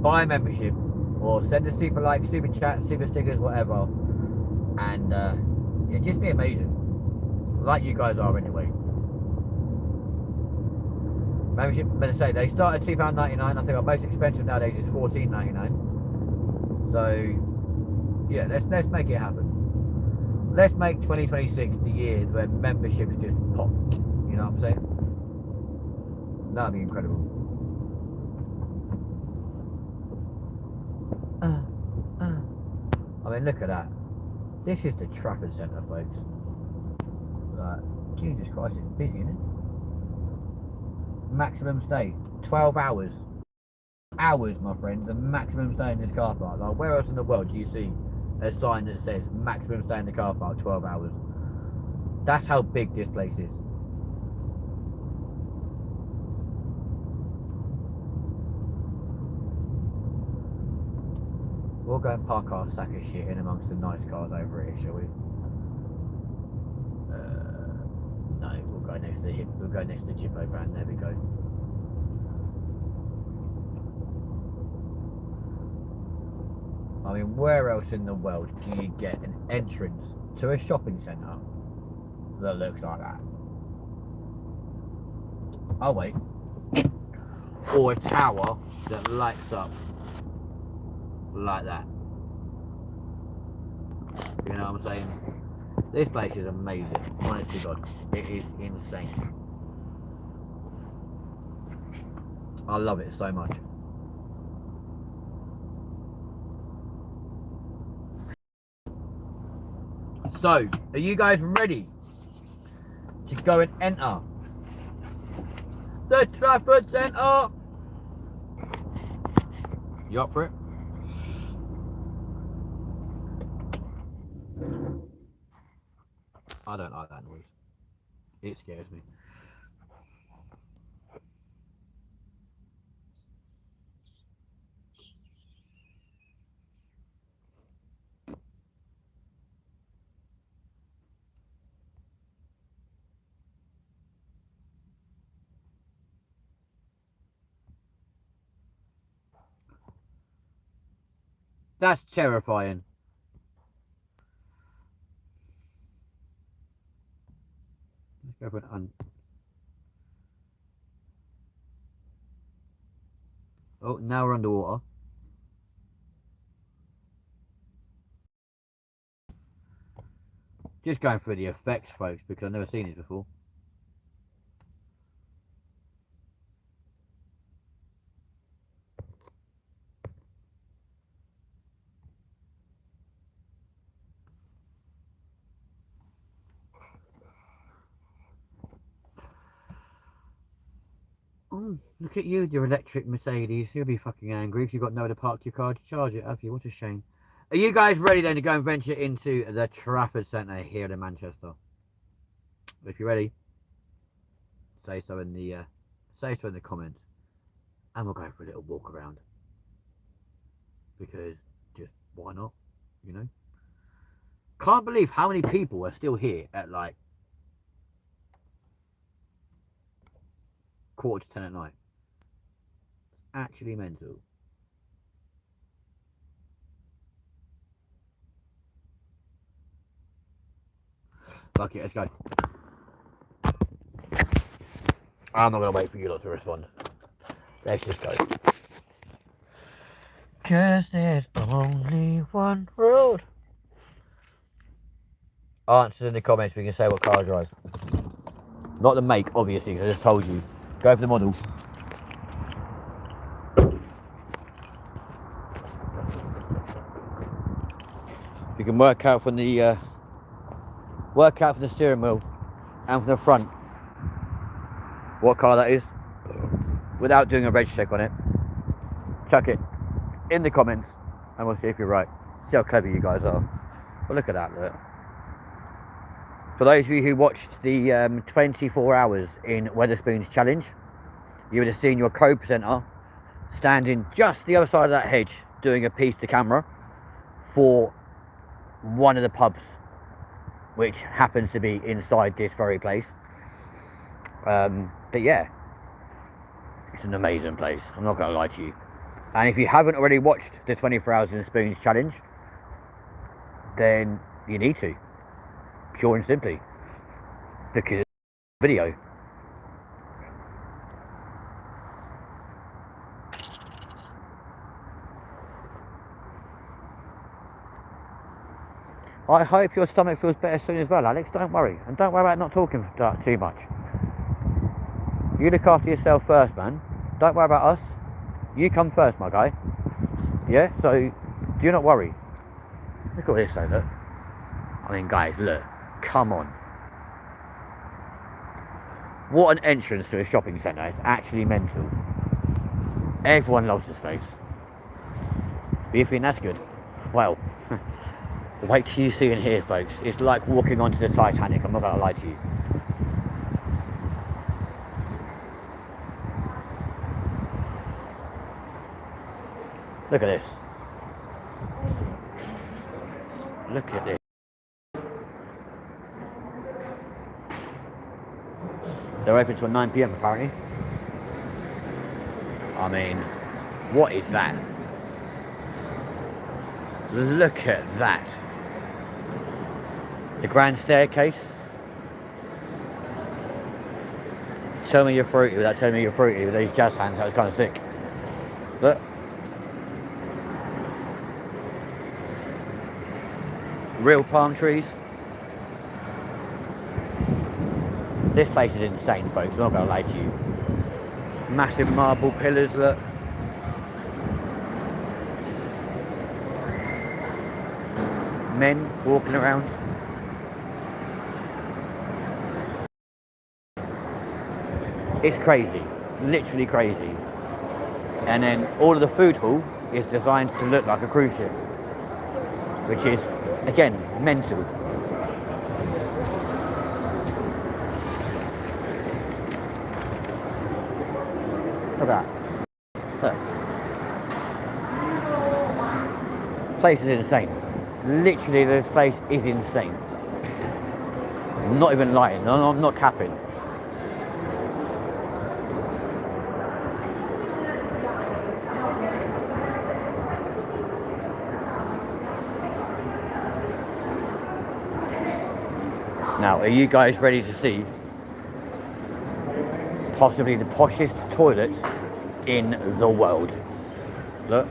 buy a membership, or send a super like, super chat, super stickers, whatever, and yeah, just be amazing, like you guys are anyway. Membership, I'm gonna say they start at £2.99. I think our most expensive nowadays is $14.99. So yeah, let's make it happen. Let's make 2026 the year where memberships just pop. You know what I'm saying? That'd be incredible. I mean, look at that. This is the Trafford Centre, folks. Like, Jesus Christ, it's busy, isn't it? Maximum stay, 12 hours. Hours, my friend, the maximum stay in this car park. Like, where else in the world do you see a sign that says maximum stay in the car park 12 hours? That's how big this place is. We'll go and park our sack of shit in amongst the nice cars over here, shall we? No, we'll go next to the Jippo van. There we go. I mean, where else in the world do you get an entrance to a shopping centre that looks like that? Oh wait. Or a tower that lights up like that. You know what I'm saying? This place is amazing. Honest to God, it is insane. I love it so much. So, are you guys ready to go and enter the Trafford Centre? You up for it? I don't like that noise. It scares me. That's terrifying. Let's go for an Oh, now we're underwater. Just going through the effects, folks, because I've never seen it before. Oh, look at you, your electric Mercedes. You'll be fucking angry if you've got nowhere to park your car to charge it, have you? What a shame. Are you guys ready then to go and venture into the Trafford Centre here in Manchester? If you're ready, say so in the comments, and we'll go for a little walk around. Because just why not? You know? Can't believe how many people are still here at like 9:45 at night. Actually mental. Fuck it, let's go. I'm not gonna wait for you lot to respond. Let's just go. Cause there's only one road. Answers in the comments, we can say what car I drive. Not the make, obviously, because I just told you. Go for the model. You can work out from the steering wheel and from the front what car that is without doing a reg check on it. Chuck it in the comments and we'll see if you're right. See how clever you guys are. But look at that, look. For those of you who watched the 24 hours in Wetherspoon's challenge, you would have seen your co-presenter standing just the other side of that hedge doing a piece to camera for one of the pubs, which happens to be inside this very place. But yeah, it's an amazing place, I'm not going to lie to you. And if you haven't already watched the 24 hours in Spoons challenge, then you need to, pure and simply, because it's a video. I hope your stomach feels better soon as well, Alex. Don't worry. And don't worry about not talking too much. You look after yourself first, man. Don't worry about us. You come first, my guy. Yeah? So, do not worry. Look at this, though, look. I mean, guys, look. Come on. What an entrance to a shopping centre. It's actually mental. Everyone loves this place. But you think that's good? Well, wait till you see in here, folks. It's like walking onto the Titanic. I'm not going to lie to you. Look at this. Look at this. They're open till 9 PM apparently. I mean, what is that? Look at that. The grand staircase. Tell me you're fruity without telling me you're fruity with these jazz hands. That was kind of sick. Look. Real palm trees. This place is insane, folks, I'm not going to lie to you. Massive marble pillars, look. Men walking around. It's crazy, literally crazy. And then all of the food hall is designed to look like a cruise ship, which is, again, mental. Look at that. Look. Place is insane. Literally, this place is insane. I'm not even lying, I'm not capping. Now, are you guys ready to see possibly the poshest toilets in the world? Look.